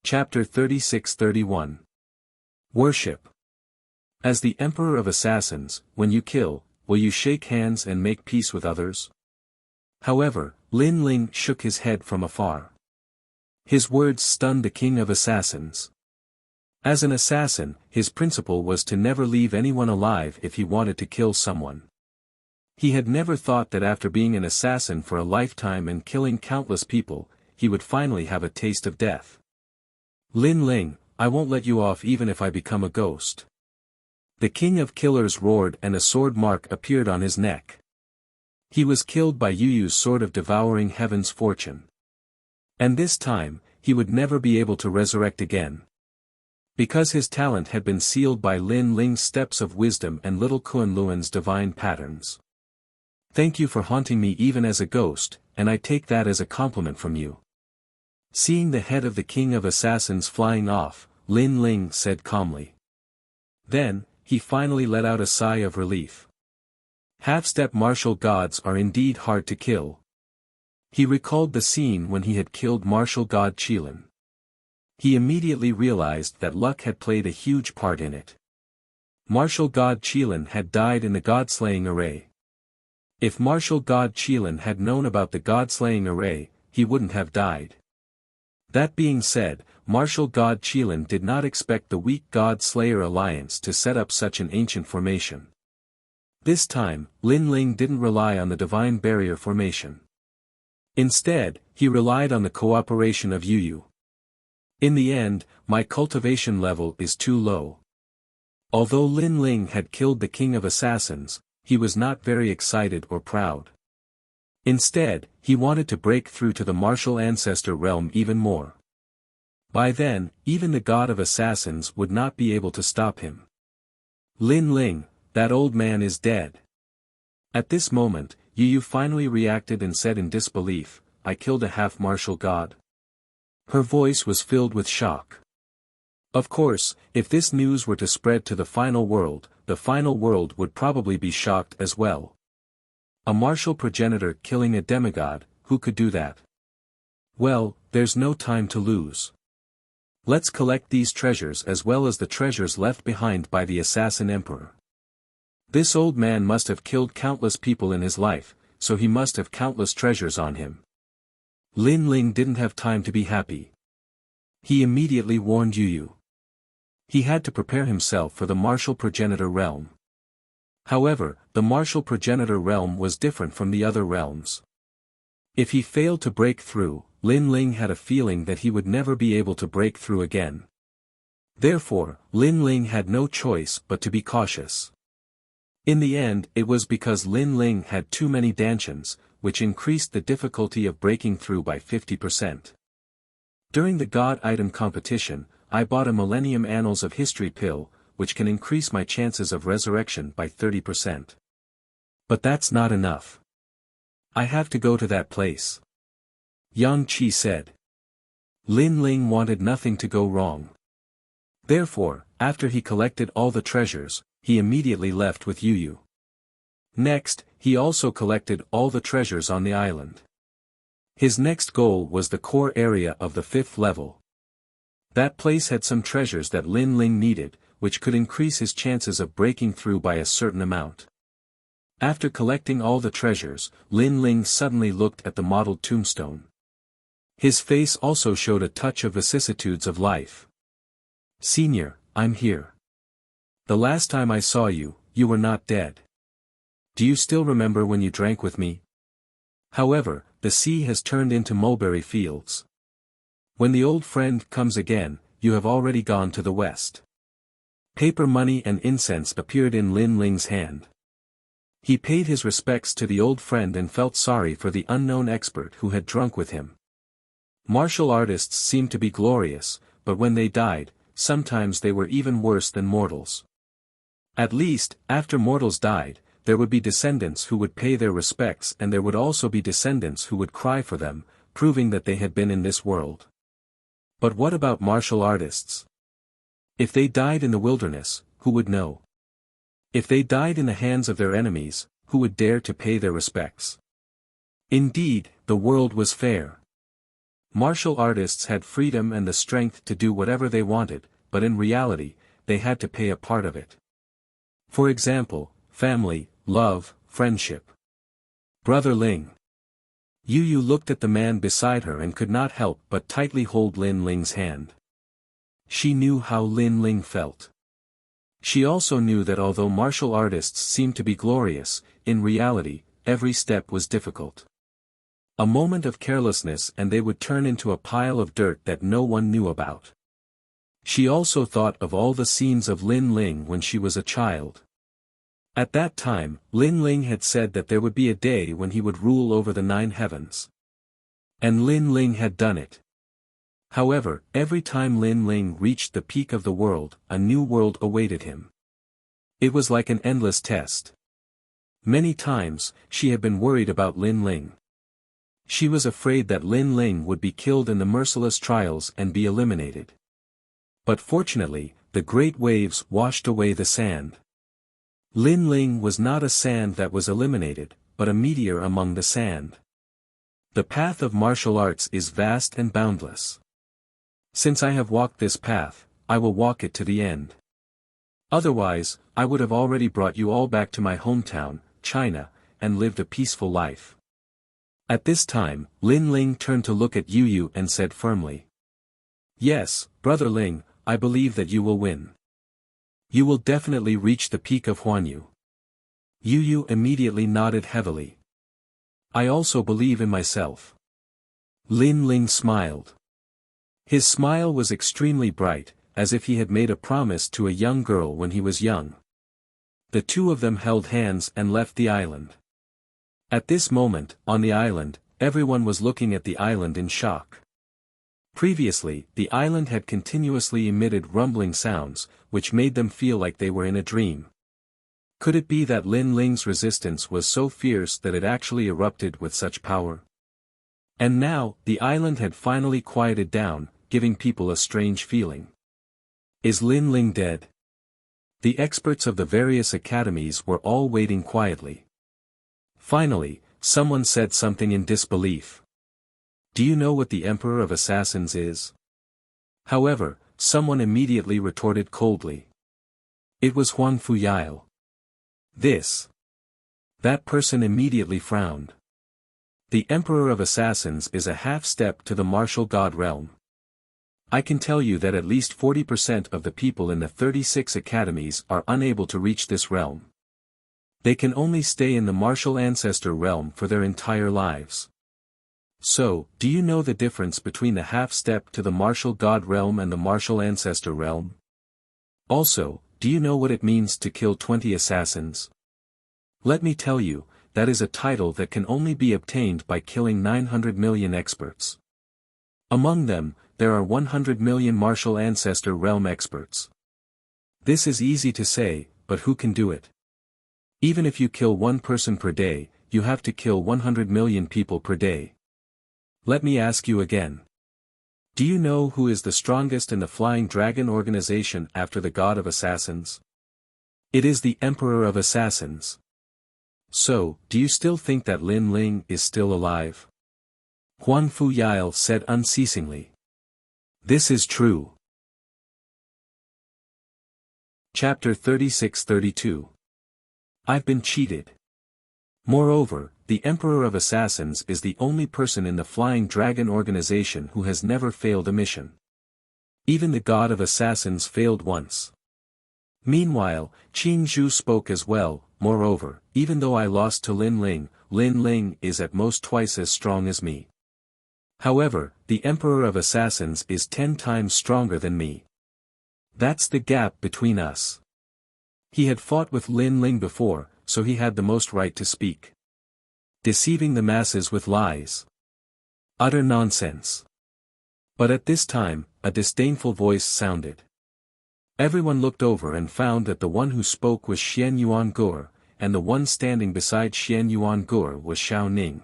Chapter 36-31. Worship. As the Emperor of Assassins, when you kill, will you shake hands and make peace with others? However, Lin Ling shook his head from afar. His words stunned the King of Assassins. As an assassin, his principle was to never leave anyone alive if he wanted to kill someone. He had never thought that after being an assassin for a lifetime and killing countless people, he would finally have a taste of death. Lin Ling, I won't let you off even if I become a ghost. The King of Killers roared and a sword mark appeared on his neck. He was killed by Yu Yu's sword of devouring heaven's fortune. And this time, he would never be able to resurrect again. Because his talent had been sealed by Lin Ling's steps of wisdom and little Kun Luan's divine patterns. Thank you for haunting me even as a ghost, and I take that as a compliment from you. Seeing the head of the King of Assassins flying off, Lin Ling said calmly. Then, he finally let out a sigh of relief. Half-step martial gods are indeed hard to kill. He recalled the scene when he had killed martial god Qilin. He immediately realized that luck had played a huge part in it. Martial god Qilin had died in the god-slaying array. If martial god Qilin had known about the god-slaying array, he wouldn't have died. That being said, martial god Qilin did not expect the weak god-slayer alliance to set up such an ancient formation. This time, Lin Ling didn't rely on the divine barrier formation. Instead, he relied on the cooperation of Yu Yu. In the end, my cultivation level is too low. Although Lin Ling had killed the King of Assassins, he was not very excited or proud. Instead, he wanted to break through to the martial ancestor realm even more. By then, even the god of assassins would not be able to stop him. Lin Ling, that old man is dead. At this moment, Yu Yu finally reacted and said in disbelief, I killed a half-martial god. Her voice was filled with shock. Of course, if this news were to spread to the final world would probably be shocked as well. A martial progenitor killing a demigod, who could do that? Well, there's no time to lose. Let's collect these treasures as well as the treasures left behind by the assassin emperor. This old man must have killed countless people in his life, so he must have countless treasures on him. Lin Ling didn't have time to be happy. He immediately warned Yu Yu. He had to prepare himself for the martial progenitor realm. However, the martial progenitor realm was different from the other realms. If he failed to break through, Lin Ling had a feeling that he would never be able to break through again. Therefore, Lin Ling had no choice but to be cautious. In the end, it was because Lin Ling had too many dantians, which increased the difficulty of breaking through by 50%. During the God Item competition, I bought a Millennium Annals of History pill, which can increase my chances of resurrection by 30%. But that's not enough. I have to go to that place. Yang Qi said. Lin Ling wanted nothing to go wrong. Therefore, after he collected all the treasures, he immediately left with Yu Yu. Next, he also collected all the treasures on the island. His next goal was the core area of the 5th level. That place had some treasures that Lin Ling needed, which could increase his chances of breaking through by a certain amount. After collecting all the treasures, Lin Ling suddenly looked at the modeled tombstone. His face also showed a touch of vicissitudes of life. Senior, I'm here. The last time I saw you, you were not dead. Do you still remember when you drank with me? However, the sea has turned into mulberry fields. When the old friend comes again, you have already gone to the west. Paper money and incense appeared in Lin Ling's hand. He paid his respects to the old friend and felt sorry for the unknown expert who had drunk with him. Martial artists seemed to be glorious, but when they died, sometimes they were even worse than mortals. At least, after mortals died, there would be descendants who would pay their respects and there would also be descendants who would cry for them, proving that they had been in this world. But what about martial artists? If they died in the wilderness, who would know? If they died in the hands of their enemies, who would dare to pay their respects? Indeed, the world was fair. Martial artists had freedom and the strength to do whatever they wanted, but in reality, they had to pay a part of it. For example, family, love, friendship. Brother Ling. Yu Yu looked at the man beside her and could not help but tightly hold Lin Ling's hand. She knew how Lin Ling felt. She also knew that although martial artists seemed to be glorious, in reality, every step was difficult. A moment of carelessness and they would turn into a pile of dirt that no one knew about. She also thought of all the scenes of Lin Ling when she was a child. At that time, Lin Ling had said that there would be a day when he would rule over the 9 heavens. And Lin Ling had done it. However, every time Lin Ling reached the peak of the world, a new world awaited him. It was like an endless test. Many times, she had been worried about Lin Ling. She was afraid that Lin Ling would be killed in the merciless trials and be eliminated. But fortunately, the great waves washed away the sand. Lin Ling was not a sand that was eliminated, but a meteor among the sand. The path of martial arts is vast and boundless. Since I have walked this path, I will walk it to the end. Otherwise, I would have already brought you all back to my hometown, China, and lived a peaceful life. At this time, Lin Ling turned to look at Yu Yu and said firmly. Yes, Brother Ling, I believe that you will win. You will definitely reach the peak of Huanyu. Yu Yu immediately nodded heavily. I also believe in myself. Lin Ling smiled. His smile was extremely bright, as if he had made a promise to a young girl when he was young. The two of them held hands and left the island. At this moment, on the island, everyone was looking at the island in shock. Previously, the island had continuously emitted rumbling sounds, which made them feel like they were in a dream. Could it be that Lin Ling's resistance was so fierce that it actually erupted with such power? And now, the island had finally quieted down, giving people a strange feeling. Is Lin Ling dead? The experts of the various academies were all waiting quietly. Finally, someone said something in disbelief. Do you know what the Emperor of Assassins is? However, someone immediately retorted coldly. It was Huang Fuyail. That person immediately frowned. The Emperor of Assassins is a half-step to the martial god realm. I can tell you that at least 40% of the people in the 36 academies are unable to reach this realm. They can only stay in the martial ancestor realm for their entire lives. So, do you know the difference between the half-step to the martial god realm and the martial ancestor realm? Also, do you know what it means to kill 20 assassins? Let me tell you, that is a title that can only be obtained by killing 900 million experts. Among them, there are 100 million martial ancestor realm experts. This is easy to say, but who can do it? Even if you kill one person per day, you have to kill 100 million people per day. Let me ask you again. Do you know who is the strongest in the Flying Dragon organization after the God of Assassins? It is the Emperor of Assassins. So, do you still think that Lin Ling is still alive? Huang Fuyail said unceasingly. This is true. Chapter 36-32. I've been cheated. Moreover, the Emperor of Assassins is the only person in the Flying Dragon organization who has never failed a mission. Even the God of Assassins failed once. Meanwhile, Qin Zhu spoke as well. Moreover, even though I lost to Lin Ling is at most twice as strong as me. However, the Emperor of Assassins is 10 times stronger than me. That's the gap between us. He had fought with Lin Ling before, so he had the most right to speak. Deceiving the masses with lies. Utter nonsense. But at this time, a disdainful voice sounded. Everyone looked over and found that the one who spoke was Xian Yuangur, and the one standing beside Xian Yuangur was Xiao Ning.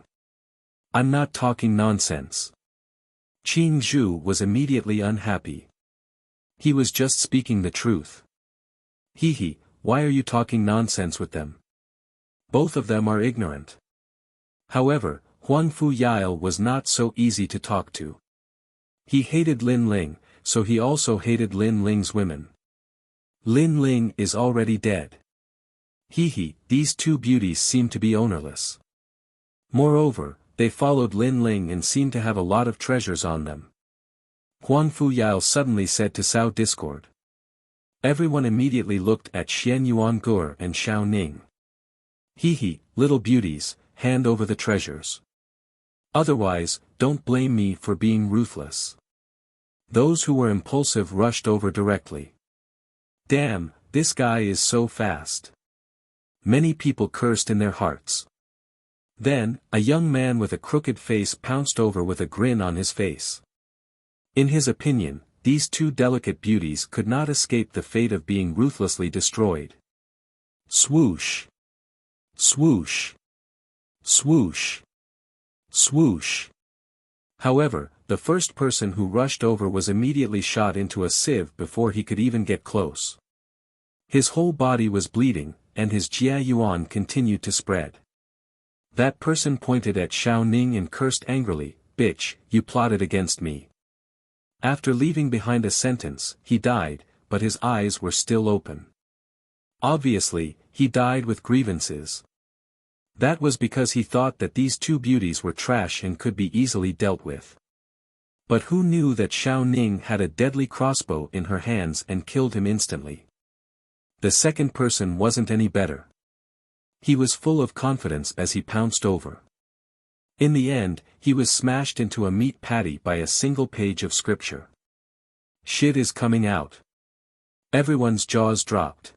I'm not talking nonsense. Qin Zhu was immediately unhappy. He was just speaking the truth. He, why are you talking nonsense with them? Both of them are ignorant. However, Huang Fuyail was not so easy to talk to. He hated Lin Ling, so he also hated Lin Ling's women. Lin Ling is already dead. These two beauties seem to be ownerless. Moreover, they followed Lin Ling and seemed to have a lot of treasures on them. Huang Fuyao suddenly said to Cao Discord. Everyone immediately looked at Xian Yuangur and Xiao Ning. Little beauties, hand over the treasures. Otherwise, don't blame me for being ruthless. Those who were impulsive rushed over directly. Damn, this guy is so fast. Many people cursed in their hearts. Then, a young man with a crooked face pounced over with a grin on his face. In his opinion, these two delicate beauties could not escape the fate of being ruthlessly destroyed. Swoosh! Swoosh! Swoosh! Swoosh! However, the first person who rushed over was immediately shot into a sieve before he could even get close. His whole body was bleeding, and his Jia Yuan continued to spread. That person pointed at Xiao Ning and cursed angrily, "Bitch, you plotted against me." After leaving behind a sentence, he died, but his eyes were still open. Obviously, he died with grievances. That was because he thought that these two beauties were trash and could be easily dealt with. But who knew that Xiao Ning had a deadly crossbow in her hands and killed him instantly? The second person wasn't any better. He was full of confidence as he pounced over. In the end, he was smashed into a meat patty by a single page of scripture. Shit is coming out. Everyone's jaws dropped.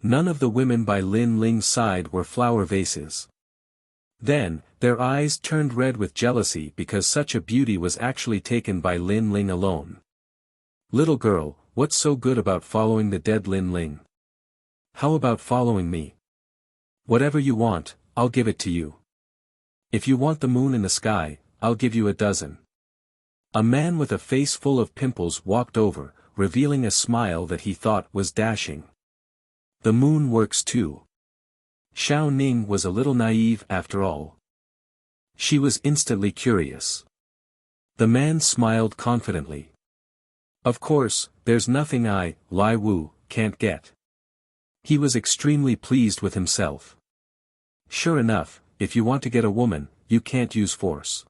None of the women by Lin Ling's side were flower vases. Then, their eyes turned red with jealousy because such a beauty was actually taken by Lin Ling alone. Little girl, what's so good about following the dead Lin Ling? How about following me? Whatever you want, I'll give it to you. If you want the moon in the sky, I'll give you a dozen. A man with a face full of pimples walked over, revealing a smile that he thought was dashing. The moon works too. Xiao Ning was a little naive after all. She was instantly curious. The man smiled confidently. Of course, there's nothing I, Lai Wu, can't get. He was extremely pleased with himself. Sure enough, if you want to get a woman, you can't use force.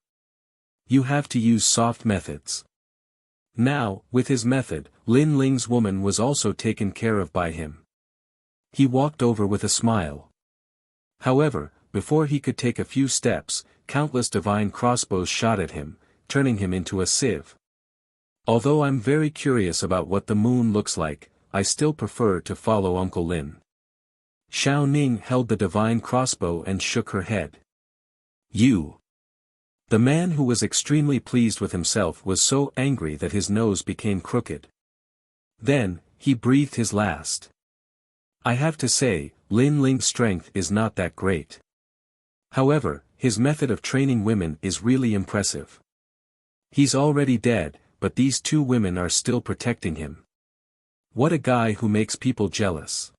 You have to use soft methods. Now, with his method, Lin Ling's woman was also taken care of by him. He walked over with a smile. However, before he could take a few steps, countless divine crossbows shot at him, turning him into a sieve. Although I'm very curious about what the moon looks like, I still prefer to follow Uncle Lin. Xiao Ning held the divine crossbow and shook her head. You. The man who was extremely pleased with himself was so angry that his nose became crooked. Then, he breathed his last. I have to say, Lin Ling's strength is not that great. However, his method of training women is really impressive. He's already dead, but these two women are still protecting him. What a guy who makes people jealous.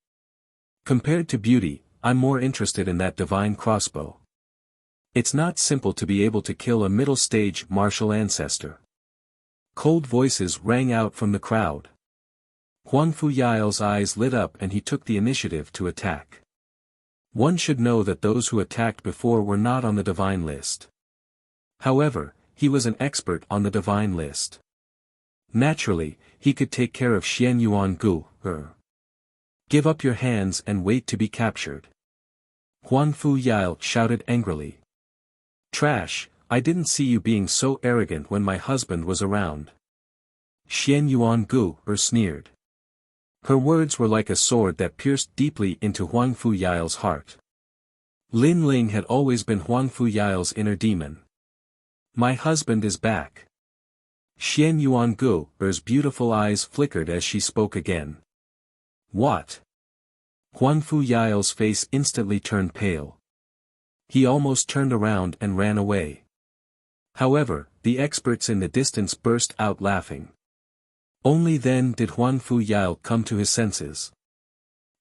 Compared to beauty, I'm more interested in that divine crossbow. It's not simple to be able to kill a middle-stage martial ancestor. Cold voices rang out from the crowd. Huang Fuyao's eyes lit up and he took the initiative to attack. One should know that those who attacked before were not on the divine list. However, he was an expert on the divine list. Naturally, he could take care of Xian Yuan Gu, her. Give up your hands and wait to be captured. Huang Fuyao shouted angrily. Trash, I didn't see you being so arrogant when my husband was around. Xian Yuan Gu sneered. Her words were like a sword that pierced deeply into Huang Fuyao's heart. Lin Ling had always been Huang Fuyao's inner demon. My husband is back. Xian Yuan Gu's beautiful eyes flickered as she spoke again. What? Huang Fuyao's face instantly turned pale. He almost turned around and ran away. However, the experts in the distance burst out laughing. Only then did Huang Fuyao come to his senses.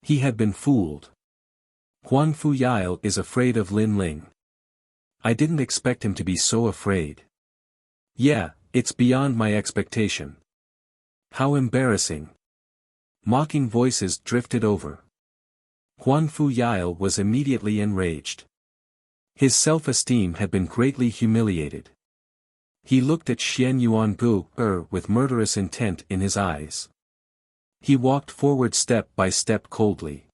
He had been fooled. Huang Fuyao is afraid of Lin Ling. I didn't expect him to be so afraid. Yeah, It's beyond my expectation. How embarrassing. Mocking voices drifted over. Huan Fu Yile was immediately enraged. His self-esteem had been greatly humiliated. He looked at Xian Yuangu with murderous intent in his eyes. He walked forward step by step coldly.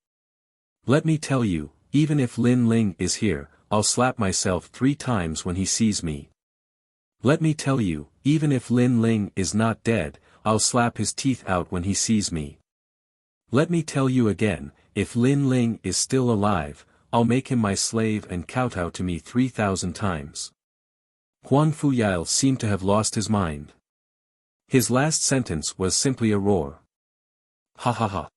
Let me tell you, even if Lin Ling is here, I'll slap myself 3 times when he sees me. Let me tell you, even if Lin Ling is not dead, I'll slap his teeth out when he sees me. Let me tell you again, if Lin Ling is still alive, I'll make him my slave and kowtow to me 3,000 times. Huan Fu Yile seemed to have lost his mind. His last sentence was simply a roar. Ha ha ha.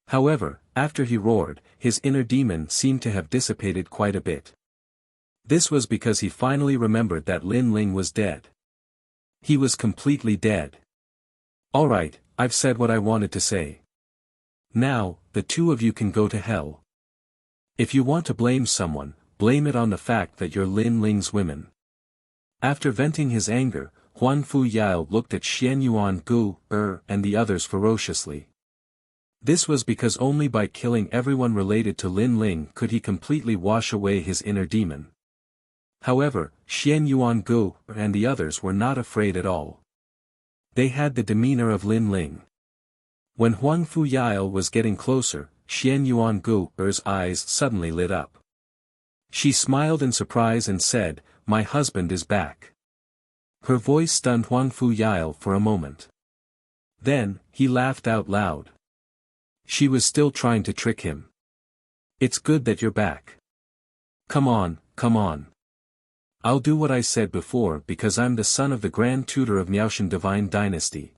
However, after he roared, his inner demon seemed to have dissipated quite a bit. This was because he finally remembered that Lin Ling was dead. He was completely dead. Alright, I've said what I wanted to say. Now, the 2 of you can go to hell. If you want to blame someone, blame it on the fact that you're Lin Ling's women. After venting his anger, Huan Fu Yile looked at Xian Yuangu and the others ferociously. This was because only by killing everyone related to Lin Ling could he completely wash away his inner demon. However, Xian Yuangu and the others were not afraid at all. They had the demeanor of Lin Ling. When Huan Fu Yile was getting closer, Xian Yuangu's eyes suddenly lit up. She smiled in surprise and said, "My husband is back." Her voice stunned Huan Fu Yile for a moment. Then, he laughed out loud. She was still trying to trick him. It's good that you're back. Come on, come on. I'll do what I said before because I'm the son of the Grand Tutor of Miaoshan Divine Dynasty.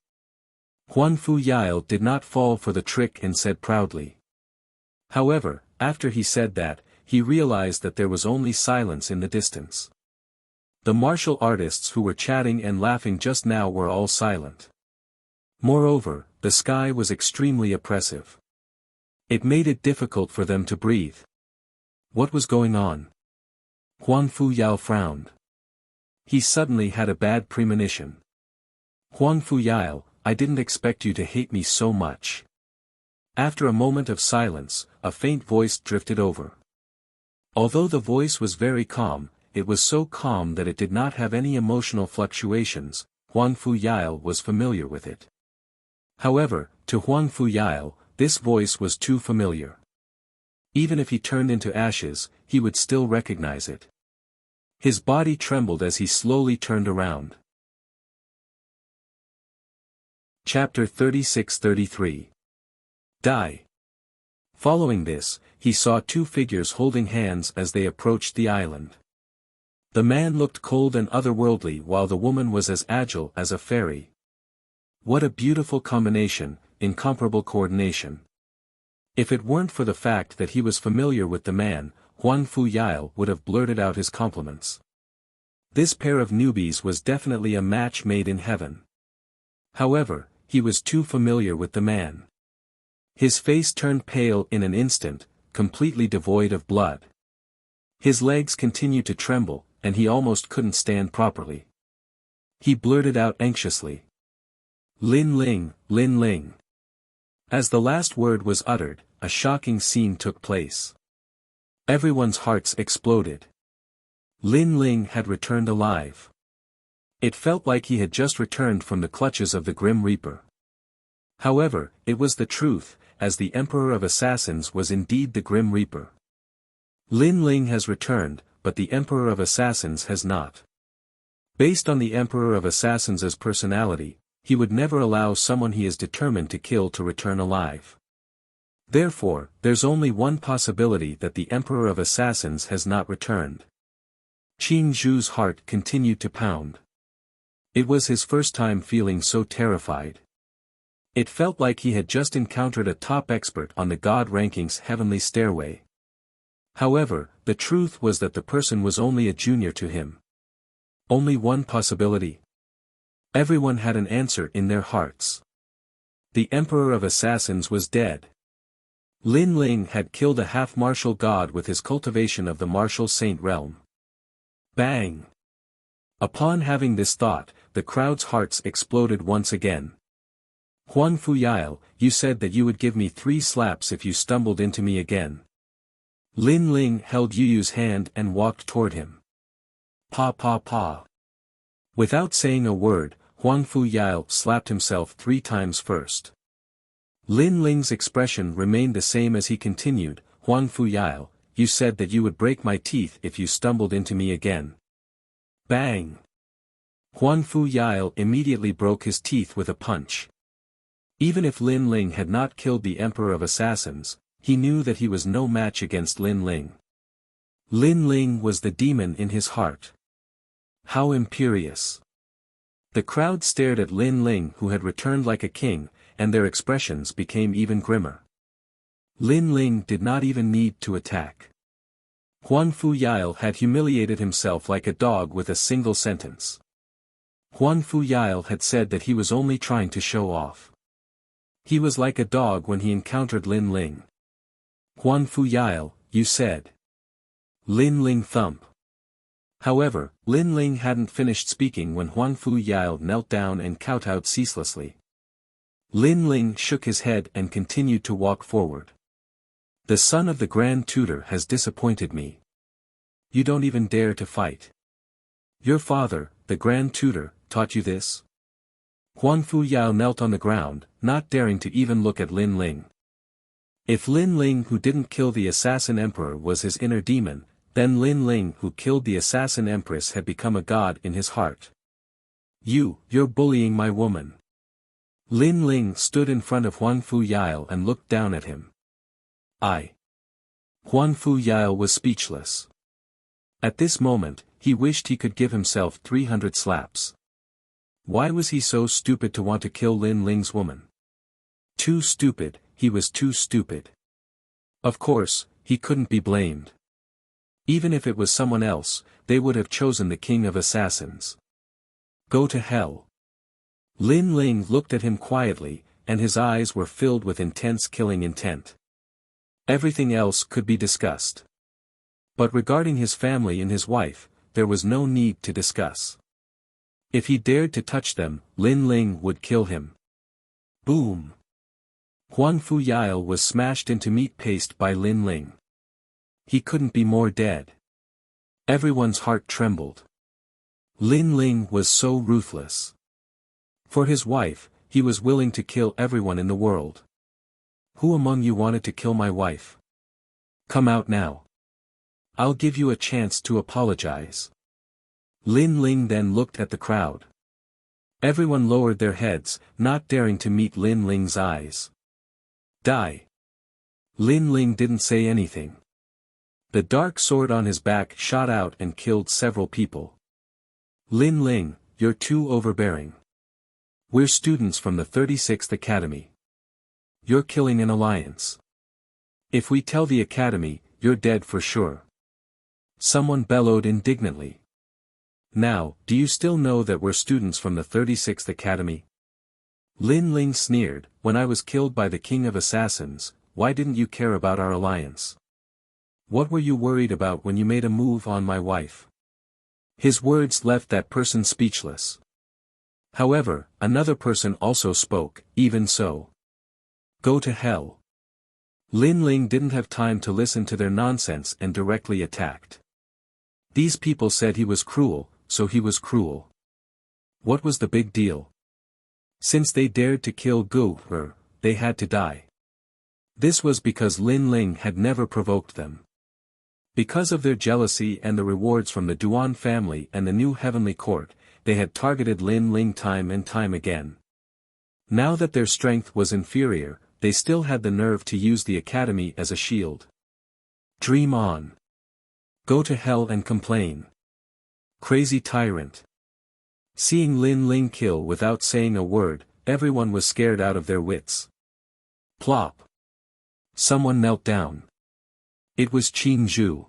Huan Fu Yile did not fall for the trick and said proudly. However, after he said that, he realized that there was only silence in the distance. The martial artists who were chatting and laughing just now were all silent. Moreover, the sky was extremely oppressive. It made it difficult for them to breathe. What was going on? Huan Fu Yile frowned. He suddenly had a bad premonition. Huan Fu Yile, I didn't expect you to hate me so much. After a moment of silence, a faint voice drifted over. Although the voice was very calm, it was so calm that it did not have any emotional fluctuations. Huan Fu Yile was familiar with it. However, to Huan Fu Yile, this voice was too familiar. Even if he turned into ashes, he would still recognize it. His body trembled as he slowly turned around. Chapter 36-33. Die. Following this, he saw 2 figures holding hands as they approached the island. The man looked cold and otherworldly while the woman was as agile as a fairy. What a beautiful combination, incomparable coordination. If it weren't for the fact that he was familiar with the man, Huan Fu Yile would have blurted out his compliments. This pair of newbies was definitely a match made in heaven. However, he was too familiar with the man. His face turned pale in an instant, completely devoid of blood. His legs continued to tremble, and he almost couldn't stand properly. He blurted out anxiously. Lin Ling, Lin Ling. As the last word was uttered, a shocking scene took place. Everyone's hearts exploded. Lin Ling had returned alive. It felt like he had just returned from the clutches of the Grim Reaper. However, it was the truth, as the Emperor of Assassins was indeed the Grim Reaper. Lin Ling has returned, but the Emperor of Assassins has not. Based on the Emperor of Assassins' personality, he would never allow someone he is determined to kill to return alive. Therefore, there's only one possibility that the Emperor of Assassins has not returned. Qin Zhu's heart continued to pound. It was his first time feeling so terrified. It felt like he had just encountered a top expert on the God ranking's heavenly stairway. However, the truth was that the person was only a junior to him. Only one possibility. Everyone had an answer in their hearts. The Emperor of Assassins was dead. Lin Ling had killed a half-martial god with his cultivation of the martial saint realm. Bang! Upon having this thought, the crowd's hearts exploded once again. Huan Fuyao, you said that you would give me 3 slaps if you stumbled into me again. Lin Ling held Yu Yu's hand and walked toward him. Pa pa pa. Without saying a word, Huan Fuyao slapped himself 3 times first. Lin Ling's expression remained the same as he continued, Huan Fuyao, you said that you would break my teeth if you stumbled into me again. Bang! Huan Fuyao immediately broke his teeth with a punch. Even if Lin Ling had not killed the Emperor of Assassins, he knew that he was no match against Lin Ling. Lin Ling was the demon in his heart. How imperious! The crowd stared at Lin Ling, who had returned like a king, and their expressions became even grimmer. Lin Ling did not even need to attack. Huan Fuyao had humiliated himself like a dog with a single sentence. Huan Fuyao had said that he was only trying to show off. He was like a dog when he encountered Lin Ling. Huan Fuyao, you said. Lin Ling thump. However, Lin Ling hadn't finished speaking when Huan Fuyao knelt down and kowtowed ceaselessly. Lin Ling shook his head and continued to walk forward. The son of the Grand Tutor has disappointed me. You don't even dare to fight. Your father, the Grand Tutor, taught you this? Huan Fuyao knelt on the ground, not daring to even look at Lin Ling. If Lin Ling who didn't kill the assassin emperor was his inner demon, then Lin Ling who killed the assassin empress had become a god in his heart. You're bullying my woman. Lin Ling stood in front of Huan Fuyao and looked down at him. Huan Fuyao was speechless. At this moment, he wished he could give himself 300 slaps. Why was he so stupid to want to kill Lin Ling's woman? Too stupid, he was too stupid. Of course, he couldn't be blamed. Even if it was someone else, they would have chosen the king of assassins. Go to hell. Lin Ling looked at him quietly, and his eyes were filled with intense killing intent. Everything else could be discussed. But regarding his family and his wife, there was no need to discuss. If he dared to touch them, Lin Ling would kill him. Boom! Huan Fuyao was smashed into meat paste by Lin Ling. He couldn't be more dead. Everyone's heart trembled. Lin Ling was so ruthless. For his wife, he was willing to kill everyone in the world. Who among you wanted to kill my wife? Come out now. I'll give you a chance to apologize. Lin Ling then looked at the crowd. Everyone lowered their heads, not daring to meet Lin Ling's eyes. Die. Lin Ling didn't say anything. The dark sword on his back shot out and killed several people. Lin Ling, you're too overbearing. We're students from the 36th Academy. You're killing an alliance. If we tell the Academy, you're dead for sure. Someone bellowed indignantly. Now, do you still know that we're students from the 36th Academy? Lin Ling sneered, when I was killed by the King of Assassins, why didn't you care about our alliance? What were you worried about when you made a move on my wife? His words left that person speechless. However, another person also spoke, even so. Go to hell. Lin Ling didn't have time to listen to their nonsense and directly attacked. These people said he was cruel, so he was cruel. What was the big deal? Since they dared to kill Gu He, they had to die. This was because Lin Ling had never provoked them. Because of their jealousy and the rewards from the Duan family and the new heavenly court, they had targeted Lin Ling time and time again. Now that their strength was inferior, they still had the nerve to use the academy as a shield. Dream on. Go to hell and complain. Crazy tyrant. Seeing Lin Ling kill without saying a word, everyone was scared out of their wits. Plop. Someone knelt down. It was Qin Zhu.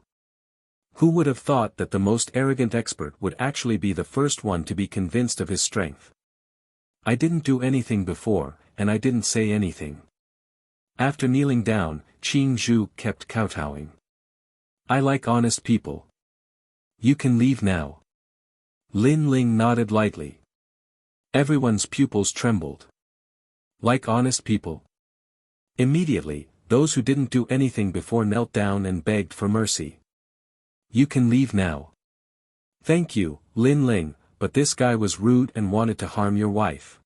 Who would have thought that the most arrogant expert would actually be the first one to be convinced of his strength? I didn't do anything before, and I didn't say anything. After kneeling down, Qin Zhu kept kowtowing. I like honest people. You can leave now. Lin Ling nodded lightly. Everyone's pupils trembled. Like honest people. Immediately, those who didn't do anything before knelt down and begged for mercy. You can leave now. Thank you, Lin Ling, but this guy was rude and wanted to harm your wife.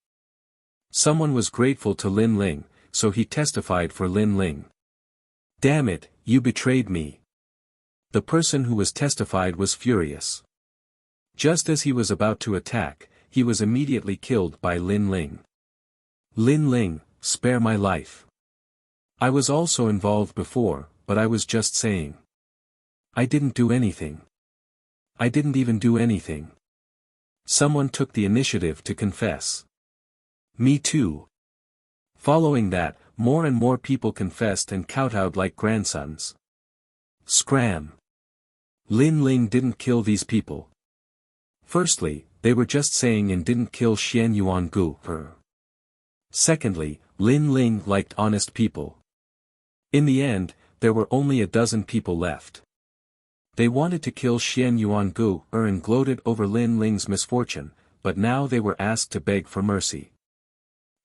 Someone was grateful to Lin Ling, so he testified for Lin Ling. Damn it, you betrayed me. The person who was testified was furious. Just as he was about to attack, he was immediately killed by Lin Ling. Lin Ling, spare my life. I was also involved before, but I was just saying. I didn't do anything. I didn't even do anything. Someone took the initiative to confess. Me too. Following that, more and more people confessed and kowtowed like grandsons. Scram. Lin Ling didn't kill these people. Firstly, they were just saying and didn't kill Xian Yuan Gu. Secondly, Lin Ling liked honest people. In the end, there were only a dozen people left. They wanted to kill Xian Yuan Gu and gloated over Lin Ling's misfortune, but now they were asked to beg for mercy.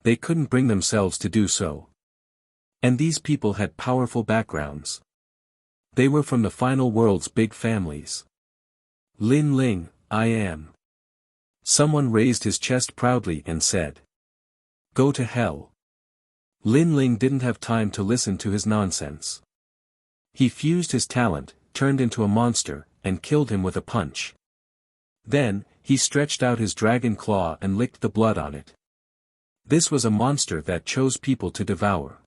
They couldn't bring themselves to do so. And these people had powerful backgrounds. They were from the final world's big families. Lin Ling, I am. Someone raised his chest proudly and said. Go to hell. Lin Ling didn't have time to listen to his nonsense. He fused his talent, turned into a monster, and killed him with a punch. Then, he stretched out his dragon claw and licked the blood on it. This was a monster that chose people to devour.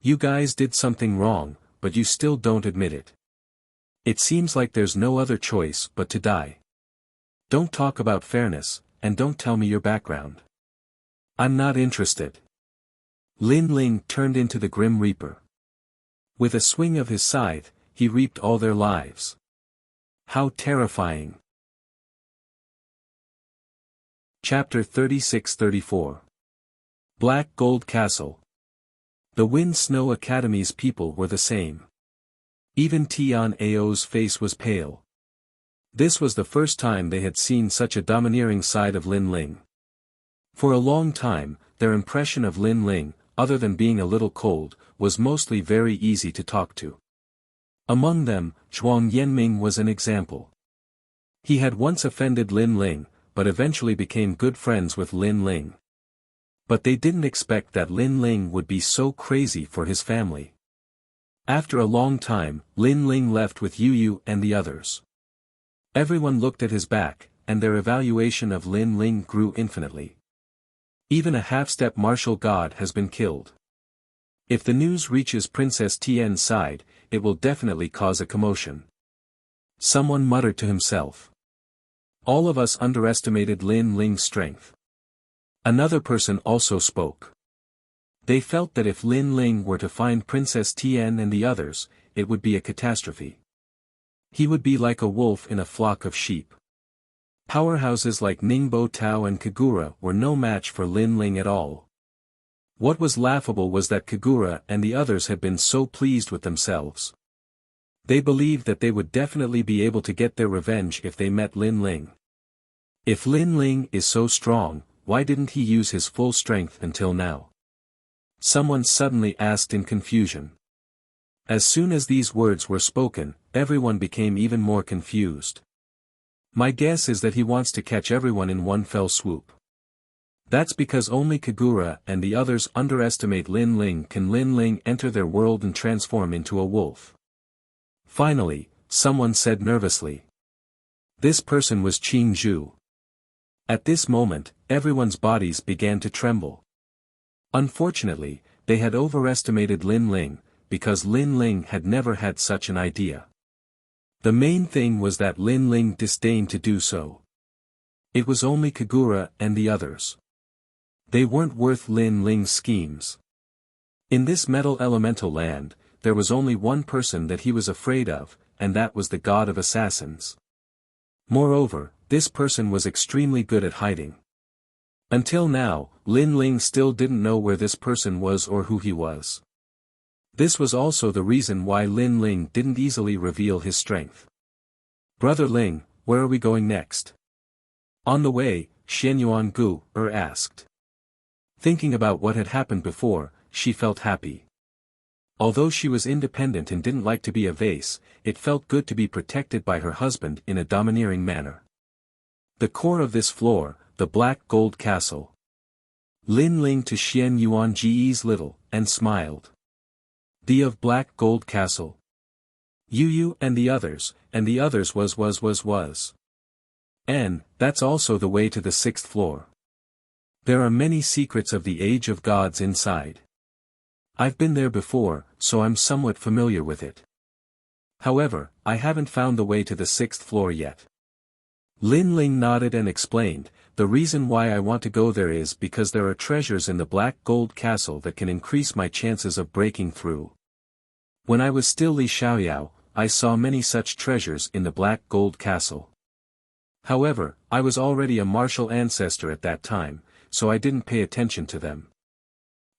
You guys did something wrong, but you still don't admit it. It seems like there's no other choice but to die. Don't talk about fairness, and don't tell me your background. I'm not interested. Lin Ling turned into the Grim Reaper. With a swing of his scythe, he reaped all their lives. How terrifying. Chapter 36-34. Black Gold Castle. The Wind Snow Academy's people were the same. Even Tian Ao's face was pale. This was the first time they had seen such a domineering side of Lin Ling. For a long time, their impression of Lin Ling, other than being a little cold, was mostly very easy to talk to. Among them, Zhuang Yanming was an example. He had once offended Lin Ling, but eventually became good friends with Lin Ling. But they didn't expect that Lin Ling would be so crazy for his family. After a long time, Lin Ling left with Yu Yu and the others. Everyone looked at his back, and their evaluation of Lin Ling grew infinitely. Even a half-step martial god has been killed. If the news reaches Princess Tian's side, it will definitely cause a commotion. Someone muttered to himself. All of us underestimated Lin Ling's strength. Another person also spoke. They felt that if Lin Ling were to find Princess Tian and the others, it would be a catastrophe. He would be like a wolf in a flock of sheep. Powerhouses like Ningbo Tao and Kagura were no match for Lin Ling at all. What was laughable was that Kagura and the others had been so pleased with themselves. They believed that they would definitely be able to get their revenge if they met Lin Ling. If Lin Ling is so strong, why didn't he use his full strength until now? Someone suddenly asked in confusion. As soon as these words were spoken, everyone became even more confused. My guess is that he wants to catch everyone in one fell swoop. That's because only Kagura and the others underestimate Lin Ling. Can Lin Ling enter their world and transform into a wolf? Finally, someone said nervously. This person was Qing Zhu. At this moment, everyone's bodies began to tremble. Unfortunately, they had overestimated Lin Ling, because Lin Ling had never had such an idea. The main thing was that Lin Ling disdained to do so. It was only Kagura and the others. They weren't worth Lin Ling's schemes. In this metal elemental land, there was only one person that he was afraid of, and that was the god of assassins. Moreover, this person was extremely good at hiding. Until now, Lin Ling still didn't know where this person was or who he was. This was also the reason why Lin Ling didn't easily reveal his strength. Brother Ling, where are we going next? On the way, Xianyuan Gu asked. Thinking about what had happened before, she felt happy. Although she was independent and didn't like to be a vase, it felt good to be protected by her husband in a domineering manner. The core of this floor, the Black Gold Castle. Lin Ling to Xian Yuan Ji's little, and smiled. The of Black Gold Castle. Yu and the others was. And, that's also the way to the 6th floor. There are many secrets of the Age of Gods inside. I've been there before, so I'm somewhat familiar with it. However, I haven't found the way to the 6th floor yet. Lin Ling nodded and explained, the reason why I want to go there is because there are treasures in the Black Gold Castle that can increase my chances of breaking through. When I was still Li Xiaoyao, I saw many such treasures in the Black Gold Castle. However, I was already a martial ancestor at that time, so I didn't pay attention to them.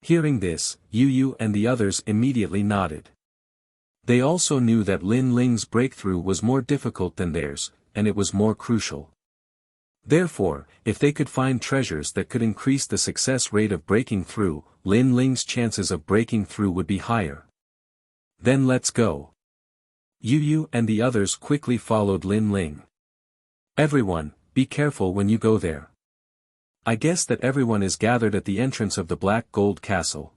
Hearing this, Yu and the others immediately nodded. They also knew that Lin Ling's breakthrough was more difficult than theirs, and it was more crucial. Therefore, if they could find treasures that could increase the success rate of breaking through, Lin Ling's chances of breaking through would be higher. Then let's go. Yu and the others quickly followed Lin Ling. Everyone, be careful when you go there. I guess that everyone is gathered at the entrance of the Black Gold Castle.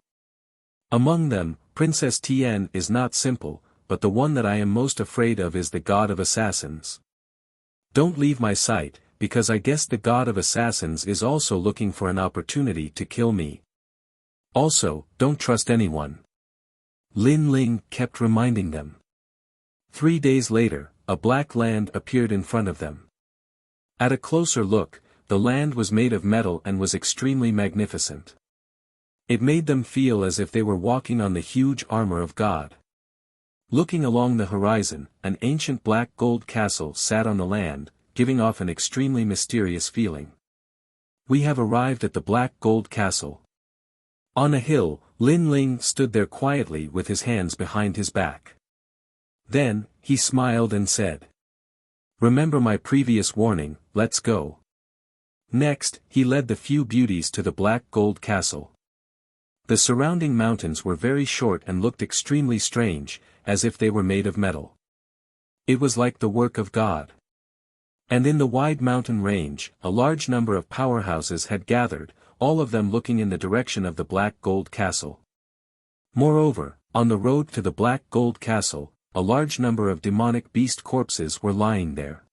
Among them, Princess Tian is not simple, but the one that I am most afraid of is the God of Assassins. Don't leave my sight, because I guess the God of Assassins is also looking for an opportunity to kill me. Also, don't trust anyone. Lin Ling kept reminding them. 3 days later, a black land appeared in front of them. At a closer look, the land was made of metal and was extremely magnificent. It made them feel as if they were walking on the huge armor of God. Looking along the horizon, an ancient black gold castle sat on the land, giving off an extremely mysterious feeling. We have arrived at the Black Gold Castle. On a hill, Lin Ling stood there quietly with his hands behind his back. Then, he smiled and said, "Remember my previous warning, let's go." Next, he led the few beauties to the Black Gold Castle. The surrounding mountains were very short and looked extremely strange, as if they were made of metal. It was like the work of God. And in the wide mountain range, a large number of powerhouses had gathered, all of them looking in the direction of the Black Gold Castle. Moreover, on the road to the Black Gold Castle, a large number of demonic beast corpses were lying there.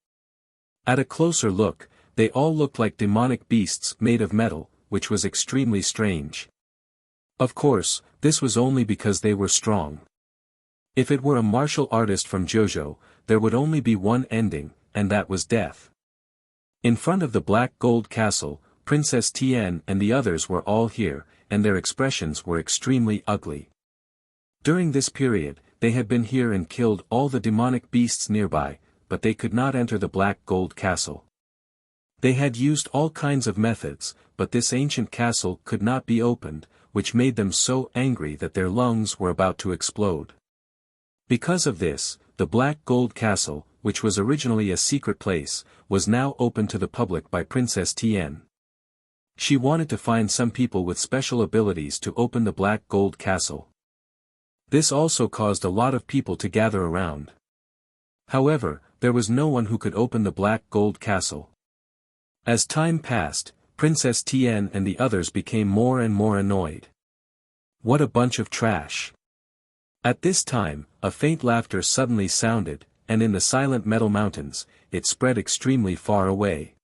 At a closer look, they all looked like demonic beasts made of metal, which was extremely strange. Of course, this was only because they were strong. If it were a martial artist from Jojo, there would only be one ending, and that was death. In front of the Black Gold Castle, Princess Tian and the others were all here, and their expressions were extremely ugly. During this period, they had been here and killed all the demonic beasts nearby, but they could not enter the Black Gold Castle. They had used all kinds of methods, but this ancient castle could not be opened, which made them so angry that their lungs were about to explode. Because of this, the Black Gold Castle, which was originally a secret place, was now open to the public by Princess Tian. She wanted to find some people with special abilities to open the Black Gold Castle. This also caused a lot of people to gather around. However, there was no one who could open the Black Gold Castle. As time passed, Princess Tian and the others became more and more annoyed. What a bunch of trash! At this time, a faint laughter suddenly sounded, and in the silent metal mountains, it spread extremely far away.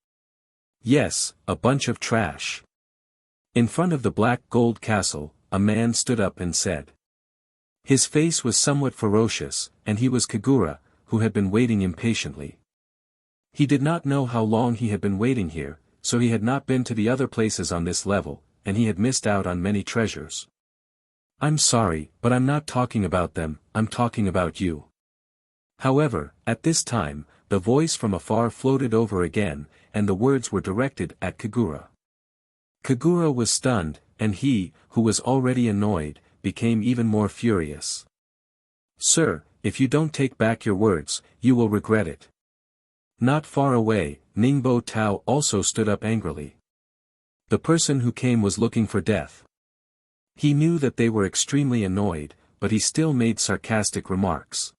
Yes, a bunch of trash. In front of the Black Gold Castle, a man stood up and said. His face was somewhat ferocious, and he was Kagura, who had been waiting impatiently. He did not know how long he had been waiting here, so he had not been to the other places on this level, and he had missed out on many treasures. I'm sorry, but I'm not talking about them, I'm talking about you. However, at this time, the voice from afar floated over again, and the words were directed at Kagura. Kagura was stunned, and he, who was already annoyed, became even more furious. Sir, if you don't take back your words, you will regret it. Not far away, Ningbo Tao also stood up angrily. The person who came was looking for death. He knew that they were extremely annoyed, but he still made sarcastic remarks.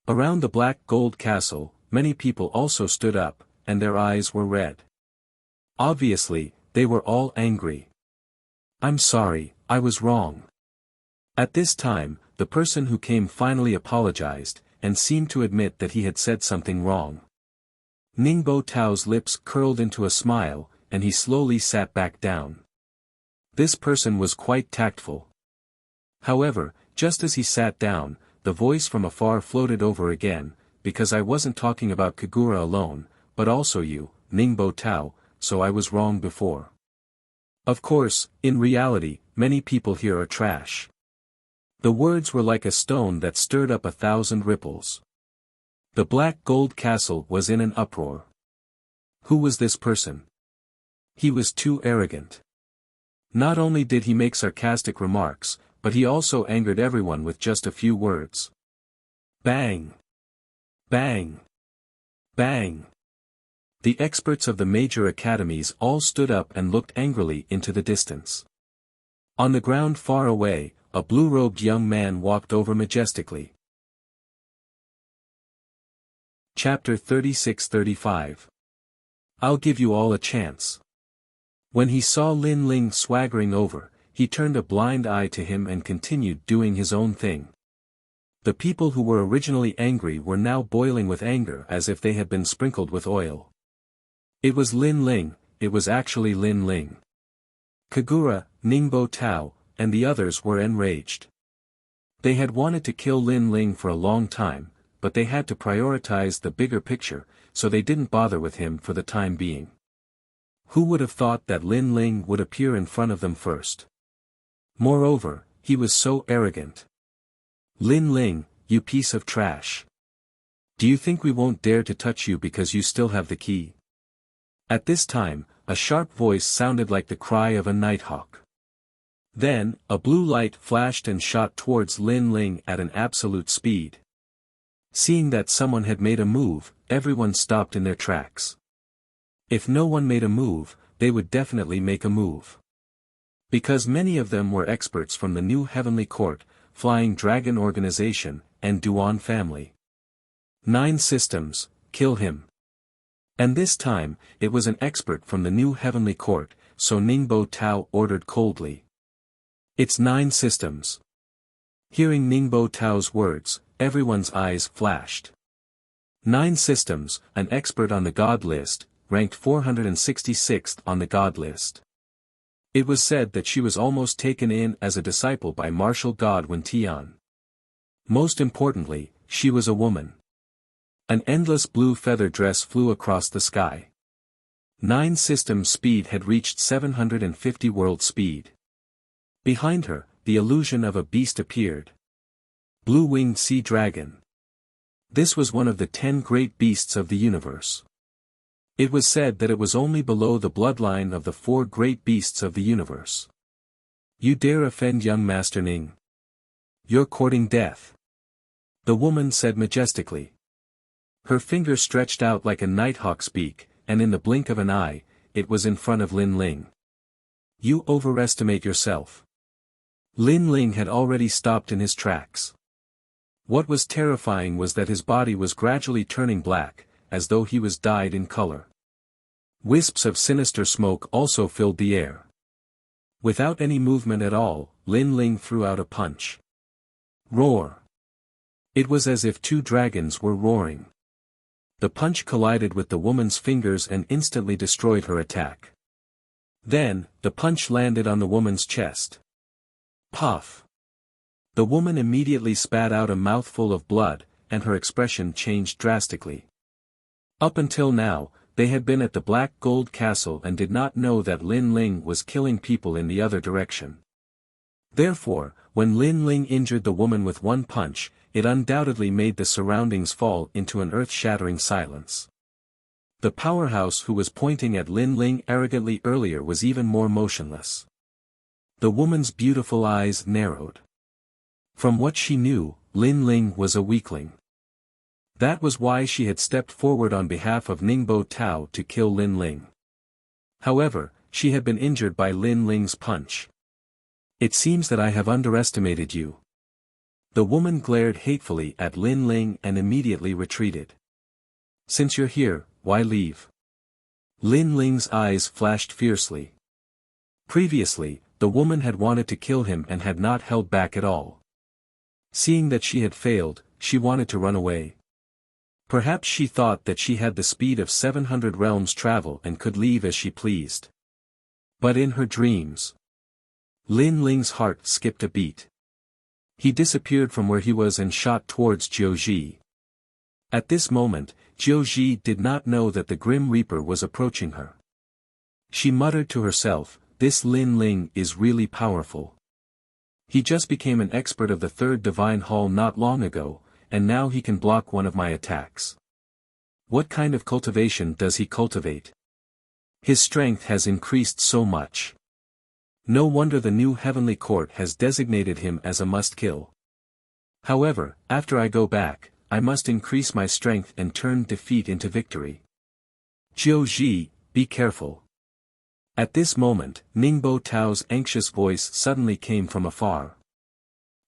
Around the black gold castle, many people also stood up, and their eyes were red. Obviously, they were all angry. "I'm sorry, I was wrong." At this time, the person who came finally apologized, and seemed to admit that he had said something wrong. Ningbo Tao's lips curled into a smile, and he slowly sat back down. This person was quite tactful. However, just as he sat down, the voice from afar floated over again, "Because I wasn't talking about Kagura alone, but also you, Ningbo Tao, so I was wrong before." Of course, in reality, many people here are trash. The words were like a stone that stirred up 1,000 ripples. The black gold castle was in an uproar. Who was this person? He was too arrogant. Not only did he make sarcastic remarks, but he also angered everyone with just a few words. Bang! Bang! Bang! The experts of the major academies all stood up and looked angrily into the distance. On the ground far away, a blue-robed young man walked over majestically. Chapter 36-35. I'll give you all a chance. When he saw Lin Ling swaggering over, he turned a blind eye to him and continued doing his own thing. The people who were originally angry were now boiling with anger as if they had been sprinkled with oil. It was Lin Ling, it was actually Lin Ling. Kagura, Ningbo Tao, and the others were enraged. They had wanted to kill Lin Ling for a long time, but they had to prioritize the bigger picture, so they didn't bother with him for the time being. Who would have thought that Lin Ling would appear in front of them first? Moreover, he was so arrogant. Lin Ling, you piece of trash. Do you think we won't dare to touch you because you still have the key? At this time, a sharp voice sounded like the cry of a nighthawk. Then, a blue light flashed and shot towards Lin Ling at an absolute speed. Seeing that someone had made a move, everyone stopped in their tracks. If no one made a move, they would definitely make a move. Because many of them were experts from the New Heavenly Court, Flying Dragon Organization, and Duan family. 9 systems, kill him. And this time, it was an expert from the New Heavenly Court, so Ningbo Tao ordered coldly. It's 9 systems. Hearing Ningbo Tao's words, everyone's eyes flashed. 9 systems, an expert on the God list, ranked 466th on the God list. It was said that she was almost taken in as a disciple by martial god Wen Tian. Most importantly, she was a woman. An endless blue feather dress flew across the sky. 9 systems speed had reached 750 world speed. Behind her, the illusion of a beast appeared. Blue-winged sea dragon. This was one of the 10 great beasts of the universe. It was said that it was only below the bloodline of the 4 great beasts of the universe. You dare offend young Master Ning? You're courting death. The woman said majestically. Her finger stretched out like a nighthawk's beak, and in the blink of an eye, it was in front of Lin Ling. You overestimate yourself. Lin Ling had already stopped in his tracks. What was terrifying was that his body was gradually turning black, as though he was dyed in color. Wisps of sinister smoke also filled the air. Without any movement at all, Lin Ling threw out a punch. Roar! It was as if 2 dragons were roaring. The punch collided with the woman's fingers and instantly destroyed her attack. Then, the punch landed on the woman's chest. Puff! The woman immediately spat out a mouthful of blood, and her expression changed drastically. Up until now, they had been at the Black Gold Castle and did not know that Lin Ling was killing people in the other direction. Therefore, when Lin Ling injured the woman with 1 punch, it undoubtedly made the surroundings fall into an earth-shattering silence. The powerhouse who was pointing at Lin Ling arrogantly earlier was even more motionless. The woman's beautiful eyes narrowed. From what she knew, Lin Ling was a weakling. That was why she had stepped forward on behalf of Ningbo Tao to kill Lin Ling. However, she had been injured by Lin Ling's punch. It seems that I have underestimated you. The woman glared hatefully at Lin Ling and immediately retreated. Since you're here, why leave? Lin Ling's eyes flashed fiercely. Previously, the woman had wanted to kill him and had not held back at all. Seeing that she had failed, she wanted to run away. Perhaps she thought that she had the speed of 700 realms travel and could leave as she pleased. But in her dreams, Lin Ling's heart skipped a beat. He disappeared from where he was and shot towards Jiuji. At this moment, Jiuji did not know that the Grim Reaper was approaching her. She muttered to herself, "This Lin Ling is really powerful. He just became an expert of the third divine hall not long ago, and now he can block one of my attacks. What kind of cultivation does he cultivate? His strength has increased so much. No wonder the new heavenly court has designated him as a must-kill. However, after I go back, I must increase my strength and turn defeat into victory. Jiuji, be careful." At this moment, Ningbo Tao's anxious voice suddenly came from afar.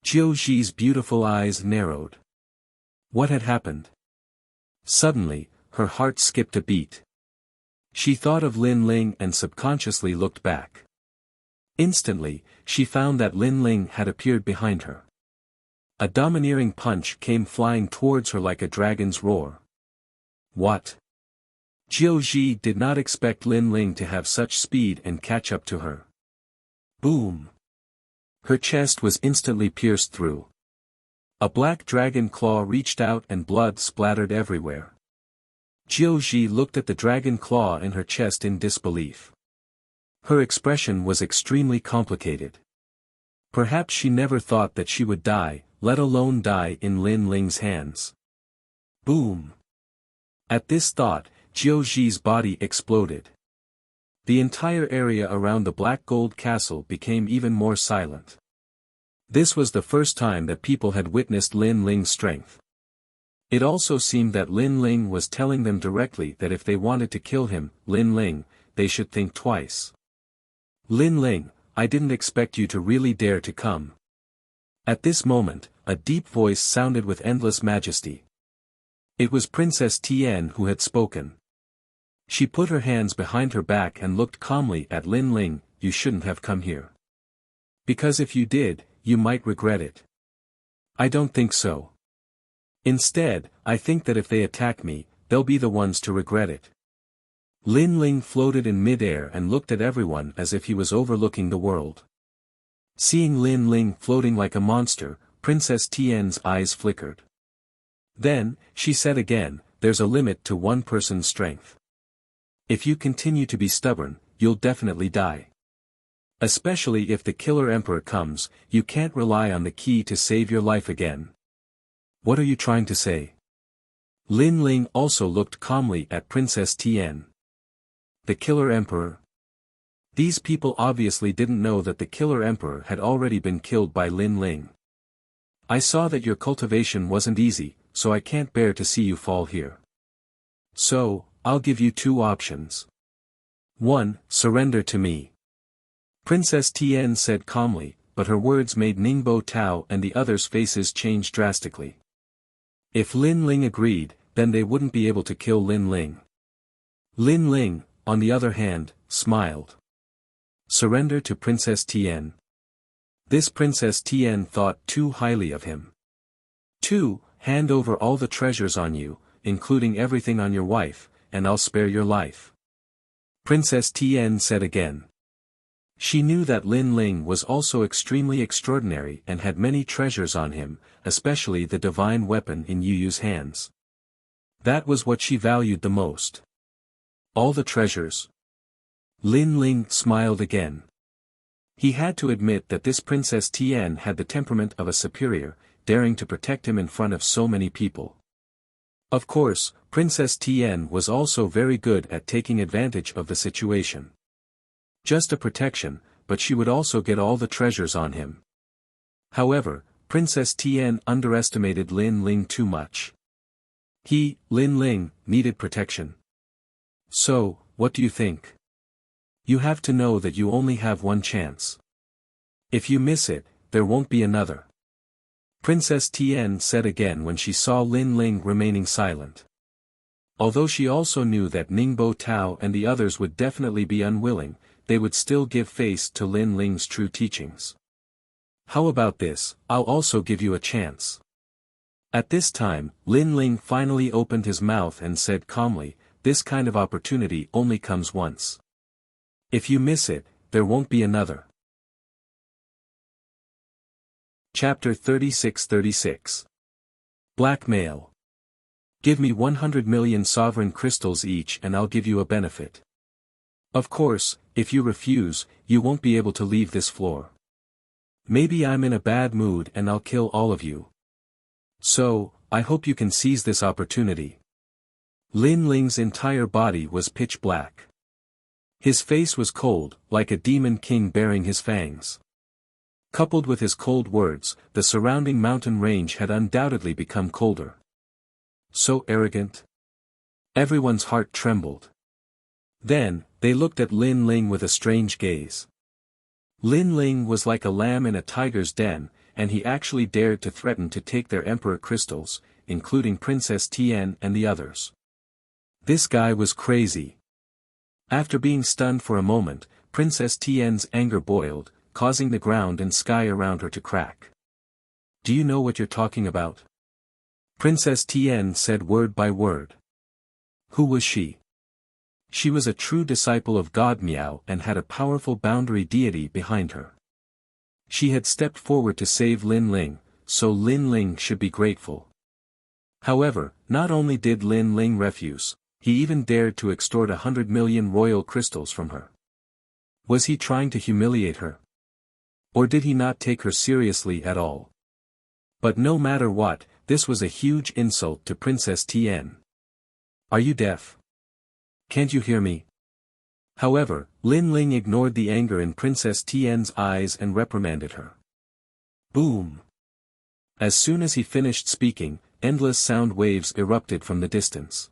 Jiuji's beautiful eyes narrowed. What had happened? Suddenly, her heart skipped a beat. She thought of Lin Ling and subconsciously looked back. Instantly, she found that Lin Ling had appeared behind her. A domineering punch came flying towards her like a dragon's roar. What? Jiuji did not expect Lin Ling to have such speed and catch up to her. Boom! Her chest was instantly pierced through. A black dragon claw reached out and blood splattered everywhere. Jiuji looked at the dragon claw in her chest in disbelief. Her expression was extremely complicated. Perhaps she never thought that she would die, let alone die in Lin Ling's hands. Boom! At this thought, Jiuji's body exploded. The entire area around the Black Gold Castle became even more silent. This was the first time that people had witnessed Lin Ling's strength. It also seemed that Lin Ling was telling them directly that if they wanted to kill him, Lin Ling, they should think twice. Lin Ling, I didn't expect you to really dare to come. At this moment, a deep voice sounded with endless majesty. It was Princess Tian who had spoken. She put her hands behind her back and looked calmly at Lin Ling. You shouldn't have come here. Because if you did, you might regret it. I don't think so. Instead, I think that if they attack me, they'll be the ones to regret it. Lin Ling floated in midair and looked at everyone as if he was overlooking the world. Seeing Lin Ling floating like a monster, Princess Tian's eyes flickered. Then, she said again, there's a limit to one person's strength. If you continue to be stubborn, you'll definitely die. Especially if the Killer Emperor comes, you can't rely on the key to save your life again. What are you trying to say? Lin Ling also looked calmly at Princess Tian. The Killer Emperor? These people obviously didn't know that the Killer Emperor had already been killed by Lin Ling. I saw that your cultivation wasn't easy, so I can't bear to see you fall here. So, I'll give you two options. 1. Surrender to me. Princess Tian said calmly, but her words made Ningbo Tao and the others' faces change drastically. If Lin Ling agreed, then they wouldn't be able to kill Lin Ling. Lin Ling, on the other hand, smiled. Surrender to Princess Tian. This Princess Tian thought too highly of him. 2. Hand over all the treasures on you, including everything on your wife, and I'll spare your life. Princess Tian said again. She knew that Lin Ling was also extremely extraordinary and had many treasures on him, especially the divine weapon in Yu Yu's hands. That was what she valued the most. All the treasures. Lin Ling smiled again. He had to admit that this Princess Tian had the temperament of a superior, daring to protect him in front of so many people. Of course, Princess Tian was also very good at taking advantage of the situation. Just a protection, but she would also get all the treasures on him. However, Princess Tian underestimated Lin Ling too much. He, Lin Ling, needed protection. So, what do you think? You have to know that you only have one chance. If you miss it, there won't be another. Princess Tian said again when she saw Lin Ling remaining silent. Although she also knew that Ningbo Tao and the others would definitely be unwilling, they would still give face to Lin Ling's true teachings. How about this, I'll also give you a chance. At this time, Lin Ling finally opened his mouth and said calmly, this kind of opportunity only comes once. If you miss it, there won't be another. Chapter 36-36. Blackmail. Give me 100 million sovereign crystals each and I'll give you a benefit. Of course, if you refuse, you won't be able to leave this floor. Maybe I'm in a bad mood and I'll kill all of you. So, I hope you can seize this opportunity. Lin Ling's entire body was pitch black. His face was cold, like a demon king baring his fangs. Coupled with his cold words, the surrounding mountain range had undoubtedly become colder. So arrogant. Everyone's heart trembled. Then, they looked at Lin Ling with a strange gaze. Lin Ling was like a lamb in a tiger's den, and he actually dared to threaten to take their emperor crystals, including Princess Tian and the others. This guy was crazy. After being stunned for a moment, Princess Tian's anger boiled, causing the ground and sky around her to crack. Do you know what you're talking about? Princess Tian said word by word. Who was she? She was a true disciple of God Miao and had a powerful boundary deity behind her. She had stepped forward to save Lin Ling, so Lin Ling should be grateful. However, not only did Lin Ling refuse, he even dared to extort 100 million royal crystals from her. Was he trying to humiliate her? Or did he not take her seriously at all? But no matter what, this was a huge insult to Princess Tian. Are you deaf? Can't you hear me? However, Lin Ling ignored the anger in Princess Tian's eyes and reprimanded her. Boom! As soon as he finished speaking, endless sound waves erupted from the distance.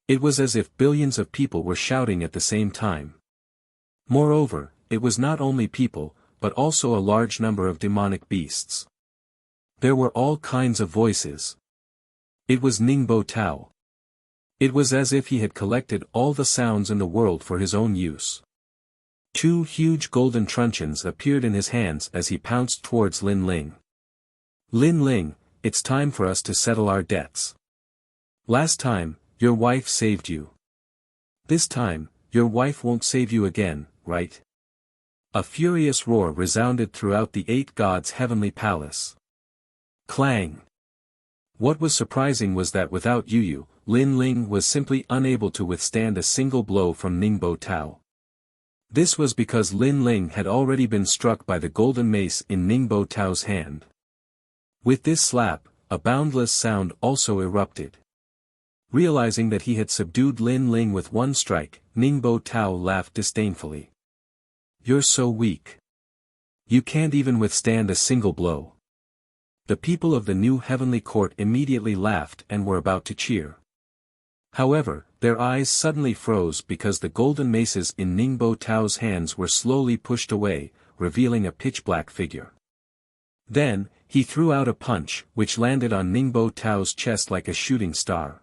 It was as if billions of people were shouting at the same time. Moreover, it was not only people, but also a large number of demonic beasts. There were all kinds of voices. It was Ningbo Tao. It was as if he had collected all the sounds in the world for his own use. Two huge golden truncheons appeared in his hands as he pounced towards Lin Ling. Lin Ling, it's time for us to settle our debts. Last time, your wife saved you. This time, your wife won't save you again, right? A furious roar resounded throughout the 8 gods' heavenly palace. Clang! What was surprising was that without Yu, Lin Ling was simply unable to withstand a single blow from Ningbo Tao. This was because Lin Ling had already been struck by the golden mace in Ningbo Tao's hand. With this slap, a boundless sound also erupted. Realizing that he had subdued Lin Ling with one strike, Ningbo Tao laughed disdainfully. You're so weak. You can't even withstand a single blow. The people of the new heavenly court immediately laughed and were about to cheer. However, their eyes suddenly froze because the golden maces in Ningbo Tao's hands were slowly pushed away, revealing a pitch-black figure. Then, he threw out a punch, which landed on Ningbo Tao's chest like a shooting star.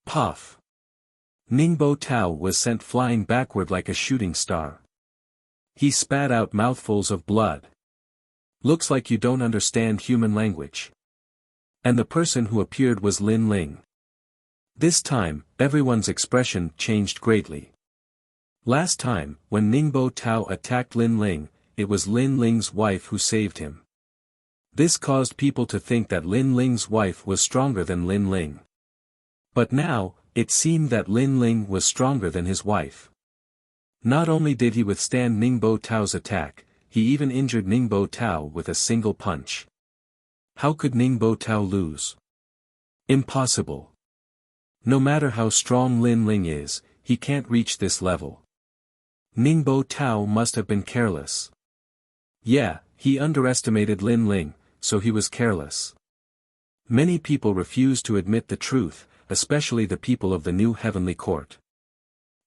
Puff! Ningbo Tao was sent flying backward like a shooting star. He spat out mouthfuls of blood. Looks like you don't understand human language. And the person who appeared was Lin Ling. This time, everyone's expression changed greatly. Last time, when Ningbo Tao attacked Lin Ling, it was Lin Ling's wife who saved him. This caused people to think that Lin Ling's wife was stronger than Lin Ling. But now, it seemed that Lin Ling was stronger than his wife. Not only did he withstand Ningbo Tao's attack, he even injured Ningbo Tao with a single punch. How could Ningbo Tao lose? Impossible. No matter how strong Lin Ling is, he can't reach this level. Ningbo Tao must have been careless. Yeah, he underestimated Lin Ling, so he was careless. Many people refused to admit the truth, especially the people of the new heavenly court.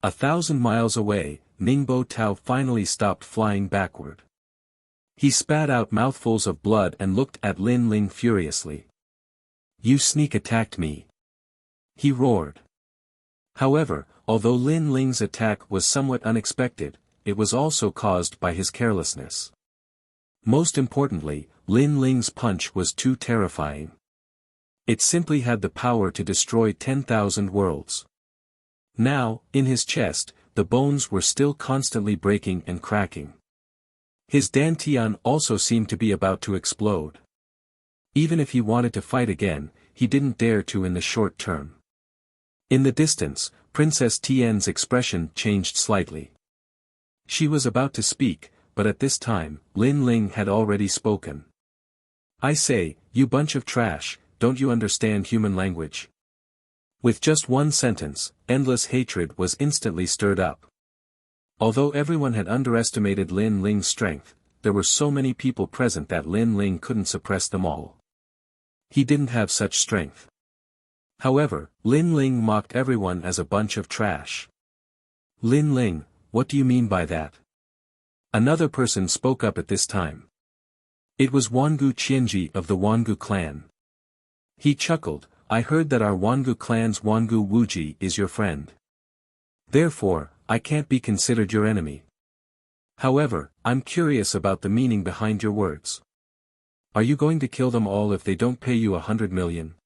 1,000 miles away, Ningbo Tao finally stopped flying backward. He spat out mouthfuls of blood and looked at Lin Ling furiously. "You sneak attacked me!" he roared. However, although Lin Ling's attack was somewhat unexpected, it was also caused by his carelessness. Most importantly, Lin Ling's punch was too terrifying. It simply had the power to destroy 10,000 worlds. Now, in his chest, the bones were still constantly breaking and cracking. His dantian also seemed to be about to explode. Even if he wanted to fight again, he didn't dare to in the short term. In the distance, Princess Tian's expression changed slightly. She was about to speak, but at this time, Lin Ling had already spoken. "I say, you bunch of trash, don't you understand human language?" With just one sentence, endless hatred was instantly stirred up. Although everyone had underestimated Lin Ling's strength, there were so many people present that Lin Ling couldn't suppress them all. He didn't have such strength. However, Lin Ling mocked everyone as a bunch of trash. "Lin Ling, what do you mean by that?" Another person spoke up at this time. It was Wangu Qianji of the Wangu clan. He chuckled, "I heard that our Wangu clan's Wangu Wuji is your friend. Therefore, I can't be considered your enemy. However, I'm curious about the meaning behind your words. Are you going to kill them all if they don't pay you 100 million?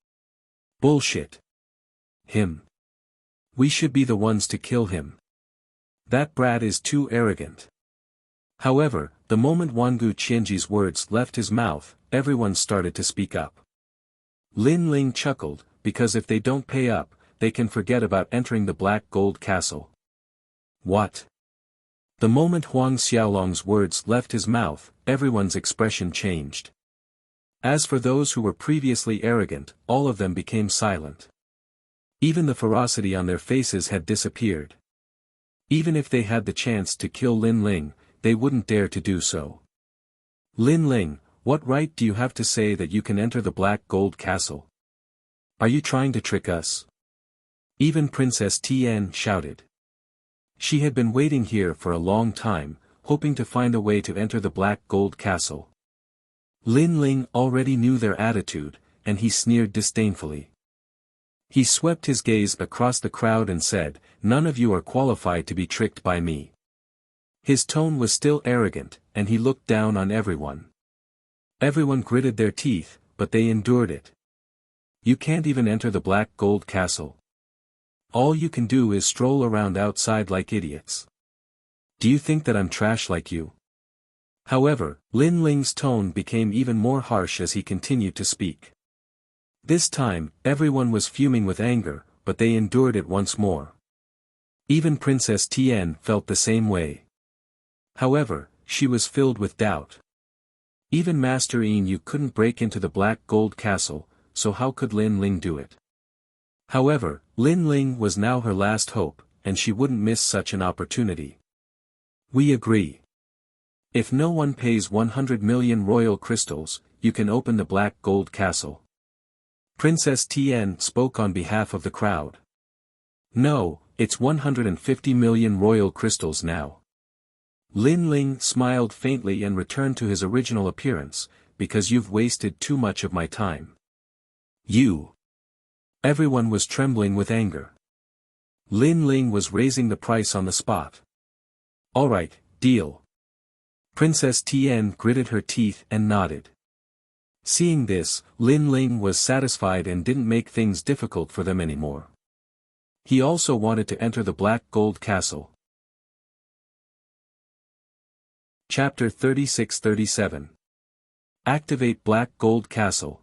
Bullshit. Him. We should be the ones to kill him. That brat is too arrogant." However, the moment Wangu Qianji's words left his mouth, everyone started to speak up. Lin Ling chuckled, because if they don't pay up, they can forget about entering the Black Gold Castle. What? The moment Huang Xiaolong's words left his mouth, everyone's expression changed. As for those who were previously arrogant, all of them became silent. Even the ferocity on their faces had disappeared. Even if they had the chance to kill Lin Ling, they wouldn't dare to do so. "Lin Ling, what right do you have to say that you can enter the Black Gold Castle? Are you trying to trick us?" Even Princess Tian shouted. She had been waiting here for a long time, hoping to find a way to enter the Black Gold Castle. Lin Ling already knew their attitude, and he sneered disdainfully. He swept his gaze across the crowd and said, "None of you are qualified to be tricked by me." His tone was still arrogant, and he looked down on everyone. Everyone gritted their teeth, but they endured it. "You can't even enter the Black Gold Castle. All you can do is stroll around outside like idiots. Do you think that I'm trash like you?" However, Lin Ling's tone became even more harsh as he continued to speak. This time, everyone was fuming with anger, but they endured it once more. Even Princess Tian felt the same way. However, she was filled with doubt. Even Master Yin couldn't break into the Black Gold Castle, so how could Lin Ling do it? However, Lin Ling was now her last hope, and she wouldn't miss such an opportunity. "We agree. If no one pays 100 million royal crystals, you can open the Black Gold Castle." Princess Tian spoke on behalf of the crowd. "No, it's 150 million royal crystals now." Lin Ling smiled faintly and returned to his original appearance, "Because you've wasted too much of my time." "You." Everyone was trembling with anger. Lin Ling was raising the price on the spot. "All right, deal." Princess Tian gritted her teeth and nodded. Seeing this, Lin Ling was satisfied and didn't make things difficult for them anymore. He also wanted to enter the Black Gold Castle. Chapter 36-37. Activate Black Gold Castle.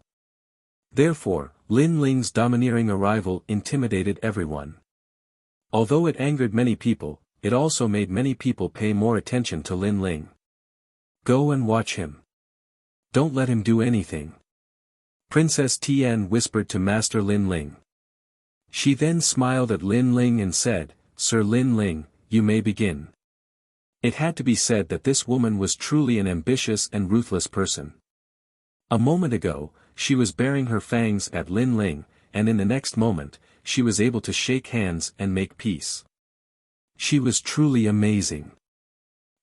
Therefore, Lin Ling's domineering arrival intimidated everyone. Although it angered many people, it also made many people pay more attention to Lin Ling. "Go and watch him. Don't let him do anything," Princess Tian whispered to Master Lin Ling. She then smiled at Lin Ling and said, "Sir Lin Ling, you may begin." It had to be said that this woman was truly an ambitious and ruthless person. A moment ago, she was baring her fangs at Lin Ling, and in the next moment, she was able to shake hands and make peace. She was truly amazing.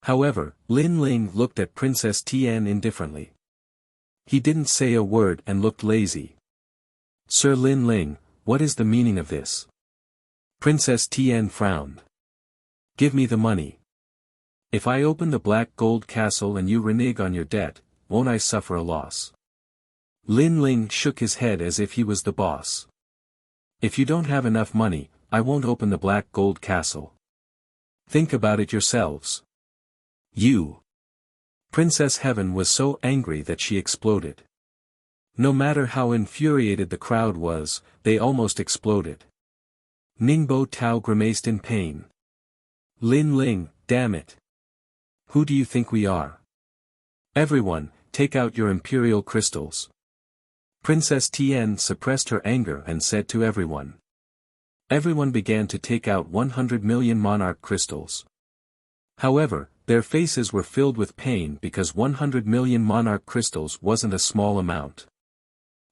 However, Lin Ling looked at Princess Tian indifferently. He didn't say a word and looked lazy. Sir Lin Ling, what is the meaning of this? Princess Tian frowned. Give me the money. If I open the Black Gold Castle and you renege on your debt, won't I suffer a loss? Lin Ling shook his head as if he was the boss. If you don't have enough money, I won't open the Black Gold Castle. Think about it yourselves. You. Princess Heaven was so angry that she exploded. No matter how infuriated the crowd was, they almost exploded. Ningbo Tao grimaced in pain. Lin Ling, damn it. Who do you think we are? Everyone, take out your imperial crystals. Princess Tian suppressed her anger and said to everyone. Everyone began to take out 100 million monarch crystals. However, their faces were filled with pain because 100 million monarch crystals wasn't a small amount.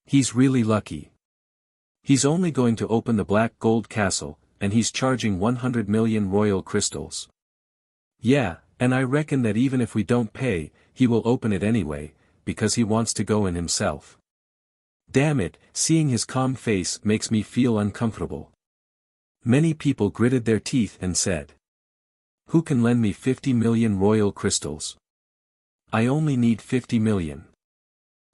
He's really lucky. He's only going to open the Black Gold Castle, and he's charging 100 million royal crystals. Yeah, and I reckon that even if we don't pay, he will open it anyway, because he wants to go in himself. Damn it, seeing his calm face makes me feel uncomfortable. Many people gritted their teeth and said. Who can lend me 50 million royal crystals? I only need 50 million.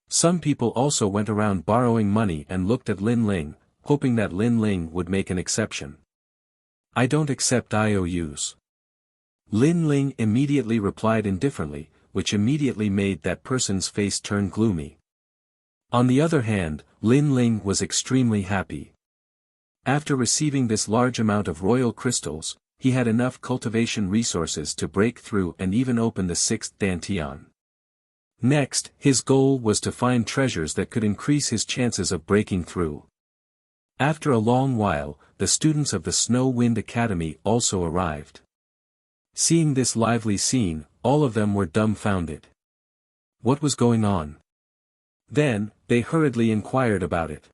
Some people also went around borrowing money and looked at Lin Ling, hoping that Lin Ling would make an exception. I don't accept IOUs. Lin Ling immediately replied indifferently, which immediately made that person's face turn gloomy. On the other hand, Lin Ling was extremely happy. After receiving this large amount of royal crystals, he had enough cultivation resources to break through and even open the 6th Dantian. Next, his goal was to find treasures that could increase his chances of breaking through. After a long while, the students of the Snow Wind Academy also arrived. Seeing this lively scene, all of them were dumbfounded. What was going on? Then, they hurriedly inquired about it.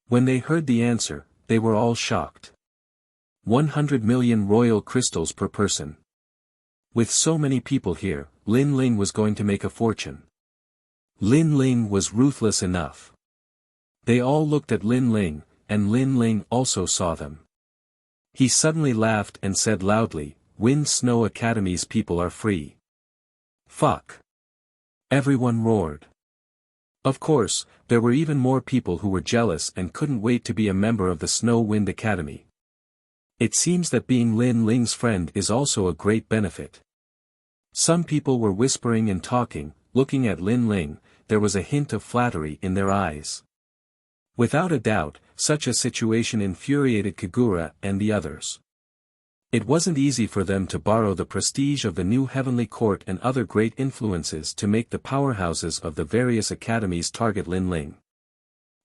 When they heard the answer, they were all shocked. 100 million royal crystals per person. With so many people here, Lin Ling was going to make a fortune. Lin Ling was ruthless enough. They all looked at Lin Ling, and Lin Ling also saw them. He suddenly laughed and said loudly, Wind Snow Academy's people are free. Fuck. Everyone roared. Of course, there were even more people who were jealous and couldn't wait to be a member of the Snow Wind Academy. It seems that being Lin Ling's friend is also a great benefit. Some people were whispering and talking, looking at Lin Ling, there was a hint of flattery in their eyes. Without a doubt, such a situation infuriated Kagura and the others. It wasn't easy for them to borrow the prestige of the new heavenly court and other great influences to make the powerhouses of the various academies target Lin Ling.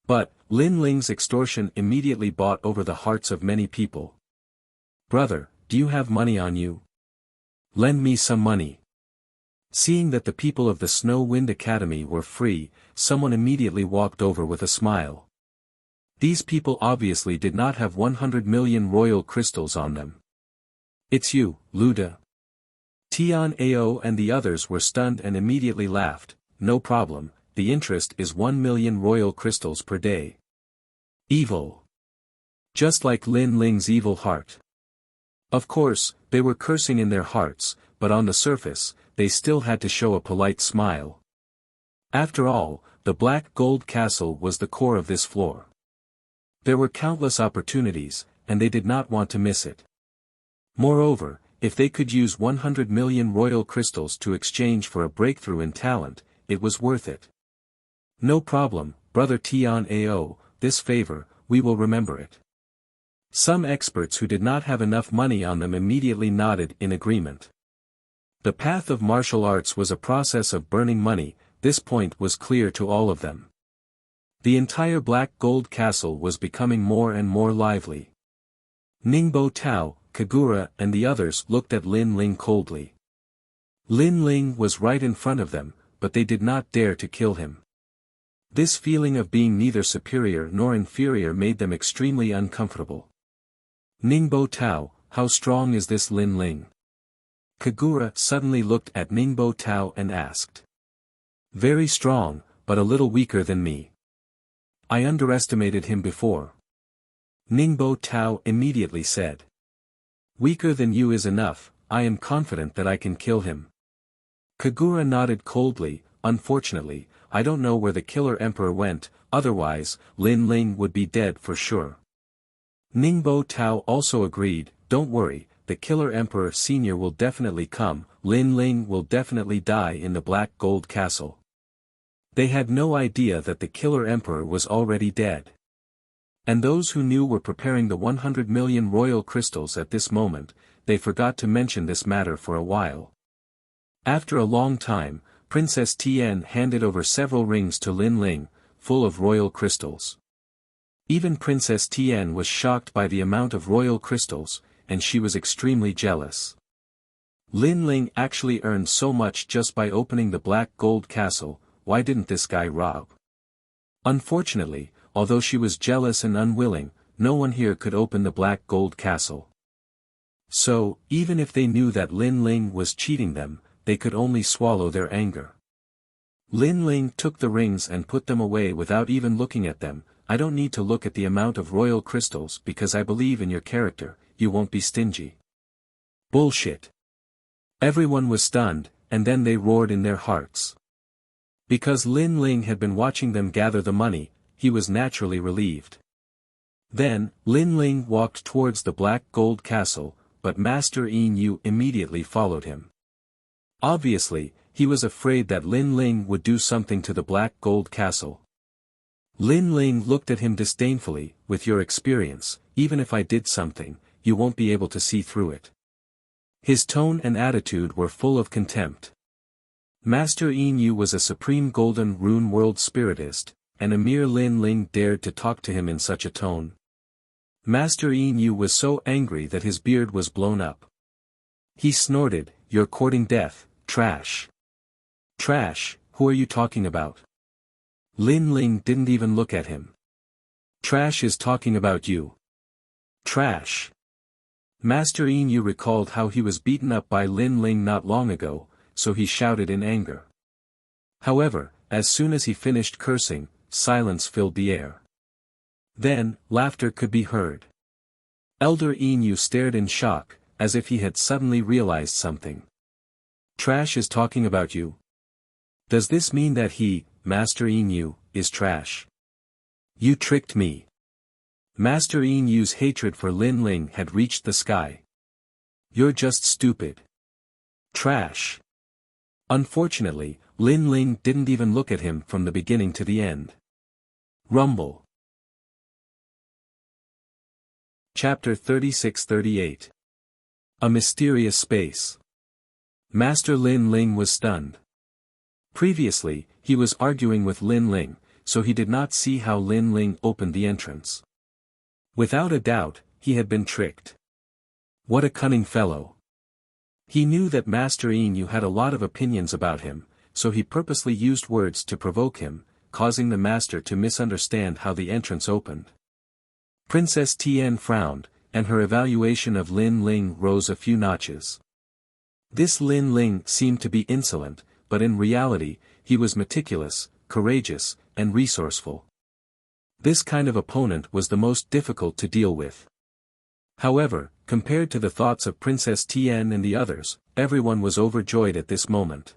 But, Lin Ling's extortion immediately bought over the hearts of many people. Brother, do you have money on you? Lend me some money. Seeing that the people of the Snow Wind Academy were free, someone immediately walked over with a smile. These people obviously did not have 100 million royal crystals on them. It's you, Luda. Tian Ao and the others were stunned and immediately laughed. No problem, the interest is 1 million royal crystals per day. Evil. Just like Lin Ling's evil heart. Of course, they were cursing in their hearts, but on the surface, they still had to show a polite smile. After all, the Black Gold Castle was the core of this floor. There were countless opportunities, and they did not want to miss it. Moreover, if they could use 100 million royal crystals to exchange for a breakthrough in talent, it was worth it. No problem, brother Tian Ao, this favor, we will remember it. Some experts who did not have enough money on them immediately nodded in agreement. The path of martial arts was a process of burning money, this point was clear to all of them. The entire Black Gold Castle was becoming more and more lively. Ningbo Tao, Kagura and the others looked at Lin Ling coldly. Lin Ling was right in front of them, but they did not dare to kill him. This feeling of being neither superior nor inferior made them extremely uncomfortable. Ningbo Tao, how strong is this Lin Ling? Kagura suddenly looked at Ningbo Tao and asked. Very strong, but a little weaker than me. I underestimated him before. Ningbo Tao immediately said. Weaker than you is enough, I am confident that I can kill him. Kagura nodded coldly. Unfortunately, I don't know where the killer emperor went, otherwise, Lin Ling would be dead for sure. Ningbo Tao also agreed, don't worry, the killer emperor senior will definitely come, Lin Ling will definitely die in the Black Gold Castle. They had no idea that the killer emperor was already dead. And those who knew were preparing the 100 million royal crystals at this moment, they forgot to mention this matter for a while. After a long time, Princess Tian handed over several rings to Lin Ling, full of royal crystals. Even Princess Tian was shocked by the amount of royal crystals, and she was extremely jealous. Lin Ling actually earned so much just by opening the Black Gold Castle, why didn't this guy rob? Unfortunately, although she was jealous and unwilling, no one here could open the Black Gold Castle. So, even if they knew that Lin Ling was cheating them, they could only swallow their anger. Lin Ling took the rings and put them away without even looking at them. I don't need to look at the amount of royal crystals because I believe in your character, you won't be stingy. Bullshit. Everyone was stunned, and then they roared in their hearts. Because Lin Ling had been watching them gather the money, he was naturally relieved. Then, Lin Ling walked towards the Black Gold Castle, but Master Yin Yu immediately followed him. Obviously, he was afraid that Lin Ling would do something to the Black Gold Castle. Lin Ling looked at him disdainfully, with your experience, even if I did something, you won't be able to see through it. His tone and attitude were full of contempt. Master Yin Yu was a supreme golden rune world spiritist, and a mere Lin Ling dared to talk to him in such a tone. Master Yin Yu was so angry that his beard was blown up. He snorted, you're courting death, trash. Trash, who are you talking about? Lin Ling didn't even look at him. Trash is talking about you. Trash. Master Yin Yu recalled how he was beaten up by Lin Ling not long ago, so he shouted in anger. However, as soon as he finished cursing, silence filled the air. Then, laughter could be heard. Elder Yin Yu stared in shock, as if he had suddenly realized something. Trash is talking about you. Does this mean that he, Master Yin Yu, is trash? You tricked me. Master Yin Yu's hatred for Lin Ling had reached the sky. You're just stupid. Trash. Unfortunately, Lin Ling didn't even look at him from the beginning to the end. Rumble. Chapter 36-38. A mysterious space. Master Lin Ling was stunned. Previously, he was arguing with Lin Ling, so he did not see how Lin Ling opened the entrance. Without a doubt, he had been tricked. What a cunning fellow. He knew that Master Yin Yu had a lot of opinions about him, so he purposely used words to provoke him, causing the master to misunderstand how the entrance opened. Princess Tian frowned, and her evaluation of Lin Ling rose a few notches. This Lin Ling seemed to be insolent, but in reality, he was meticulous, courageous, and resourceful. This kind of opponent was the most difficult to deal with. However, compared to the thoughts of Princess Tian and the others, everyone was overjoyed at this moment.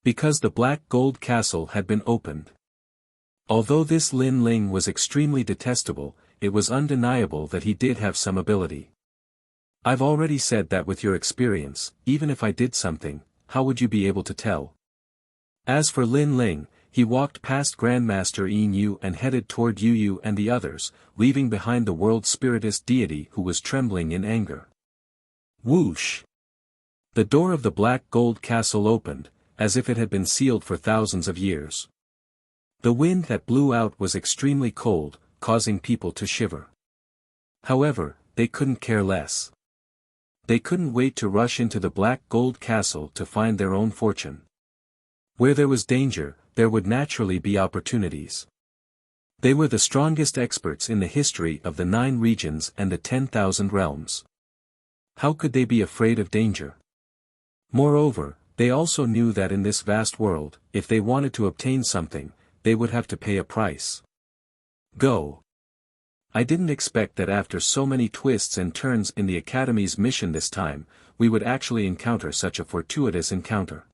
Because the Black Gold Castle had been opened. Although this Lin Ling was extremely detestable, it was undeniable that he did have some ability. I've already said that with your experience, even if I did something, how would you be able to tell? As for Lin Ling, he walked past Grandmaster Yin Yu and headed toward Yu Yu and the others, leaving behind the world spiritist deity who was trembling in anger. Whoosh! The door of the Black Gold Castle opened, as if it had been sealed for thousands of years. The wind that blew out was extremely cold, causing people to shiver. However, they couldn't care less. They couldn't wait to rush into the Black Gold Castle to find their own fortune. Where there was danger, there would naturally be opportunities. They were the strongest experts in the history of the 9 regions and the 10,000 realms. How could they be afraid of danger? Moreover, they also knew that in this vast world, if they wanted to obtain something, they would have to pay a price. Go. I didn't expect that after so many twists and turns in the Academy's mission this time, we would actually encounter such a fortuitous encounter.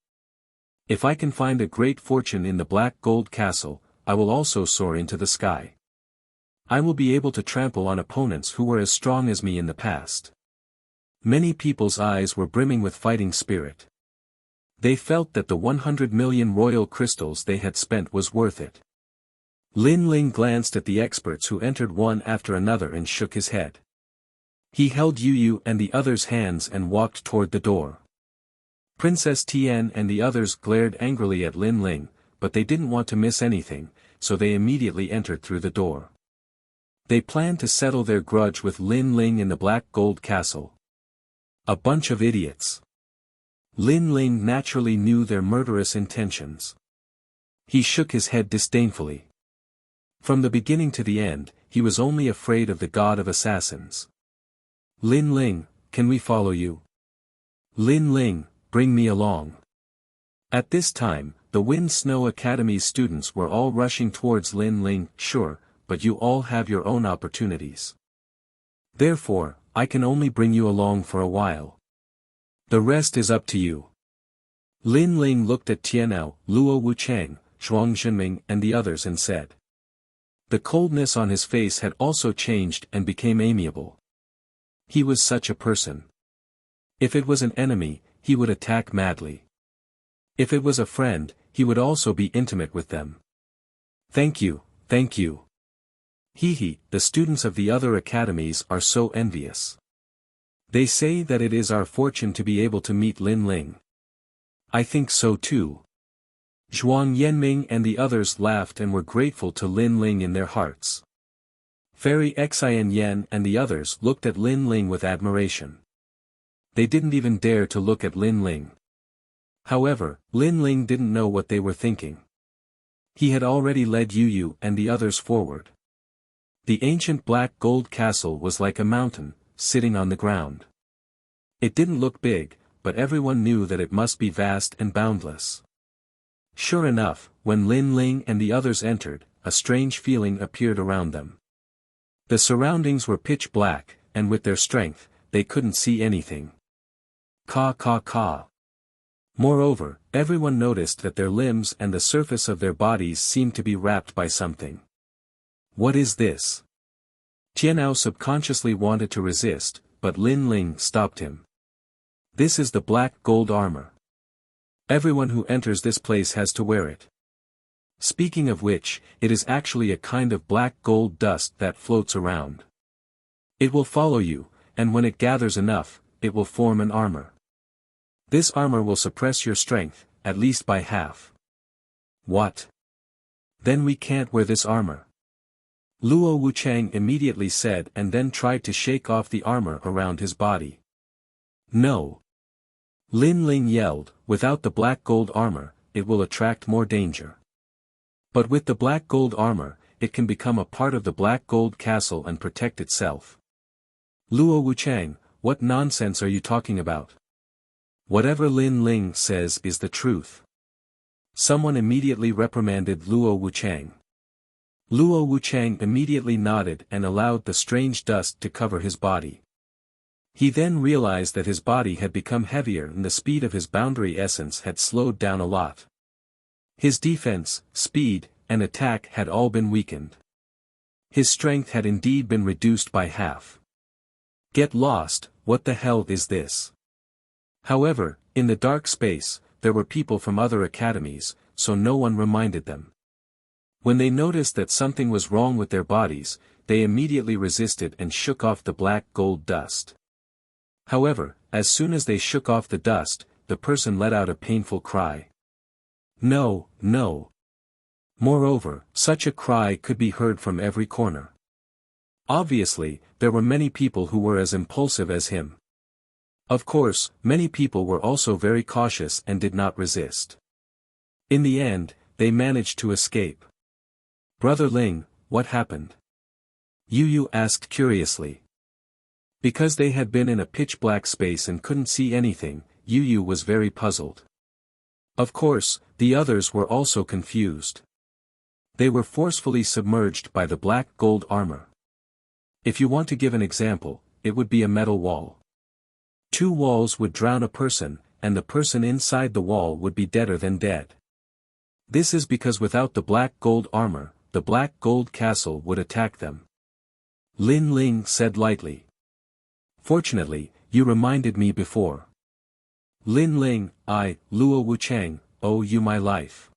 If I can find a great fortune in the Black Gold Castle, I will also soar into the sky. I will be able to trample on opponents who were as strong as me in the past. Many people's eyes were brimming with fighting spirit. They felt that the 100 million royal crystals they had spent was worth it. Lin Ling glanced at the experts who entered one after another and shook his head. He held Yu Yu and the others' hands and walked toward the door. Princess Tian and the others glared angrily at Lin Ling, but they didn't want to miss anything, so they immediately entered through the door. They planned to settle their grudge with Lin Ling in the Black Gold Castle. A bunch of idiots. Lin Ling naturally knew their murderous intentions. He shook his head disdainfully. From the beginning to the end, he was only afraid of the god of assassins. Lin Ling, can we follow you? Lin Ling, bring me along. At this time, the Wind Snow Academy's students were all rushing towards Lin Ling. Sure, but you all have your own opportunities. Therefore, I can only bring you along for a while. The rest is up to you. Lin Ling looked at Tianao, Luo Wuchang, Zhuang Zhenming and the others and said. The coldness on his face had also changed and became amiable. He was such a person. If it was an enemy, he would attack madly. If it was a friend, he would also be intimate with them. Thank you, thank you. Hee, the students of the other academies are so envious. They say that it is our fortune to be able to meet Lin Ling. I think so too. Zhuang Yanming and the others laughed and were grateful to Lin Ling in their hearts. Fairy Xian Yan and the others looked at Lin Ling with admiration. They didn't even dare to look at Lin Ling. However, Lin Ling didn't know what they were thinking. He had already led Yu Yu and the others forward. The ancient Black Gold Castle was like a mountain, sitting on the ground. It didn't look big, but everyone knew that it must be vast and boundless. Sure enough, when Lin Ling and the others entered, a strange feeling appeared around them. The surroundings were pitch black, and with their strength, they couldn't see anything. Caw caw caw. Moreover, everyone noticed that their limbs and the surface of their bodies seemed to be wrapped by something. What is this? Tianao subconsciously wanted to resist, but Lin Ling stopped him. This is the black gold armor. Everyone who enters this place has to wear it. Speaking of which, it is actually a kind of black gold dust that floats around. It will follow you, and when it gathers enough, it will form an armor. This armor will suppress your strength, at least by half. What? Then we can't wear this armor. Luo Wuchang immediately said and then tried to shake off the armor around his body. No. Lin Ling yelled, without the black gold armor, it will attract more danger. But with the black gold armor, it can become a part of the Black Gold Castle and protect itself. Luo Wuchang, what nonsense are you talking about? Whatever Lin Ling says is the truth. Someone immediately reprimanded Luo Wuchang. Luo Wuchang immediately nodded and allowed the strange dust to cover his body. He then realized that his body had become heavier and the speed of his boundary essence had slowed down a lot. His defense, speed, and attack had all been weakened. His strength had indeed been reduced by half. Get lost, what the hell is this? However, in the dark space, there were people from other academies, so no one reminded them. When they noticed that something was wrong with their bodies, they immediately resisted and shook off the black gold dust. However, as soon as they shook off the dust, the person let out a painful cry. No, no. Moreover, such a cry could be heard from every corner. Obviously, there were many people who were as impulsive as him. Of course, many people were also very cautious and did not resist. In the end, they managed to escape. Brother Ling, what happened? Yu Yu asked curiously. Because they had been in a pitch-black space and couldn't see anything, Yu Yu was very puzzled. Of course, the others were also confused. They were forcefully submerged by the black gold armor. If you want to give an example, it would be a metal wall. 2 walls would drown a person, and the person inside the wall would be deader than dead. This is because without the black gold armor, the black gold castle would attack them. Lin Ling said lightly. Fortunately, you reminded me before. Lin Ling, I, Luo Wuchang, owe you my life.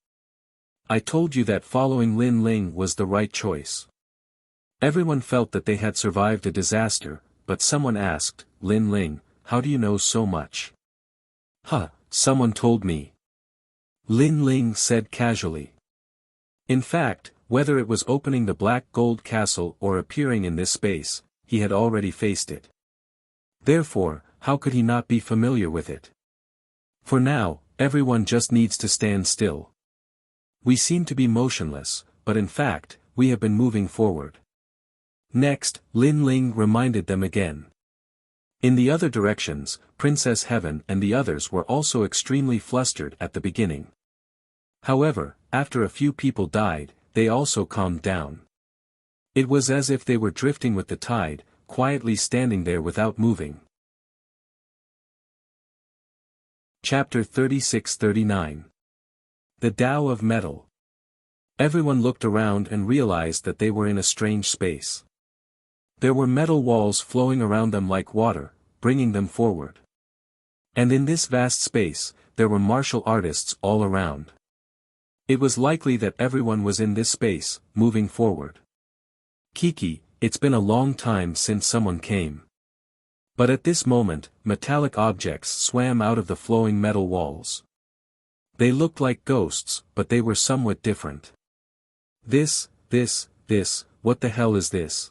I told you that following Lin Ling was the right choice. Everyone felt that they had survived a disaster, but someone asked, Lin Ling, how do you know so much? Someone told me. Lin Ling said casually. In fact, whether it was opening the black gold castle or appearing in this space, he had already faced it. Therefore, how could he not be familiar with it? For now, everyone just needs to stand still. We seem to be motionless, but in fact, we have been moving forward. Next, Lin Ling reminded them again. In the other directions, Princess Heaven and the others were also extremely flustered at the beginning. However, after a few people died, they also calmed down. It was as if they were drifting with the tide, quietly standing there without moving. Chapter 36-39. The Tao of Metal. Everyone looked around and realized that they were in a strange space. There were metal walls flowing around them like water, bringing them forward. And in this vast space, there were martial artists all around. It was likely that everyone was in this space, moving forward. Kiki, it's been a long time since someone came. But at this moment, metallic objects swam out of the flowing metal walls. They looked like ghosts, but they were somewhat different. This, what the hell is this?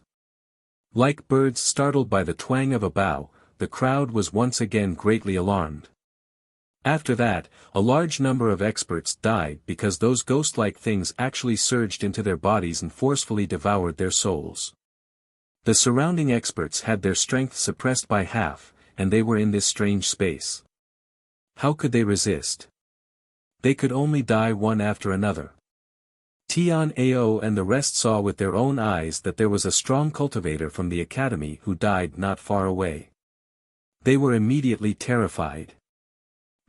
Like birds startled by the twang of a bow, the crowd was once again greatly alarmed. After that, a large number of experts died because those ghost-like things actually surged into their bodies and forcefully devoured their souls. The surrounding experts had their strength suppressed by half, and they were in this strange space. How could they resist? They could only die one after another. Tian Ao and the rest saw with their own eyes that there was a strong cultivator from the academy who died not far away. They were immediately terrified.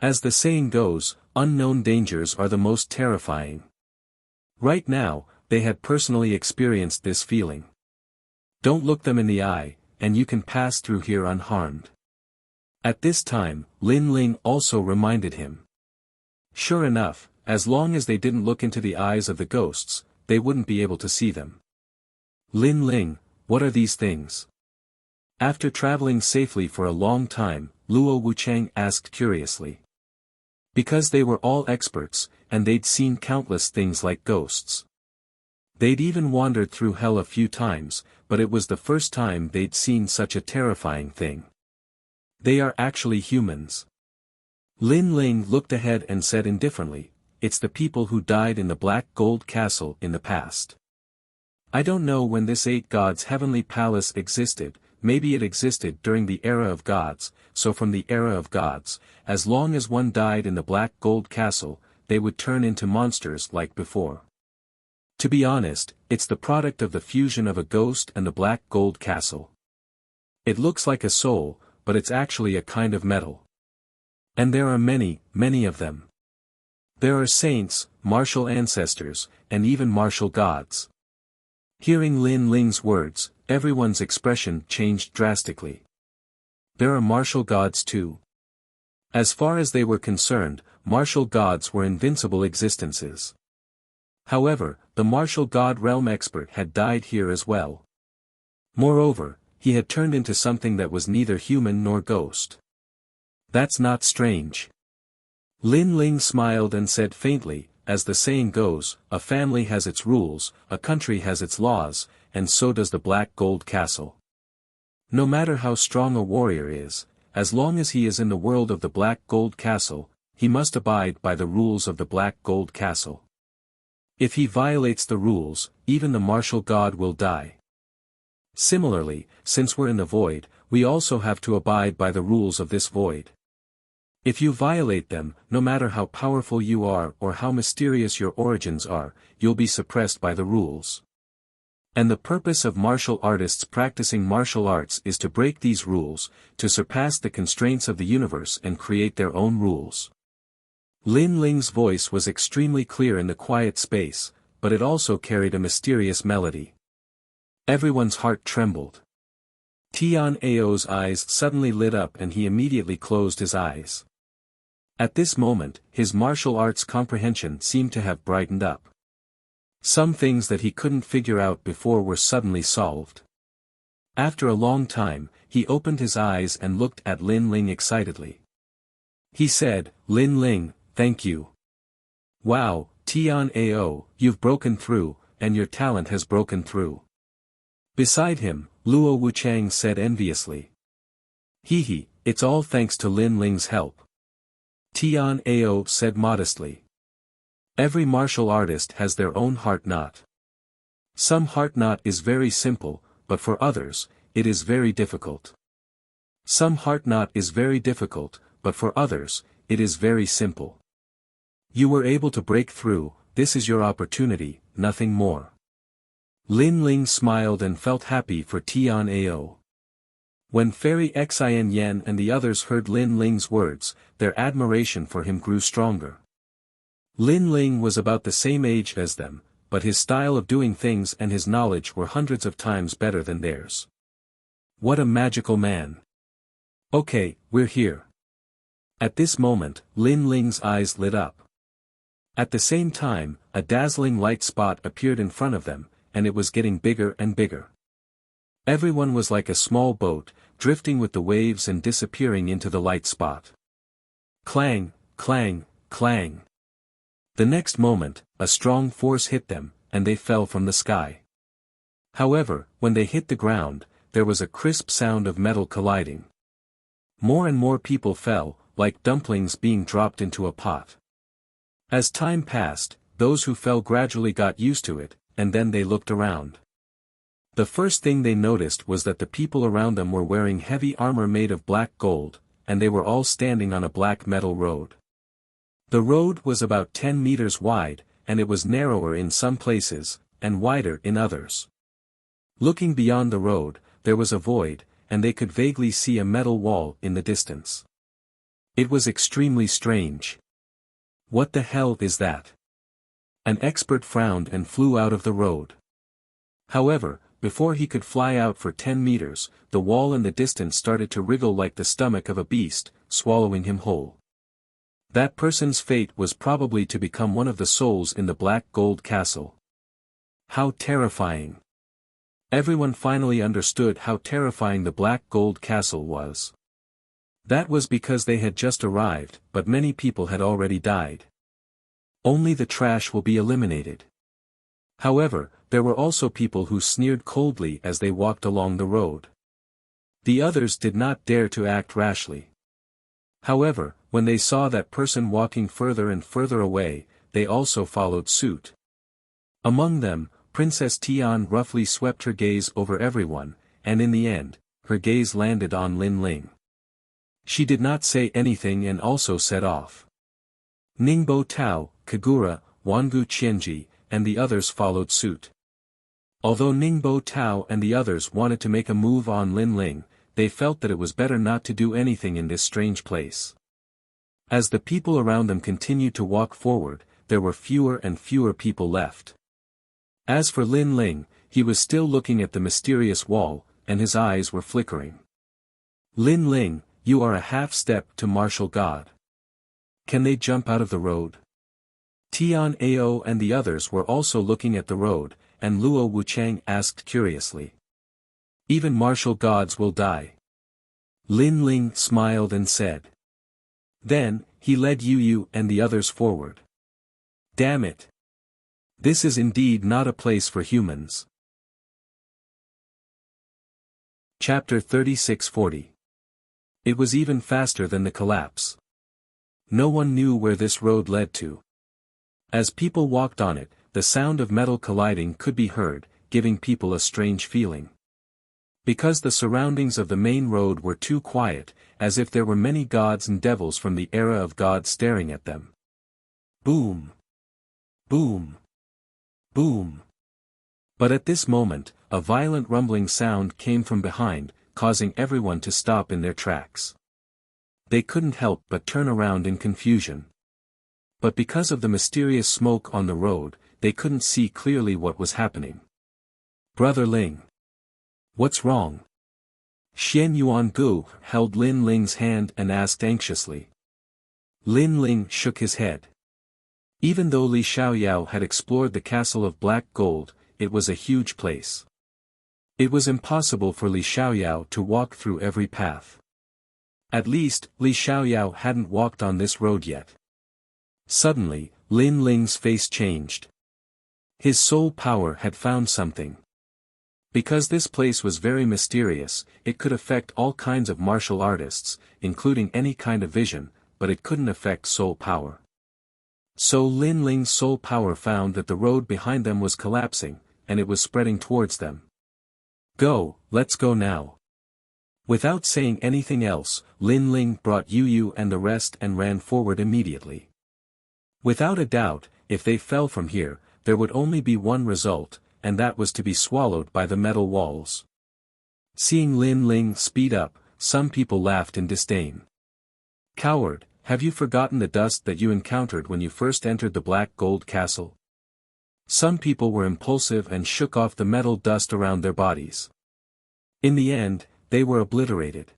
As the saying goes, unknown dangers are the most terrifying. Right now, they had personally experienced this feeling. Don't look them in the eye, and you can pass through here unharmed. At this time, Lin Ling also reminded him. Sure enough, as long as they didn't look into the eyes of the ghosts, they wouldn't be able to see them. Lin Ling, what are these things? After traveling safely for a long time, Luo Wuchang asked curiously. Because they were all experts, and they'd seen countless things like ghosts. They'd even wandered through hell a few times, but it was the first time they'd seen such a terrifying thing. They are actually humans. Lin Ling looked ahead and said indifferently, it's the people who died in the Black Gold Castle in the past. I don't know when this 8 gods heavenly palace existed, maybe it existed during the era of gods, so from the era of gods, as long as one died in the Black Gold Castle, they would turn into monsters like before. To be honest, it's the product of the fusion of a ghost and the Black Gold Castle. It looks like a soul, but it's actually a kind of metal. And there are many, many of them. There are saints, martial ancestors, and even martial gods. Hearing Lin Ling's words, everyone's expression changed drastically. There are martial gods too. As far as they were concerned, martial gods were invincible existences. However, the martial god realm expert had died here as well. Moreover, he had turned into something that was neither human nor ghost. That's not strange. Lin Ling smiled and said faintly, as the saying goes, a family has its rules, a country has its laws, and so does the Black Gold Castle. No matter how strong a warrior is, as long as he is in the world of the Black Gold Castle, he must abide by the rules of the Black Gold Castle. If he violates the rules, even the martial god will die. Similarly, since we're in the void, we also have to abide by the rules of this void. If you violate them, no matter how powerful you are or how mysterious your origins are, you'll be suppressed by the rules. And the purpose of martial artists practicing martial arts is to break these rules, to surpass the constraints of the universe and create their own rules. Lin Ling's voice was extremely clear in the quiet space, but it also carried a mysterious melody. Everyone's heart trembled. Tian Ao's eyes suddenly lit up and he immediately closed his eyes. At this moment, his martial arts comprehension seemed to have brightened up. Some things that he couldn't figure out before were suddenly solved. After a long time, he opened his eyes and looked at Lin Ling excitedly. He said, "Lin Ling, thank you. Wow, Tian Ao, you've broken through, and your talent has broken through." Beside him, Luo Wuchang said enviously. "Hee, it's all thanks to Lin Ling's help." Tian Ao said modestly. Every martial artist has their own heart knot. Some heart knot is very simple, but for others, it is very difficult. Some heart knot is very difficult, but for others, it is very simple. You were able to break through, this is your opportunity, nothing more. Lin Ling smiled and felt happy for Tian Ao. When Fairy Xian Yan and the others heard Lin Ling's words, their admiration for him grew stronger. Lin Ling was about the same age as them, but his style of doing things and his knowledge were hundreds of times better than theirs. What a magical man! Okay, we're here. At this moment, Lin Ling's eyes lit up. At the same time, a dazzling light spot appeared in front of them, and it was getting bigger and bigger. Everyone was like a small boat, drifting with the waves and disappearing into the light spot. Clang, clang, clang. The next moment, a strong force hit them, and they fell from the sky. However, when they hit the ground, there was a crisp sound of metal colliding. More and more people fell, like dumplings being dropped into a pot. As time passed, those who fell gradually got used to it, and then they looked around. The first thing they noticed was that the people around them were wearing heavy armor made of black gold, and they were all standing on a black metal road. The road was about 10 meters wide, and it was narrower in some places, and wider in others. Looking beyond the road, there was a void, and they could vaguely see a metal wall in the distance. It was extremely strange. What the hell is that? An expert frowned and flew out of the road. However, before he could fly out for 10 meters, the wall in the distance started to wriggle like the stomach of a beast, swallowing him whole. That person's fate was probably to become one of the souls in the Black Gold Castle. How terrifying! Everyone finally understood how terrifying the Black Gold Castle was. That was because they had just arrived, but many people had already died. Only the trash will be eliminated. However, there were also people who sneered coldly as they walked along the road. The others did not dare to act rashly. However, when they saw that person walking further and further away, they also followed suit. Among them, Princess Tian roughly swept her gaze over everyone, and in the end, her gaze landed on Lin Ling. She did not say anything and also set off. Ningbo Tao, Kagura, Wangu Qianji, and the others followed suit. Although Ningbo Tao and the others wanted to make a move on Lin Ling, they felt that it was better not to do anything in this strange place. As the people around them continued to walk forward, there were fewer and fewer people left. As for Lin Ling, he was still looking at the mysterious wall, and his eyes were flickering. Lin Ling, you are a half-step to martial god. Can they jump out of the road? Tian Ao and the others were also looking at the road, and Luo Wuchang asked curiously. Even martial gods will die. Lin Ling smiled and said. Then, he led Yu and the others forward. Damn it! This is indeed not a place for humans. Chapter 3640. It was even faster than the collapse. No one knew where this road led to. As people walked on it, the sound of metal colliding could be heard, giving people a strange feeling. Because the surroundings of the main road were too quiet, as if there were many gods and devils from the era of God staring at them. Boom! Boom! Boom! But at this moment, a violent rumbling sound came from behind, causing everyone to stop in their tracks. They couldn't help but turn around in confusion. But because of the mysterious smoke on the road, they couldn't see clearly what was happening. Brother Ling. What's wrong? Xian Yuangu held Lin Ling's hand and asked anxiously. Lin Ling shook his head. Even though Li Xiaoyao had explored the castle of black gold, it was a huge place. It was impossible for Li Xiaoyao to walk through every path. At least, Li Xiaoyao hadn't walked on this road yet. Suddenly, Lin Ling's face changed. His soul power had found something. Because this place was very mysterious, it could affect all kinds of martial artists, including any kind of vision, but it couldn't affect soul power. So Lin Ling's soul power found that the road behind them was collapsing, and it was spreading towards them. Go, let's go now. Without saying anything else, Lin Ling brought Yu Yu and the rest and ran forward immediately. Without a doubt, if they fell from here, there would only be one result, and that was to be swallowed by the metal walls. Seeing Lin Ling speed up, some people laughed in disdain. Coward, have you forgotten the dust that you encountered when you first entered the Black Gold Castle? Some people were impulsive and shook off the metal dust around their bodies. In the end, they were obliterated.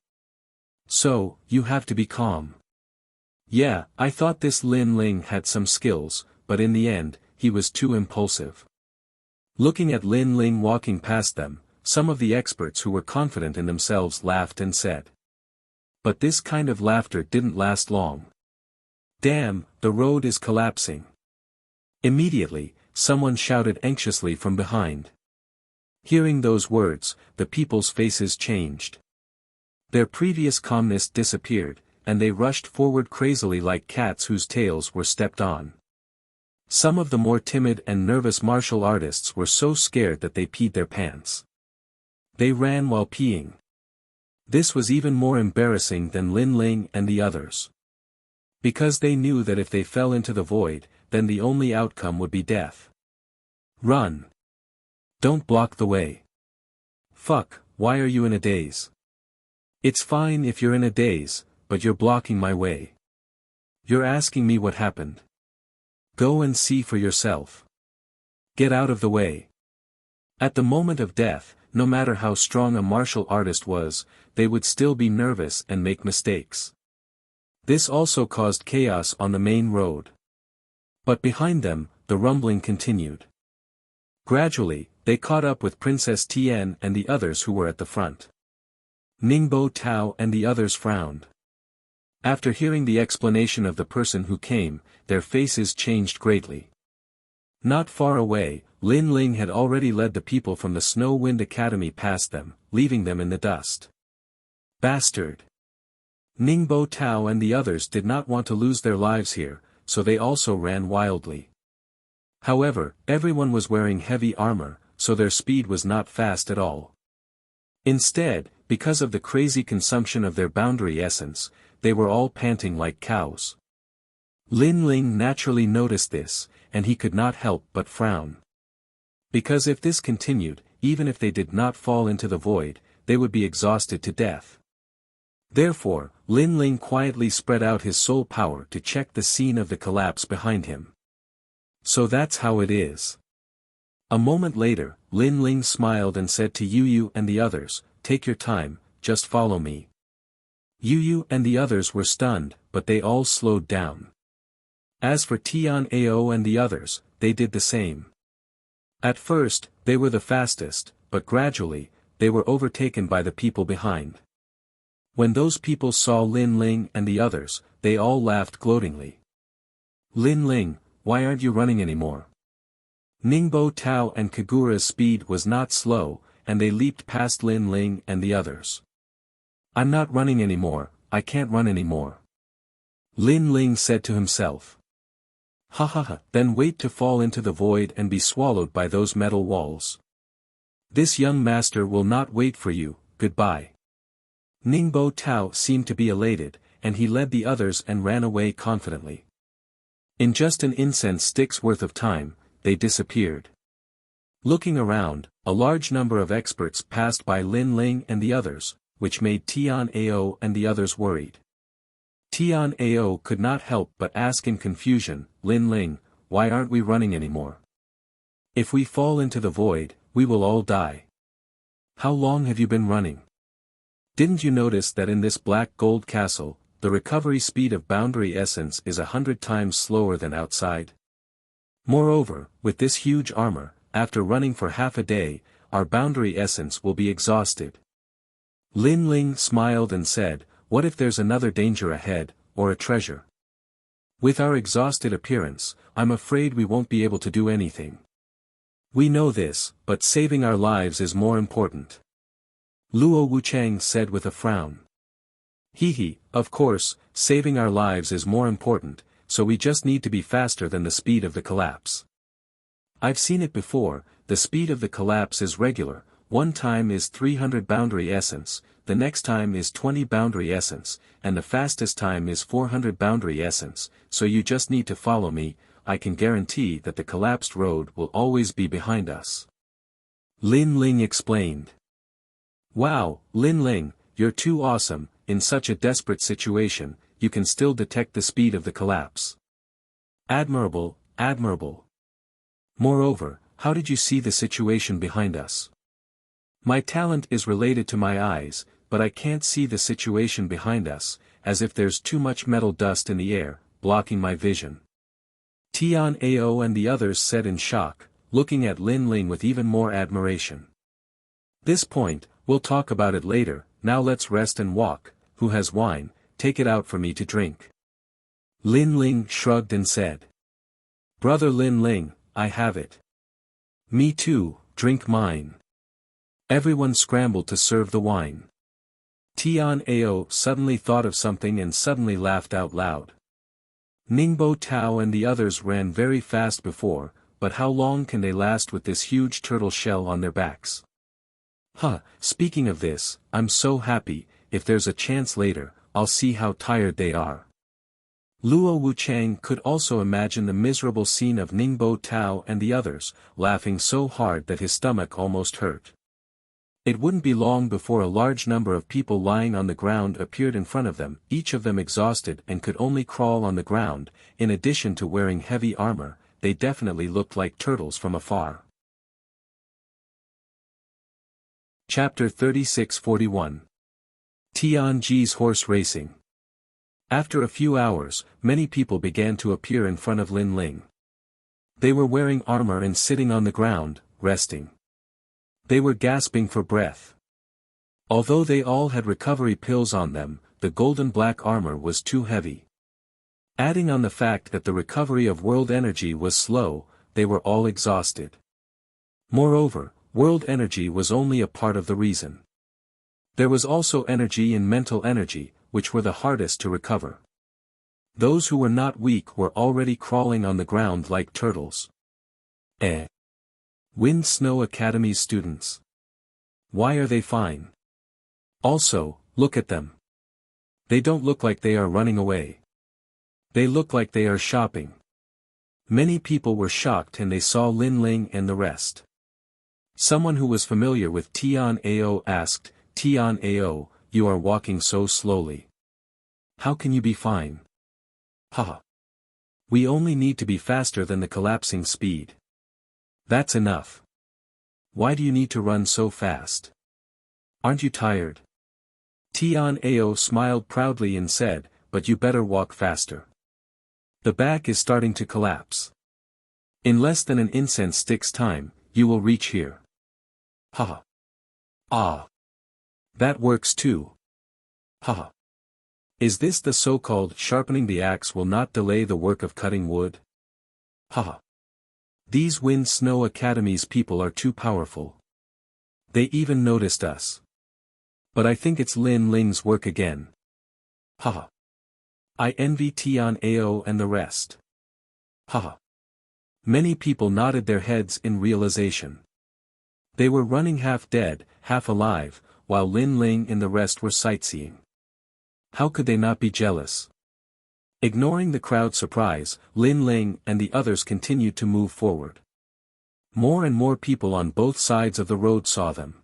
So, you have to be calm. Yeah, I thought this Lin Ling had some skills, but in the end, he was too impulsive. Looking at Lin Ling walking past them, some of the experts who were confident in themselves laughed and said. But this kind of laughter didn't last long. Damn, the road is collapsing. Immediately, someone shouted anxiously from behind. Hearing those words, the people's faces changed. Their previous calmness disappeared, and they rushed forward crazily like cats whose tails were stepped on. Some of the more timid and nervous martial artists were so scared that they peed their pants. They ran while peeing. This was even more embarrassing than Lin Ling and the others. Because they knew that if they fell into the void, then the only outcome would be death. Run! Don't block the way. Fuck, why are you in a daze? It's fine if you're in a daze, but you're blocking my way. You're asking me what happened. Go and see for yourself. Get out of the way. At the moment of death, no matter how strong a martial artist was, they would still be nervous and make mistakes. This also caused chaos on the main road. But behind them, the rumbling continued. Gradually, they caught up with Princess Tian and the others who were at the front. Ningbo Tao and the others frowned. After hearing the explanation of the person who came, their faces changed greatly. Not far away, Lin Ling had already led the people from the Snow Wind Academy past them, leaving them in the dust. Bastard! Ningbo Tao and the others did not want to lose their lives here, so they also ran wildly. However, everyone was wearing heavy armor, so their speed was not fast at all. Instead, because of the crazy consumption of their boundary essence, they were all panting like cows. Lin Ling naturally noticed this, and he could not help but frown. Because if this continued, even if they did not fall into the void, they would be exhausted to death. Therefore, Lin Ling quietly spread out his soul power to check the scene of the collapse behind him. So that's how it is. A moment later, Lin Ling smiled and said to Yu Yu and the others, "Take your time, just follow me." Yu Yu and the others were stunned, but they all slowed down. As for Tian Ao and the others, they did the same. At first, they were the fastest, but gradually, they were overtaken by the people behind. When those people saw Lin Ling and the others, they all laughed gloatingly. "Lin Ling, why aren't you running anymore?" Ningbo Tao and Kagura's speed was not slow, and they leaped past Lin Ling and the others. "I'm not running anymore, I can't run anymore," Lin Ling said to himself. Ha ha ha, then wait to fall into the void and be swallowed by those metal walls. This young master will not wait for you, goodbye. Ningbo Tao seemed to be elated, and he led the others and ran away confidently. In just an incense stick's worth of time, they disappeared. Looking around, a large number of experts passed by Lin Ling and the others, which made Tian Ao and the others worried. Tian Ao could not help but ask in confusion, Lin Ling, why aren't we running anymore? If we fall into the void, we will all die. How long have you been running? Didn't you notice that in this black gold castle, the recovery speed of boundary essence is 100 times slower than outside? Moreover, with this huge armor, after running for half a day, our boundary essence will be exhausted. Lin Ling smiled and said, what if there's another danger ahead, or a treasure? With our exhausted appearance, I'm afraid we won't be able to do anything. We know this, but saving our lives is more important. Luo Wuchang said with a frown. Of course, saving our lives is more important, so we just need to be faster than the speed of the collapse. I've seen it before, the speed of the collapse is regular, one time is 300 boundary essence, the next time is 20 boundary essence, and the fastest time is 400 boundary essence, so you just need to follow me, I can guarantee that the collapsed road will always be behind us. Lin Ling explained. Wow, Lin Ling, you're too awesome, in such a desperate situation, you can still detect the speed of the collapse. Admirable, admirable. Moreover, how did you see the situation behind us? My talent is related to my eyes, but I can't see the situation behind us, as if there's too much metal dust in the air, blocking my vision. Tian Ao and the others said in shock, looking at Lin Ling with even more admiration. This point, we'll talk about it later, now let's rest and walk, who has wine, take it out for me to drink. Lin Ling shrugged and said. Brother Lin Ling, I have it. Me too, drink mine. Everyone scrambled to serve the wine. Tian Ao suddenly thought of something and suddenly laughed out loud. Ningbo Tao and the others ran very fast before, but how long can they last with this huge turtle shell on their backs? Speaking of this, I'm so happy, if there's a chance later, I'll see how tired they are. Luo Wuchang could also imagine the miserable scene of Ningbo Tao and the others, laughing so hard that his stomach almost hurt. It wouldn't be long before a large number of people lying on the ground appeared in front of them, each of them exhausted and could only crawl on the ground. In addition to wearing heavy armor, they definitely looked like turtles from afar. Chapter 36-41 Tianji's Horse Racing. After a few hours, many people began to appear in front of Lin Ling. They were wearing armor and sitting on the ground, resting. They were gasping for breath. Although they all had recovery pills on them, the golden black armor was too heavy. Adding on the fact that the recovery of world energy was slow, they were all exhausted. Moreover, world energy was only a part of the reason. There was also energy and mental energy, which were the hardest to recover. Those who were not weak were already crawling on the ground like turtles. Wind Snow Academy's students. Why are they fine? Also, look at them. They don't look like they are running away. They look like they are shopping. Many people were shocked and they saw Lin Ling and the rest. Someone who was familiar with Tian Ao asked, Tian Ao, you are walking so slowly. How can you be fine? We only need to be faster than the collapsing speed. That's enough. Why do you need to run so fast? Aren't you tired? Tian Ao smiled proudly and said, but you better walk faster. The back is starting to collapse. In less than an incense stick's time, you will reach here. That works too. Is this the so-called sharpening the axe will not delay the work of cutting wood? These Wind Snow Academy's people are too powerful. They even noticed us. But I think it's Lin Ling's work again. I envy Tian Ao and the rest. Haha. Many people nodded their heads in realization. They were running half dead, half alive, while Lin Ling and the rest were sightseeing. How could they not be jealous? Ignoring the crowd's surprise, Lin Ling and the others continued to move forward. More and more people on both sides of the road saw them.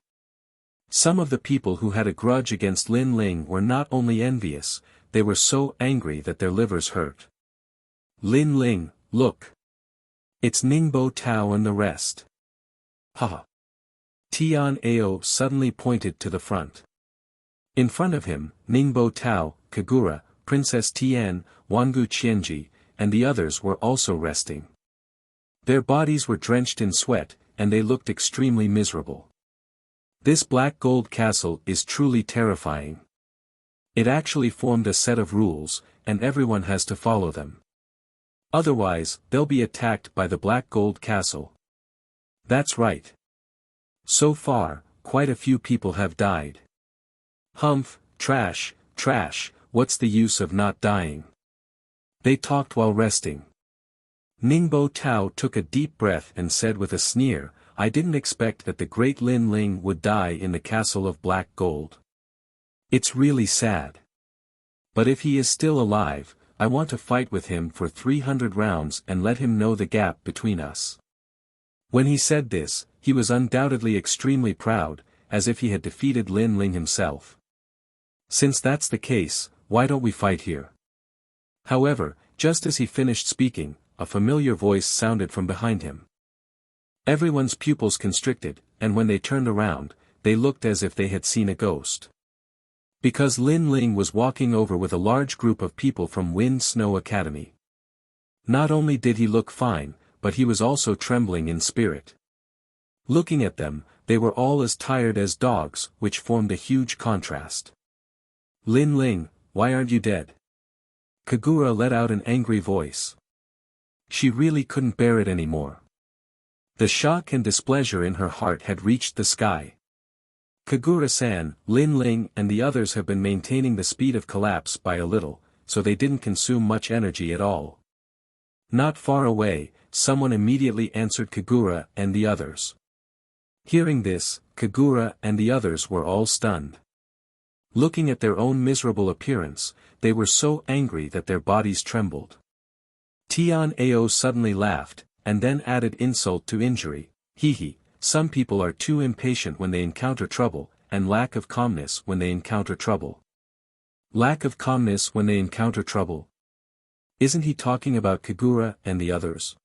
Some of the people who had a grudge against Lin Ling were not only envious, they were so angry that their livers hurt. Lin Ling, look! It's Ningbo Tao and the rest. Haha. Tian Ao suddenly pointed to the front. In front of him, Ningbo Tao, Kagura, Princess Tian, Wangu Qianji, and the others were also resting. Their bodies were drenched in sweat, and they looked extremely miserable. This black gold castle is truly terrifying. It actually formed a set of rules, and everyone has to follow them. Otherwise, they'll be attacked by the black gold castle. That's right. So far, quite a few people have died. Humph, trash, what's the use of not dying? They talked while resting. Ningbo Tao took a deep breath and said with a sneer, I didn't expect that the great Lin Ling would die in the castle of black gold. It's really sad. But if he is still alive, I want to fight with him for 300 rounds and let him know the gap between us. When he said this, he was undoubtedly extremely proud, as if he had defeated Lin Ling himself. Since that's the case, why don't we fight here? However, just as he finished speaking, a familiar voice sounded from behind him. Everyone's pupils constricted, and when they turned around, they looked as if they had seen a ghost. Because Lin Ling was walking over with a large group of people from Wind Snow Academy. Not only did he look fine, but he was also trembling in spirit. Looking at them, they were all as tired as dogs, which formed a huge contrast. Lin Ling, why aren't you dead? Kagura let out an angry voice. She really couldn't bear it anymore. The shock and displeasure in her heart had reached the sky. Kagura-san, Lin Ling and the others have been maintaining the speed of collapse by a little, so they didn't consume much energy at all. Not far away, someone immediately answered Kagura and the others. Hearing this, Kagura and the others were all stunned. Looking at their own miserable appearance, they were so angry that their bodies trembled. Tian Ao suddenly laughed, and then added insult to injury, hee. Some people are too impatient when they encounter trouble, and lack of calmness when they encounter trouble. Lack of calmness when they encounter trouble? Isn't he talking about Kagura and the others?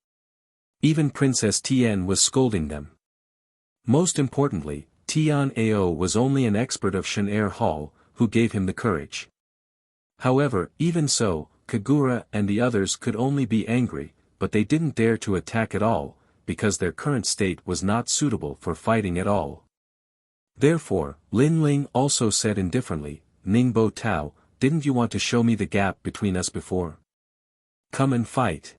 Even Princess Tian was scolding them. Most importantly, Tian Ao was only an expert of Shen Hall, who gave him the courage. However, even so, Kagura and the others could only be angry, but they didn't dare to attack at all, because their current state was not suitable for fighting at all. Therefore, Lin Ling also said indifferently, Ningbo Tao, didn't you want to show me the gap between us before? Come and fight.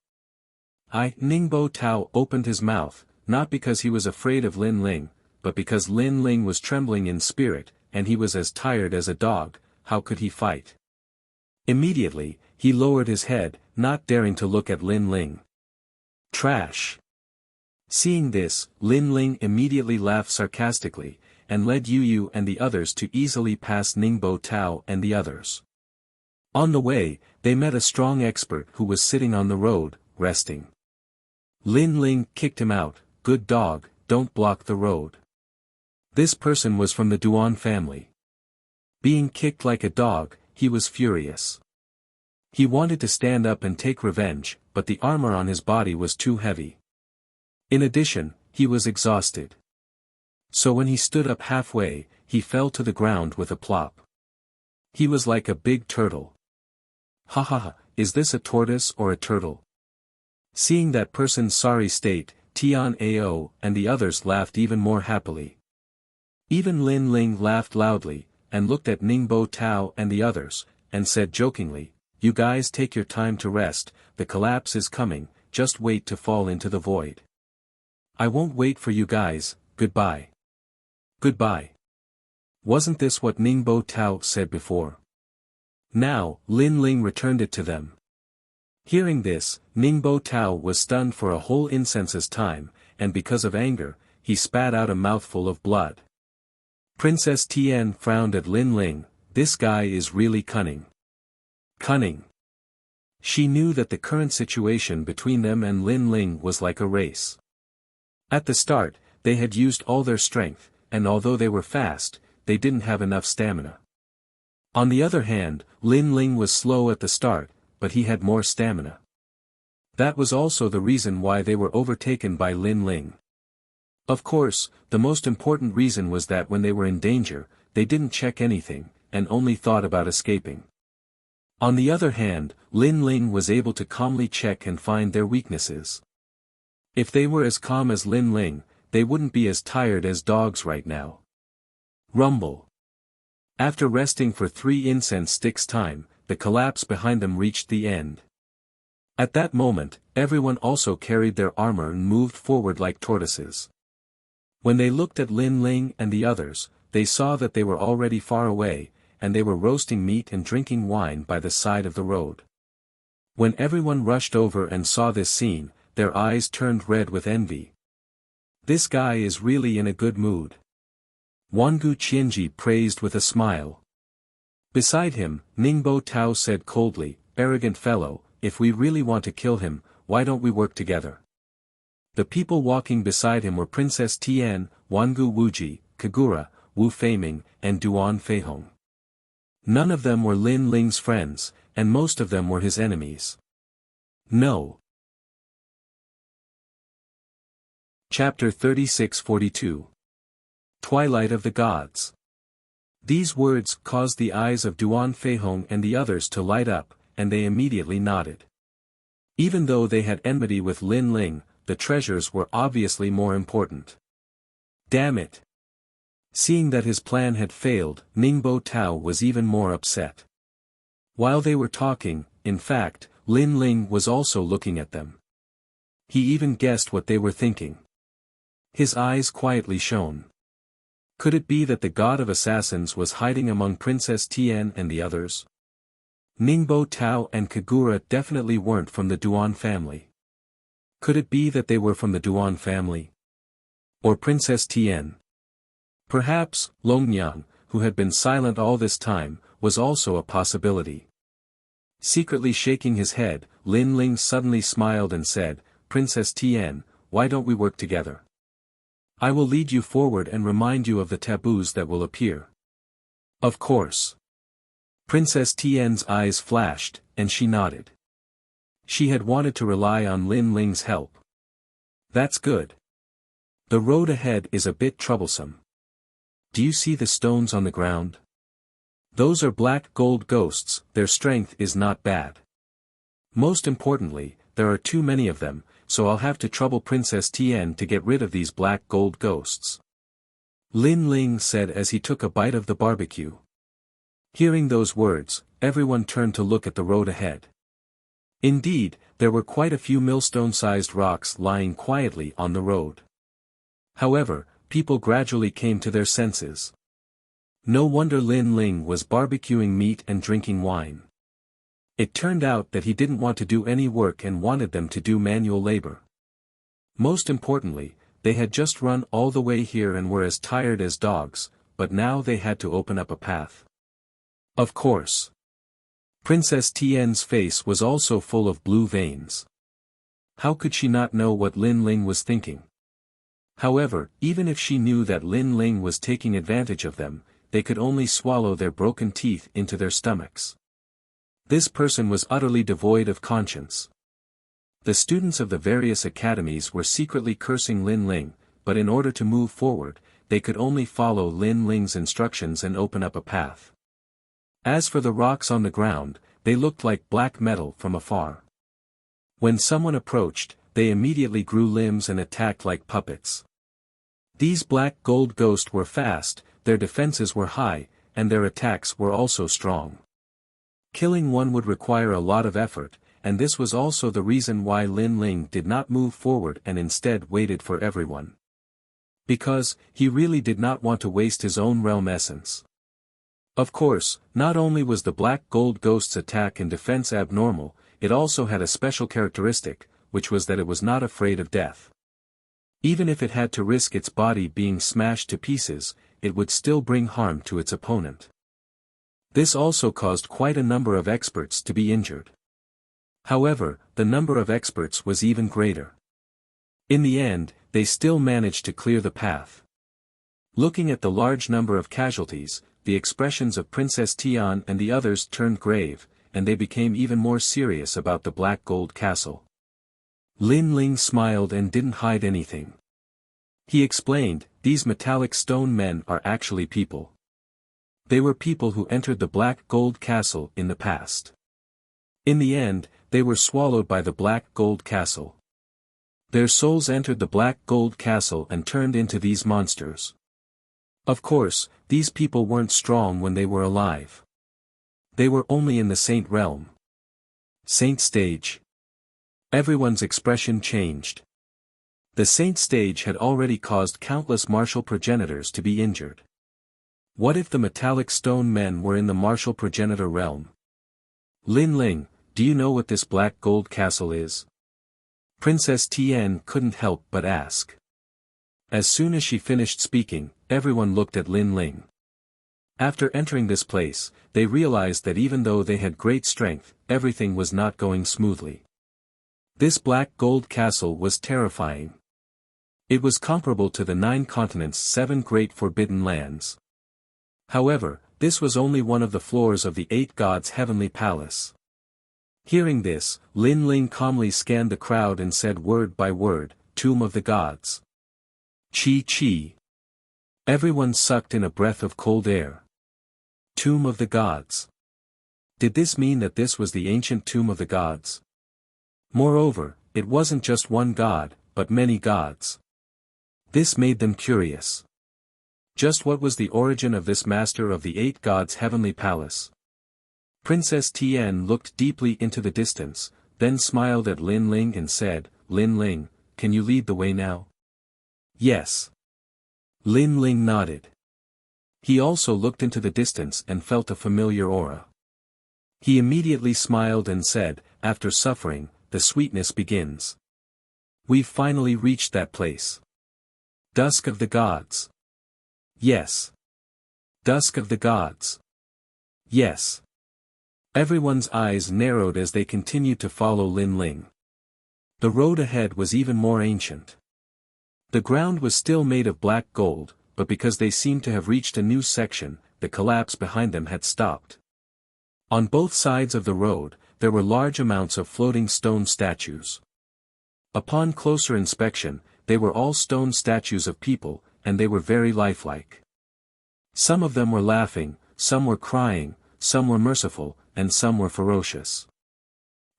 Ningbo Tao opened his mouth, not because he was afraid of Lin Ling, but because Lin Ling was trembling in spirit, and he was as tired as a dog. How could he fight? Immediately, he lowered his head, not daring to look at Lin Ling. Trash. Seeing this, Lin Ling immediately laughed sarcastically, and led Yu and the others to easily pass Ningbo Tao and the others. On the way, they met a strong expert who was sitting on the road, resting. Lin Ling kicked him out, good dog, don't block the road. This person was from the Duan family. Being kicked like a dog, he was furious. He wanted to stand up and take revenge, but the armor on his body was too heavy. In addition, he was exhausted. So when he stood up halfway, he fell to the ground with a plop. He was like a big turtle. Ha, is this a tortoise or a turtle? Seeing that person's sorry state, Tian Ao and the others laughed even more happily. Even Lin Ling laughed loudly, and looked at Ningbo Tao and the others, and said jokingly, you guys take your time to rest, the collapse is coming, just wait to fall into the void. I won't wait for you guys, goodbye. Goodbye. Wasn't this what Ningbo Tao said before? Now, Lin Ling returned it to them. Hearing this, Ningbo Tao was stunned for a whole incense's time, and because of anger, he spat out a mouthful of blood. Princess Tian frowned at Lin Ling. This guy is really cunning. Cunning. She knew that the current situation between them and Lin Ling was like a race. At the start, they had used all their strength, and although they were fast, they didn't have enough stamina. On the other hand, Lin Ling was slow at the start, but he had more stamina. That was also the reason why they were overtaken by Lin Ling. Of course, the most important reason was that when they were in danger, they didn't check anything, and only thought about escaping. On the other hand, Lin Ling was able to calmly check and find their weaknesses. If they were as calm as Lin Ling, they wouldn't be as tired as dogs right now. Rumble. After resting for 3 incense sticks' time, the collapse behind them reached the end. At that moment, everyone also carried their armor and moved forward like tortoises. When they looked at Lin Ling and the others, they saw that they were already far away, and they were roasting meat and drinking wine by the side of the road. When everyone rushed over and saw this scene, their eyes turned red with envy. This guy is really in a good mood. Wangu Qianji praised with a smile. Beside him, Ningbo Tao said coldly, "Arrogant fellow, if we really want to kill him, why don't we work together?" The people walking beside him were Princess Tian, Wangu Wuji, Kagura, Wu Feiming, and Duan Feihong. None of them were Lin Ling's friends, and most of them were his enemies. No. Chapter 36-42. Twilight of the Gods. These words caused the eyes of Duan Feihong and the others to light up, and they immediately nodded. Even though they had enmity with Lin Ling, the treasures were obviously more important. Damn it! Seeing that his plan had failed, Ningbo Tao was even more upset. While they were talking, in fact, Lin Ling was also looking at them. He even guessed what they were thinking. His eyes quietly shone. Could it be that the god of assassins was hiding among Princess Tian and the others? Ningbo Tao and Kagura definitely weren't from the Duan family. Could it be that they were from the Duan family? Or Princess Tian? Perhaps, Longnyang, who had been silent all this time, was also a possibility. Secretly shaking his head, Lin Ling suddenly smiled and said, "Princess Tian, why don't we work together? I will lead you forward and remind you of the taboos that will appear." Of course. Princess Tian's eyes flashed, and she nodded. She had wanted to rely on Lin Ling's help. That's good. The road ahead is a bit troublesome. Do you see the stones on the ground? Those are black gold ghosts, their strength is not bad. Most importantly, there are too many of them, so I'll have to trouble Princess Tian to get rid of these black gold ghosts. Lin Ling said as he took a bite of the barbecue. Hearing those words, everyone turned to look at the road ahead. Indeed, there were quite a few millstone-sized rocks lying quietly on the road. However, people gradually came to their senses. No wonder Lin Ling was barbecuing meat and drinking wine. It turned out that he didn't want to do any work and wanted them to do manual labor. Most importantly, they had just run all the way here and were as tired as dogs, but now they had to open up a path. Of course. Princess Tian's face was also full of blue veins. How could she not know what Lin Ling was thinking? However, even if she knew that Lin Ling was taking advantage of them, they could only swallow their broken teeth into their stomachs. This person was utterly devoid of conscience. The students of the various academies were secretly cursing Lin Ling, but in order to move forward, they could only follow Lin Ling's instructions and open up a path. As for the rocks on the ground, they looked like black metal from afar. When someone approached, they immediately grew limbs and attacked like puppets. These black gold ghosts were fast, their defenses were high, and their attacks were also strong. Killing one would require a lot of effort, and this was also the reason why Lin Ling did not move forward and instead waited for everyone. Because, he really did not want to waste his own realm essence. Of course, not only was the black gold ghost's attack and defense abnormal, it also had a special characteristic, which was that it was not afraid of death. Even if it had to risk its body being smashed to pieces, it would still bring harm to its opponent. This also caused quite a number of experts to be injured. However, the number of experts was even greater. In the end, they still managed to clear the path. Looking at the large number of casualties, the expressions of Princess Tian and the others turned grave, and they became even more serious about the Black Gold Castle. Lin Ling smiled and didn't hide anything. He explained, these metallic stone men are actually people. They were people who entered the Black Gold Castle in the past. In the end, they were swallowed by the Black Gold Castle. Their souls entered the Black Gold Castle and turned into these monsters. Of course, these people weren't strong when they were alive. They were only in the Saint realm. Saint stage. Everyone's expression changed. The Saint stage had already caused countless martial progenitors to be injured. What if the metallic stone men were in the martial progenitor realm? Lin Ling, do you know what this Black Gold Castle is? Princess Tian couldn't help but ask. As soon as she finished speaking, everyone looked at Lin Ling. After entering this place, they realized that even though they had great strength, everything was not going smoothly. This Black Gold Castle was terrifying. It was comparable to the 9 continents' 7 great forbidden lands. However, this was only one of the floors of the 8 gods' heavenly palace. Hearing this, Lin Ling calmly scanned the crowd and said word by word, Tomb of the Gods. Chi Chi. Everyone sucked in a breath of cold air. Tomb of the Gods. Did this mean that this was the ancient Tomb of the Gods? Moreover, it wasn't just one god, but many gods. This made them curious. Just what was the origin of this master of the 8 gods' heavenly palace? Princess Tian looked deeply into the distance, then smiled at Lin Ling and said, Lin Ling, can you lead the way now? Yes. Lin Ling nodded. He also looked into the distance and felt a familiar aura. He immediately smiled and said, after suffering, the sweetness begins. We've finally reached that place. Dusk of the Gods. Yes. Dusk of the Gods. Yes. Everyone's eyes narrowed as they continued to follow Lin Ling. The road ahead was even more ancient. The ground was still made of black gold, but because they seemed to have reached a new section, the collapse behind them had stopped. On both sides of the road, there were large amounts of floating stone statues. Upon closer inspection, they were all stone statues of people, and they were very lifelike. Some of them were laughing, some were crying, some were merciful, and some were ferocious.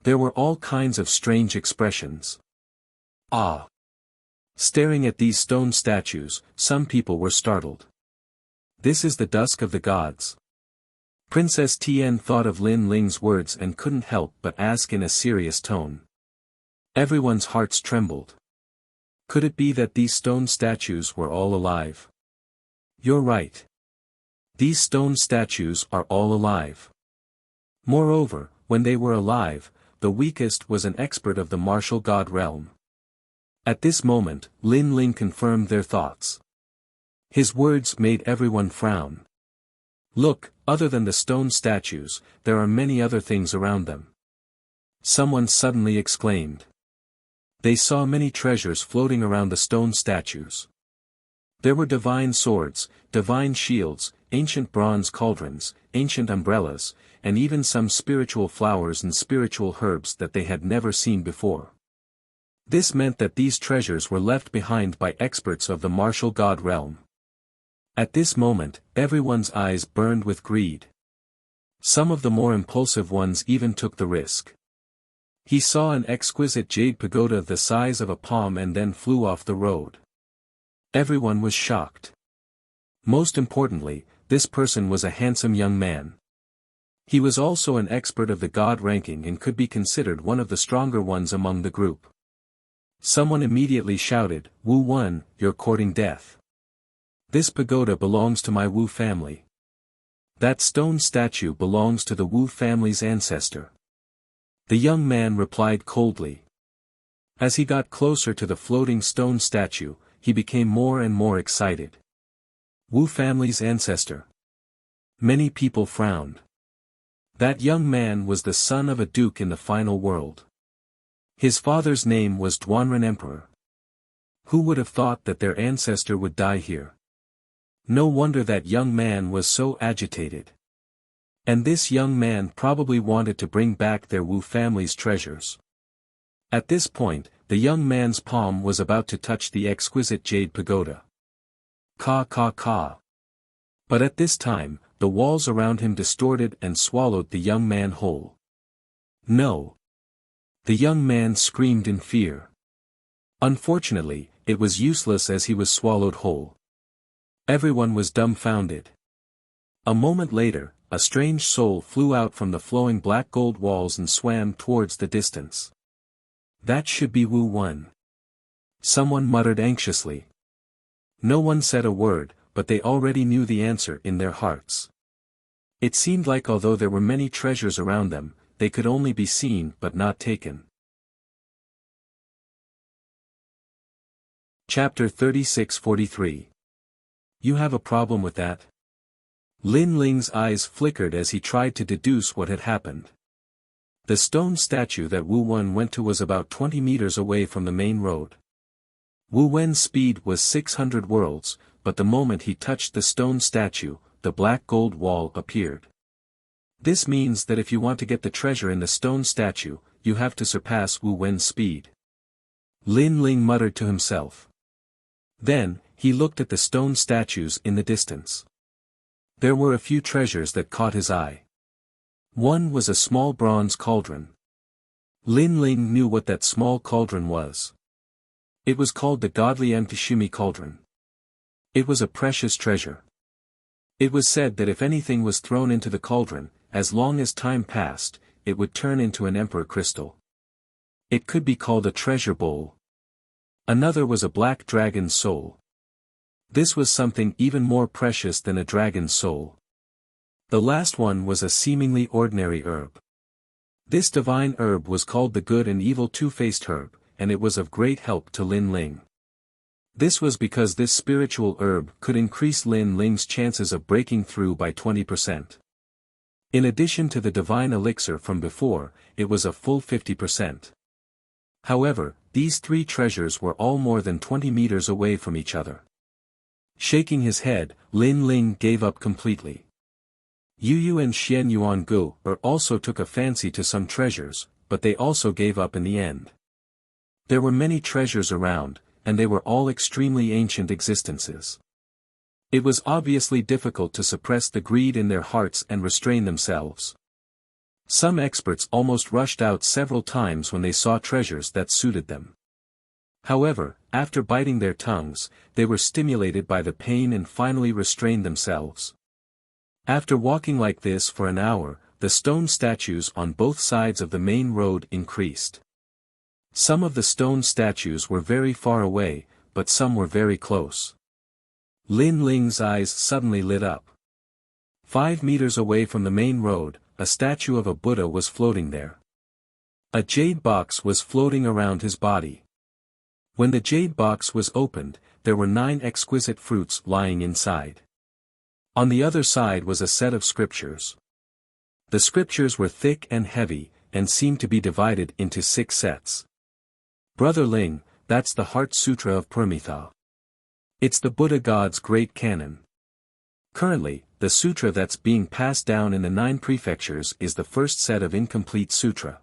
There were all kinds of strange expressions. Ah! Staring at these stone statues, some people were startled. This is the dusk of the gods. Princess Tian thought of Lin Ling's words and couldn't help but ask in a serious tone. Everyone's hearts trembled. Could it be that these stone statues were all alive? You're right. These stone statues are all alive. Moreover, when they were alive, the weakest was an expert of the martial god realm. At this moment, Lin Ling confirmed their thoughts. His words made everyone frown. Look, other than the stone statues, there are many other things around them. Someone suddenly exclaimed. They saw many treasures floating around the stone statues. There were divine swords, divine shields, ancient bronze cauldrons, ancient umbrellas, and even some spiritual flowers and spiritual herbs that they had never seen before. This meant that these treasures were left behind by experts of the martial god realm. At this moment, everyone's eyes burned with greed. Some of the more impulsive ones even took the risk. He saw an exquisite jade pagoda the size of a palm and then flew off the road. Everyone was shocked. Most importantly, this person was a handsome young man. He was also an expert of the god ranking and could be considered one of the stronger ones among the group. Someone immediately shouted, Wu Wen, you're courting death. This pagoda belongs to my Wu family. That stone statue belongs to the Wu family's ancestor. The young man replied coldly. As he got closer to the floating stone statue, he became more and more excited. Wu family's ancestor. Many people frowned. That young man was the son of a duke in the final world. His father's name was Duanren Emperor. Who would have thought that their ancestor would die here? No wonder that young man was so agitated. And this young man probably wanted to bring back their Wu family's treasures. At this point, the young man's palm was about to touch the exquisite jade pagoda. Ka ka ka. But at this time, the walls around him distorted and swallowed the young man whole. No. The young man screamed in fear. Unfortunately, it was useless as he was swallowed whole. Everyone was dumbfounded. A moment later, a strange soul flew out from the flowing black gold walls and swam towards the distance. That should be Wu Wen. Someone muttered anxiously. No one said a word, but they already knew the answer in their hearts. It seemed like although there were many treasures around them, they could only be seen but not taken. Chapter 36-43. You have a problem with that? Lin Ling's eyes flickered as he tried to deduce what had happened. The stone statue that Wu Wen went to was about 20 meters away from the main road. Wu Wen's speed was 600 worlds, but the moment he touched the stone statue, the black gold wall appeared. This means that if you want to get the treasure in the stone statue, you have to surpass Wu Wen's speed. Lin Ling muttered to himself. Then, he looked at the stone statues in the distance. There were a few treasures that caught his eye. One was a small bronze cauldron. Lin Ling knew what that small cauldron was. It was called the godly Mtishimi cauldron. It was a precious treasure. It was said that if anything was thrown into the cauldron, as long as time passed, it would turn into an emperor crystal. It could be called a treasure bowl. Another was a black dragon's soul. This was something even more precious than a dragon's soul. The last one was a seemingly ordinary herb. This divine herb was called the good and evil two-faced herb, and it was of great help to Lin Ling. This was because this spiritual herb could increase Lin Ling's chances of breaking through by 20%. In addition to the divine elixir from before, it was a full 50%. However, these three treasures were all more than 20 meters away from each other. Shaking his head, Lin Ling gave up completely. Yu Yu and Xian Yuan Gu also took a fancy to some treasures, but they also gave up in the end. There were many treasures around, and they were all extremely ancient existences. It was obviously difficult to suppress the greed in their hearts and restrain themselves. Some experts almost rushed out several times when they saw treasures that suited them. However, after biting their tongues, they were stimulated by the pain and finally restrained themselves. After walking like this for an hour, the stone statues on both sides of the main road increased. Some of the stone statues were very far away, but some were very close. Lin Ling's eyes suddenly lit up. 5 meters away from the main road, a statue of a Buddha was floating there. A jade box was floating around his body. When the jade box was opened, there were 9 exquisite fruits lying inside. On the other side was a set of scriptures. The scriptures were thick and heavy, and seemed to be divided into 6 sets. Brother Ling, that's the Heart Sutra of Paramitha. It's the Buddha God's great canon. Currently, the sutra that's being passed down in the 9 prefectures is the first set of incomplete sutra.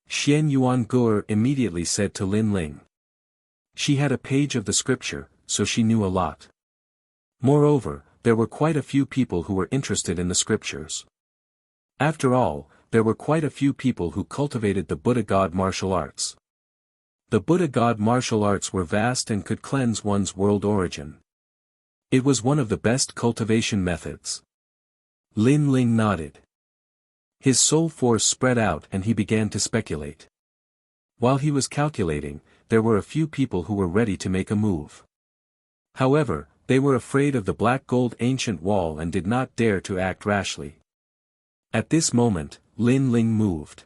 Xian Yuan Gu immediately said to Lin Ling. She had a page of the scripture, so she knew a lot. Moreover, there were quite a few people who were interested in the scriptures. After all, there were quite a few people who cultivated the Buddha God martial arts. The Buddha God martial arts were vast and could cleanse one's world origin. It was one of the best cultivation methods. Lin Ling nodded. His soul force spread out and he began to speculate. While he was calculating, there were a few people who were ready to make a move. However, they were afraid of the black gold ancient wall and did not dare to act rashly. At this moment, Lin Ling moved.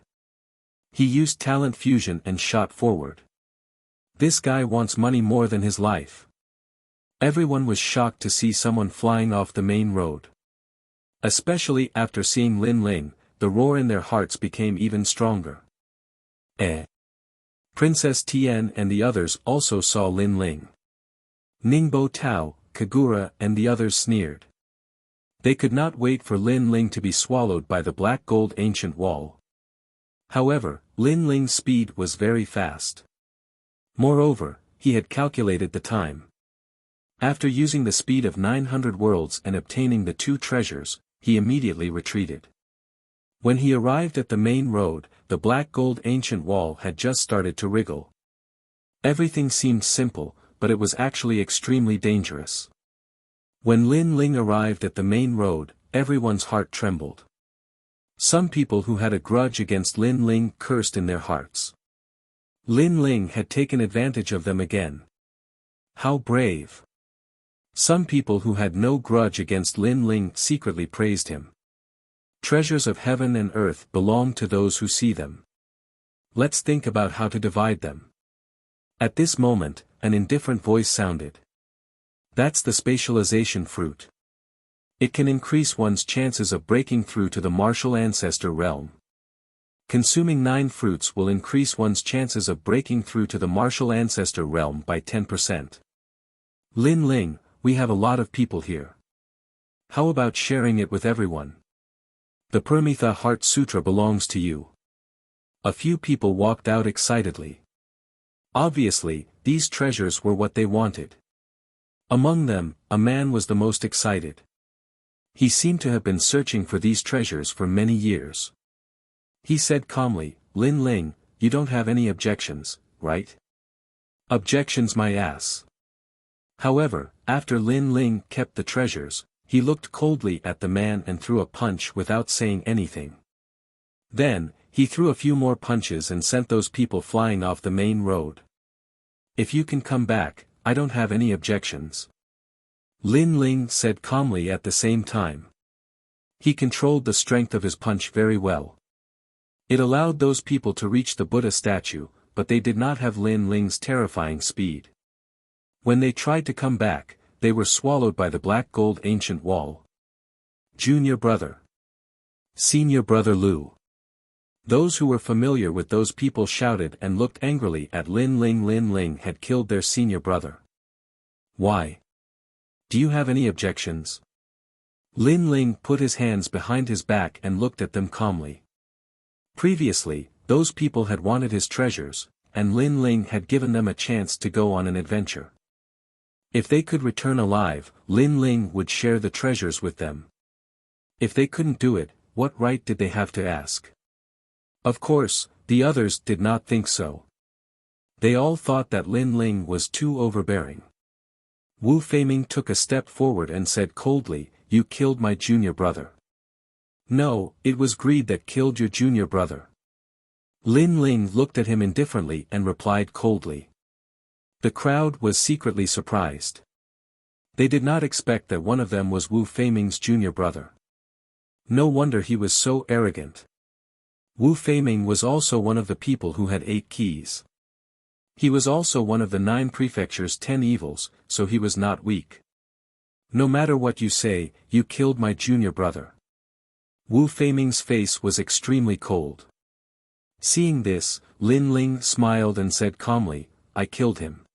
He used talent fusion and shot forward. This guy wants money more than his life. Everyone was shocked to see someone flying off the main road. Especially after seeing Lin Ling, the roar in their hearts became even stronger. Princess Tian and the others also saw Lin Ling. Ningbo Tao, Kagura and the others sneered. They could not wait for Lin Ling to be swallowed by the black gold ancient wall. However, Lin Ling's speed was very fast. Moreover, he had calculated the time. After using the speed of 900 worlds and obtaining the 2 treasures, he immediately retreated. When he arrived at the main road, the black gold ancient wall had just started to wriggle. Everything seemed simple, but it was actually extremely dangerous. When Lin Ling arrived at the main road, everyone's heart trembled. Some people who had a grudge against Lin Ling cursed in their hearts. Lin Ling had taken advantage of them again. How brave! Some people who had no grudge against Lin Ling secretly praised him. Treasures of heaven and earth belong to those who see them. Let's think about how to divide them. At this moment, an indifferent voice sounded. That's the spatialization fruit. It can increase one's chances of breaking through to the martial ancestor realm. Consuming 9 fruits will increase one's chances of breaking through to the martial ancestor realm by 10%. Lin Ling, we have a lot of people here. How about sharing it with everyone? The Paramitha Heart Sutra belongs to you. A few people walked out excitedly. Obviously, these treasures were what they wanted. Among them, a man was the most excited. He seemed to have been searching for these treasures for many years. He said calmly, Lin Ling, you don't have any objections, right? Objections my ass. However, after Lin Ling kept the treasures, he looked coldly at the man and threw a punch without saying anything. Then, he threw a few more punches and sent those people flying off the main road. If you can come back, I don't have any objections. Lin Ling said calmly at the same time. He controlled the strength of his punch very well. It allowed those people to reach the Buddha statue, but they did not have Lin Ling's terrifying speed. When they tried to come back, they were swallowed by the black gold ancient wall. Junior brother. Senior brother Lu. Those who were familiar with those people shouted and looked angrily at Lin Ling. Lin Ling had killed their senior brother. Why? Do you have any objections? Lin Ling put his hands behind his back and looked at them calmly. Previously, those people had wanted his treasures, and Lin Ling had given them a chance to go on an adventure. If they could return alive, Lin Ling would share the treasures with them. If they couldn't do it, what right did they have to ask? Of course, the others did not think so. They all thought that Lin Ling was too overbearing. Wu Feiming took a step forward and said coldly, you killed my junior brother. No, it was greed that killed your junior brother. Lin Ling looked at him indifferently and replied coldly. The crowd was secretly surprised. They did not expect that one of them was Wu Feiming's junior brother. No wonder he was so arrogant. Wu Feiming was also one of the people who had 8 keys. He was also one of the 9 prefecture's 10 evils, so he was not weak. No matter what you say, you killed my junior brother. Wu Feiming's face was extremely cold. Seeing this, Lin Ling smiled and said calmly, I killed him.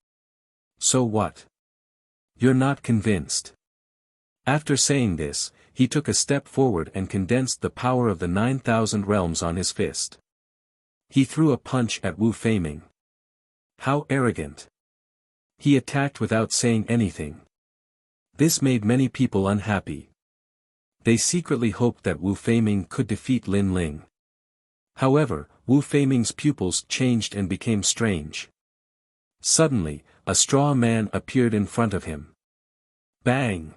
So what? You're not convinced. After saying this, he took a step forward and condensed the power of the 9,000 realms on his fist. He threw a punch at Wu Feiming. How arrogant. He attacked without saying anything. This made many people unhappy. They secretly hoped that Wu Feiming could defeat Lin Ling. However, Wu Feiming's pupils changed and became strange. Suddenly, a straw man appeared in front of him. Bang!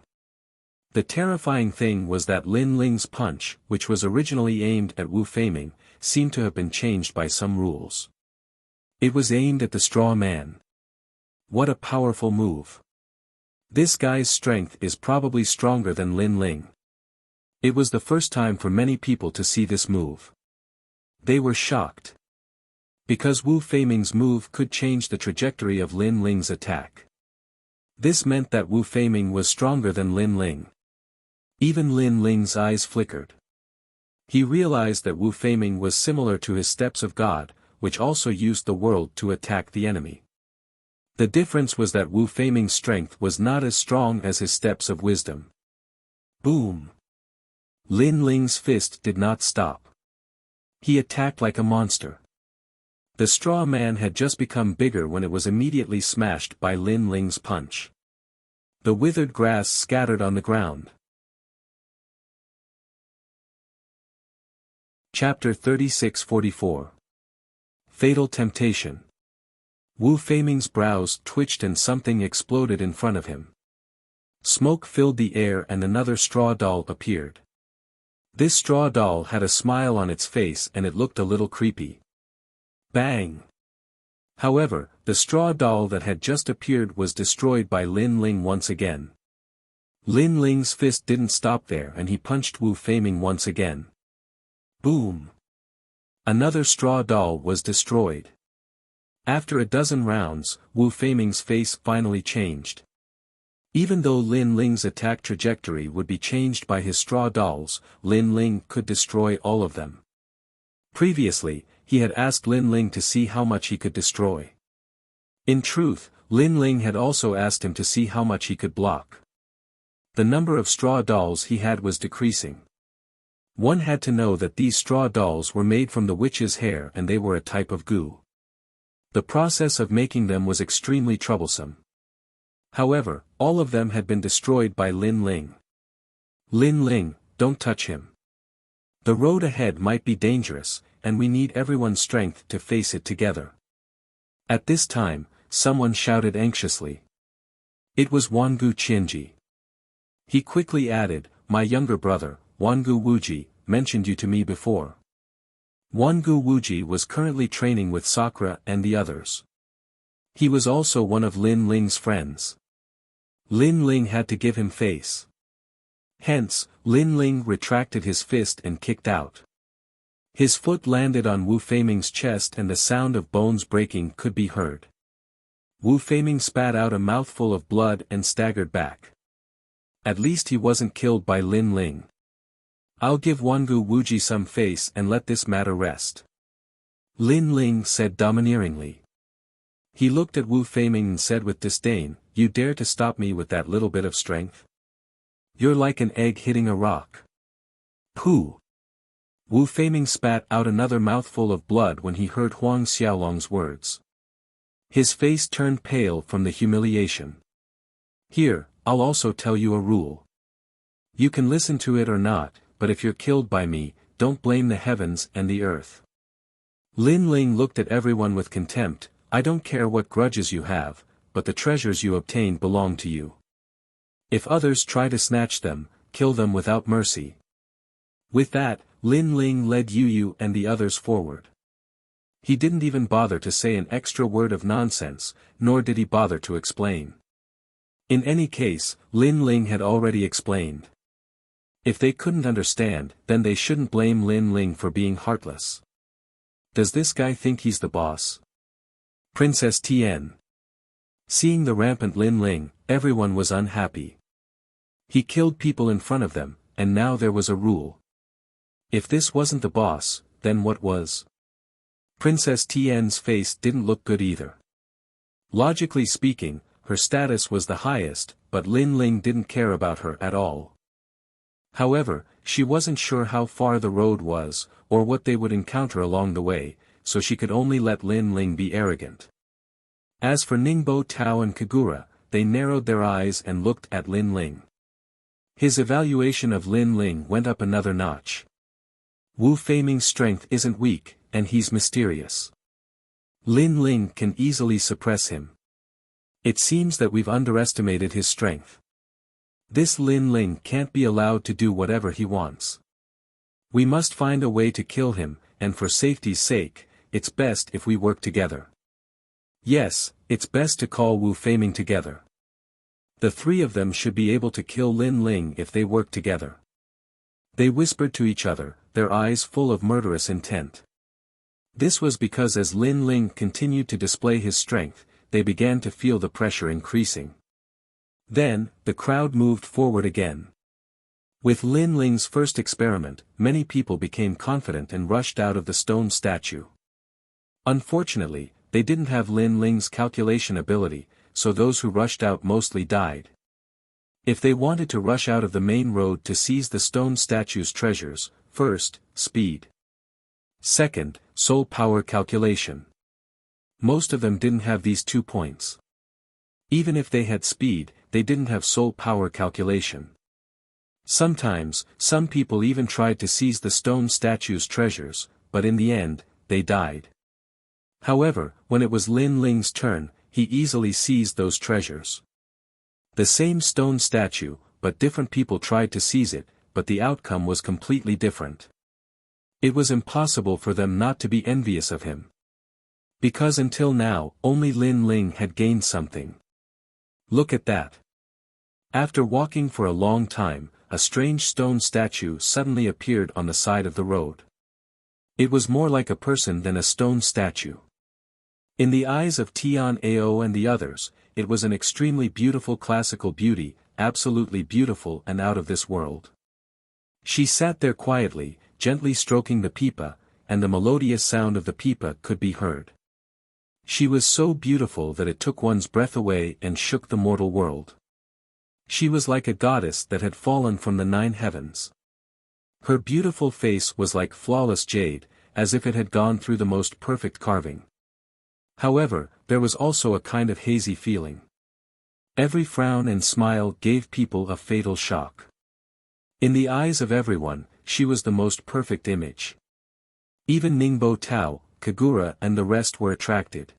The terrifying thing was that Lin Ling's punch, which was originally aimed at Wu Feiming, seemed to have been changed by some rules. It was aimed at the straw man. What a powerful move. This guy's strength is probably stronger than Lin Ling. It was the first time for many people to see this move. They were shocked. Because Wu Feiming's move could change the trajectory of Lin Ling's attack. This meant that Wu Feiming was stronger than Lin Ling. Even Lin Ling's eyes flickered. He realized that Wu Feiming was similar to his steps of God, which also used the world to attack the enemy. The difference was that Wu Feiming's strength was not as strong as his steps of wisdom. Boom! Lin Ling's fist did not stop. He attacked like a monster. The straw man had just become bigger when it was immediately smashed by Lin Ling's punch. The withered grass scattered on the ground. Chapter 36-44. Fatal Temptation. Wu Feiming's brows twitched and something exploded in front of him. Smoke filled the air and another straw doll appeared. This straw doll had a smile on its face and it looked a little creepy. Bang! However, the straw doll that had just appeared was destroyed by Lin Ling once again. Lin Ling's fist didn't stop there and he punched Wu Feiming once again. Boom! Another straw doll was destroyed. After a dozen rounds, Wu Feiming's face finally changed. Even though Lin Ling's attack trajectory would be changed by his straw dolls, Lin Ling could destroy all of them. Previously, he had asked Lin Ling to see how much he could destroy. In truth, Lin Ling had also asked him to see how much he could block. The number of straw dolls he had was decreasing. One had to know that these straw dolls were made from the witch's hair and they were a type of goo. The process of making them was extremely troublesome. However, all of them had been destroyed by Lin Ling. Lin Ling, don't touch him. The road ahead might be dangerous, and we need everyone's strength to face it together. At this time, someone shouted anxiously. It was Wangu Qianji. He quickly added, my younger brother, Wangu Wuji, mentioned you to me before. Wangu Wuji was currently training with Sakura and the others. He was also one of Lin Ling's friends. Lin Ling had to give him face. Hence, Lin Ling retracted his fist and kicked out. His foot landed on Wu Feiming's chest and the sound of bones breaking could be heard. Wu Feiming spat out a mouthful of blood and staggered back. At least he wasn't killed by Lin Ling. I'll give Wangu Wuji some face and let this matter rest. Lin Ling said domineeringly. He looked at Wu Feiming and said with disdain, you dare to stop me with that little bit of strength? You're like an egg hitting a rock. Pooh! Wu Feiming spat out another mouthful of blood when he heard Huang Xiaolong's words. His face turned pale from the humiliation. Here, I'll also tell you a rule. You can listen to it or not, but if you're killed by me, don't blame the heavens and the earth. Lin Ling looked at everyone with contempt. I don't care what grudges you have, but the treasures you obtained belong to you. If others try to snatch them, kill them without mercy. With that, Lin Ling led Yu and the others forward. He didn't even bother to say an extra word of nonsense, nor did he bother to explain. In any case, Lin Ling had already explained. If they couldn't understand, then they shouldn't blame Lin Ling for being heartless. Does this guy think he's the boss? Princess Tian. Seeing the rampant Lin Ling, everyone was unhappy. He killed people in front of them, and now there was a rule. If this wasn't the boss, then what was? Princess Tian's face didn't look good either. Logically speaking, her status was the highest, but Lin Ling didn't care about her at all. However, she wasn't sure how far the road was, or what they would encounter along the way, so she could only let Lin Ling be arrogant. As for Ningbo Tao and Kagura, they narrowed their eyes and looked at Lin Ling. His evaluation of Lin Ling went up another notch. Wu Feiming's strength isn't weak, and he's mysterious. Lin Ling can easily suppress him. It seems that we've underestimated his strength. This Lin Ling can't be allowed to do whatever he wants. We must find a way to kill him, and for safety's sake, it's best if we work together. Yes, it's best to call Wu Feiming together. The three of them should be able to kill Lin Ling if they work together. They whispered to each other, their eyes full of murderous intent. This was because as Lin Ling continued to display his strength, they began to feel the pressure increasing. Then, the crowd moved forward again. With Lin Ling's first experiment, many people became confident and rushed out of the stone statue. Unfortunately, they didn't have Lin Ling's calculation ability, so those who rushed out mostly died. If they wanted to rush out of the main road to seize the stone statue's treasures, first, speed. Second, soul power calculation. Most of them didn't have these 2 points. Even if they had speed, they didn't have soul power calculation. Sometimes, some people even tried to seize the stone statue's treasures, but in the end, they died. However, when it was Lin Ling's turn, he easily seized those treasures. The same stone statue, but different people tried to seize it, but the outcome was completely different. It was impossible for them not to be envious of him. Because until now, only Lin Ling had gained something. Look at that. After walking for a long time, a strange stone statue suddenly appeared on the side of the road. It was more like a person than a stone statue. In the eyes of Tian Ao and the others, it was an extremely beautiful classical beauty, absolutely beautiful and out of this world. She sat there quietly, gently stroking the pipa, and the melodious sound of the pipa could be heard. She was so beautiful that it took one's breath away and shook the mortal world. She was like a goddess that had fallen from the 9 heavens. Her beautiful face was like flawless jade, as if it had gone through the most perfect carving. However, there was also a kind of hazy feeling. Every frown and smile gave people a fatal shock. In the eyes of everyone, she was the most perfect image. Even Ningbo Tao, Kagura and the rest were attracted.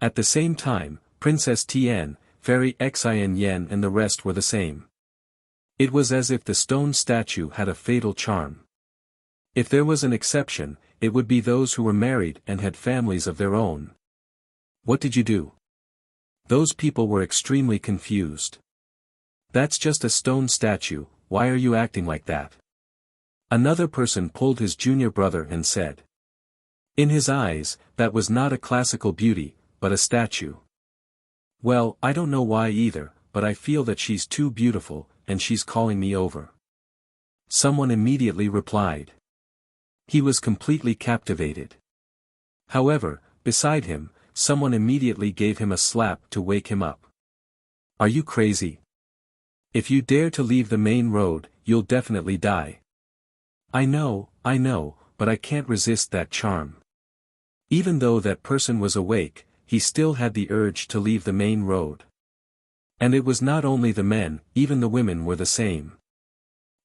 At the same time, Princess Tian, Fairy Xin Yen and the rest were the same. It was as if the stone statue had a fatal charm. If there was an exception, it would be those who were married and had families of their own. What did you do? Those people were extremely confused. That's just a stone statue, why are you acting like that? Another person pulled his junior brother and said. In his eyes, that was not a classical beauty, but a statue. Well, I don't know why either, but I feel that she's too beautiful, and she's calling me over. Someone immediately replied. He was completely captivated. However, beside him, someone immediately gave him a slap to wake him up. Are you crazy? If you dare to leave the main road, you'll definitely die. I know, but I can't resist that charm. Even though that person was awake, he still had the urge to leave the main road. And it was not only the men, even the women were the same.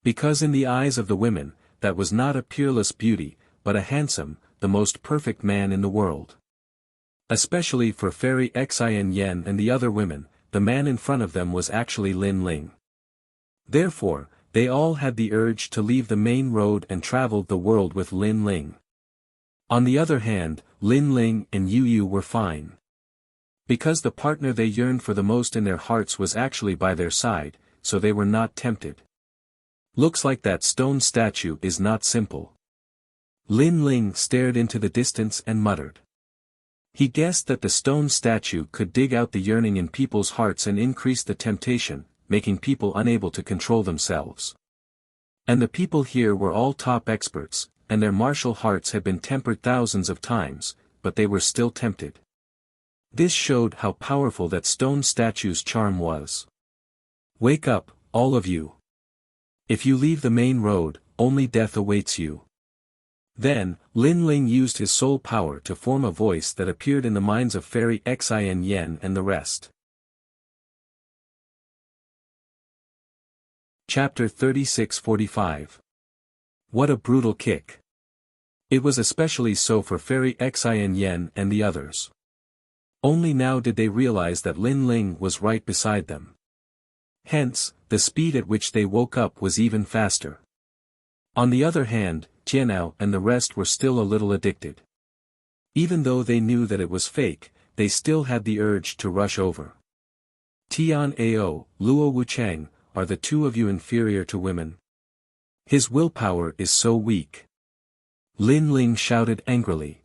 Because in the eyes of the women, that was not a peerless beauty, but a handsome, the most perfect man in the world. Especially for Fairy Xin Yen and the other women, the man in front of them was actually Lin Ling. Therefore, they all had the urge to leave the main road and traveled the world with Lin Ling. On the other hand, Lin Ling and Yu Yu were fine. Because the partner they yearned for the most in their hearts was actually by their side, so they were not tempted. Looks like that stone statue is not simple. Lin Ling stared into the distance and muttered. He guessed that the stone statue could dig out the yearning in people's hearts and increase the temptation, making people unable to control themselves. And the people here were all top experts, and their martial hearts had been tempered thousands of times, but they were still tempted. This showed how powerful that stone statue's charm was. Wake up, all of you. If you leave the main road, only death awaits you. Then, Lin Ling used his soul power to form a voice that appeared in the minds of Fairy Xin Yen and the rest. Chapter 3645. What a brutal kick. It was especially so for Fairy Xin Yen and the others. Only now did they realize that Lin Ling was right beside them. Hence, the speed at which they woke up was even faster. On the other hand, Tianao and the rest were still a little addicted. Even though they knew that it was fake, they still had the urge to rush over. Tian Ao, Luo Wuchang, are the two of you inferior to women? His willpower is so weak. Lin Ling shouted angrily.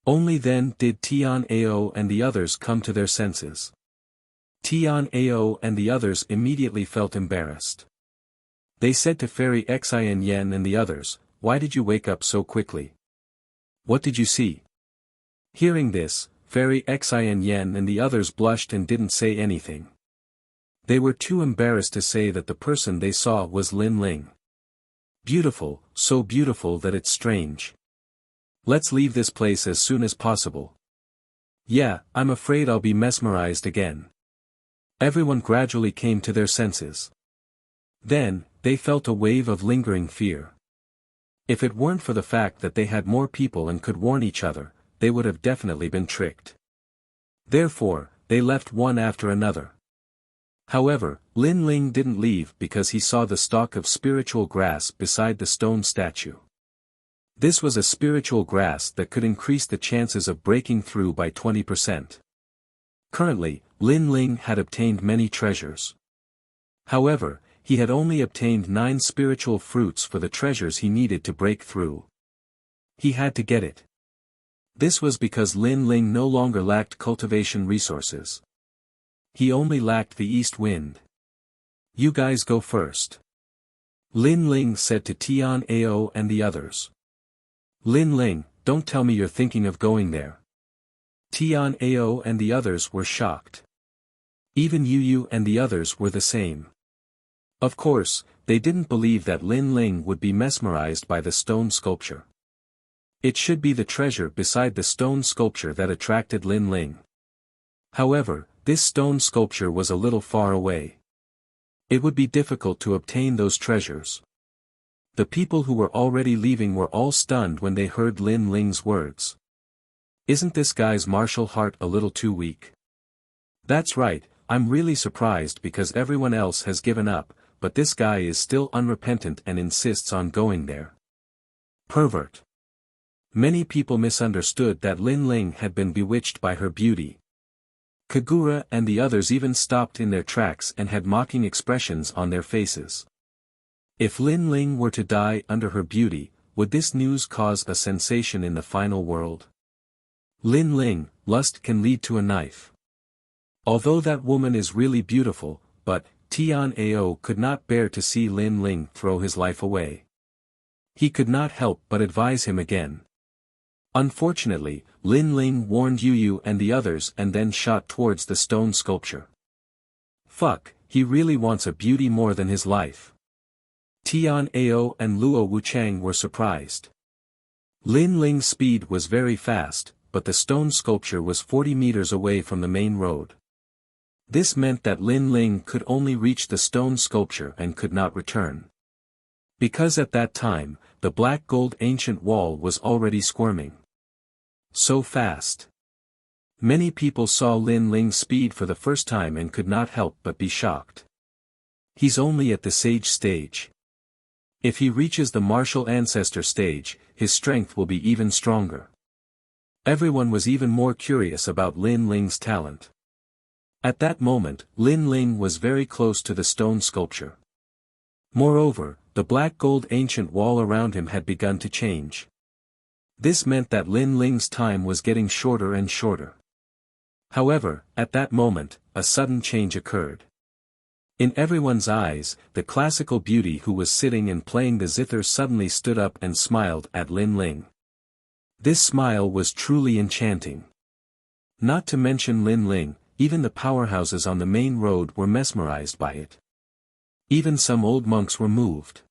Only then did Tian Ao and the others come to their senses. Tian Ao and the others immediately felt embarrassed. They said to Fairy Xin Yen and the others, "Why did you wake up so quickly? What did you see?" Hearing this, Fairy Xin Yen and the others blushed and didn't say anything. They were too embarrassed to say that the person they saw was Lin Ling. Beautiful, so beautiful that it's strange. Let's leave this place as soon as possible. Yeah, I'm afraid I'll be mesmerized again. Everyone gradually came to their senses. Then, they felt a wave of lingering fear. If it weren't for the fact that they had more people and could warn each other, they would have definitely been tricked. Therefore, they left one after another. However, Lin Ling didn't leave because he saw the stalk of spiritual grass beside the stone statue. This was a spiritual grass that could increase the chances of breaking through by 20%. Currently, Lin Ling had obtained many treasures. However, he had only obtained 9 spiritual fruits for the treasures he needed to break through. He had to get it. This was because Lin Ling no longer lacked cultivation resources. He only lacked the east wind. You guys go first. Lin Ling said to Tian Ao and the others. Lin Ling, don't tell me you're thinking of going there. Tian Ao and the others were shocked. Even Yu and the others were the same. Of course, they didn't believe that Lin Ling would be mesmerized by the stone sculpture. It should be the treasure beside the stone sculpture that attracted Lin Ling. However, this stone sculpture was a little far away. It would be difficult to obtain those treasures. The people who were already leaving were all stunned when they heard Lin Ling's words. Isn't this guy's martial heart a little too weak? That's right, I'm really surprised because everyone else has given up, but this guy is still unrepentant and insists on going there. Pervert. Many people misunderstood that Lin Ling had been bewitched by her beauty. Kagura and the others even stopped in their tracks and had mocking expressions on their faces. If Lin Ling were to die under her beauty, would this news cause a sensation in the final world? Lin Ling, lust can lead to a knife. Although that woman is really beautiful, but Tian Ao could not bear to see Lin Ling throw his life away. He could not help but advise him again. Unfortunately, Lin Ling warned Yu and the others and then shot towards the stone sculpture. Fuck, he really wants a beauty more than his life. Tian Ao and Luo Wuchang were surprised. Lin Ling's speed was very fast, but the stone sculpture was 40 meters away from the main road. This meant that Lin Ling could only reach the stone sculpture and could not return. Because at that time, the black gold ancient wall was already squirming. So fast. Many people saw Lin Ling's speed for the first time and could not help but be shocked. He's only at the sage stage. If he reaches the martial ancestor stage, his strength will be even stronger. Everyone was even more curious about Lin Ling's talent. At that moment, Lin Ling was very close to the stone sculpture. Moreover, the black gold ancient wall around him had begun to change. This meant that Lin Ling's time was getting shorter and shorter. However, at that moment, a sudden change occurred. In everyone's eyes, the classical beauty who was sitting and playing the zither suddenly stood up and smiled at Lin Ling. This smile was truly enchanting. Not to mention Lin Ling, even the powerhouses on the main road were mesmerized by it. Even some old monks were moved.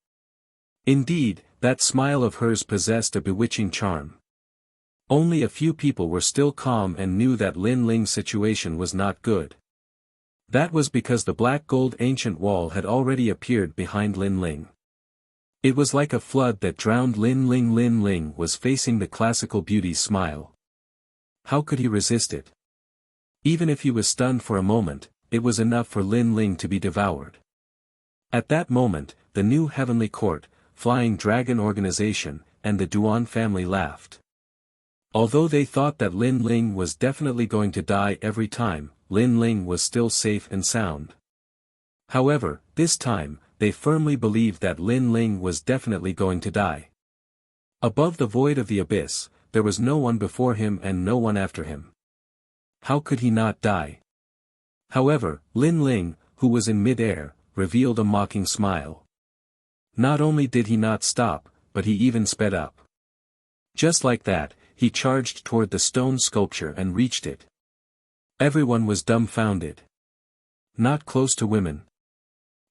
Indeed, that smile of hers possessed a bewitching charm. Only a few people were still calm and knew that Lin Ling's situation was not good. That was because the black gold ancient wall had already appeared behind Lin Ling. It was like a flood that drowned Lin Ling. Lin Ling was facing the classical beauty's smile. How could he resist it? Even if he was stunned for a moment, it was enough for Lin Ling to be devoured. At that moment, the new heavenly court, Flying Dragon Organization, and the Duan family laughed. Although they thought that Lin Ling was definitely going to die every time, Lin Ling was still safe and sound. However, this time, they firmly believed that Lin Ling was definitely going to die. Above the void of the abyss, there was no one before him and no one after him. How could he not die? However, Lin Ling, who was in mid-air, revealed a mocking smile. Not only did he not stop, but he even sped up. Just like that, he charged toward the stone sculpture and reached it. Everyone was dumbfounded. Not close to women.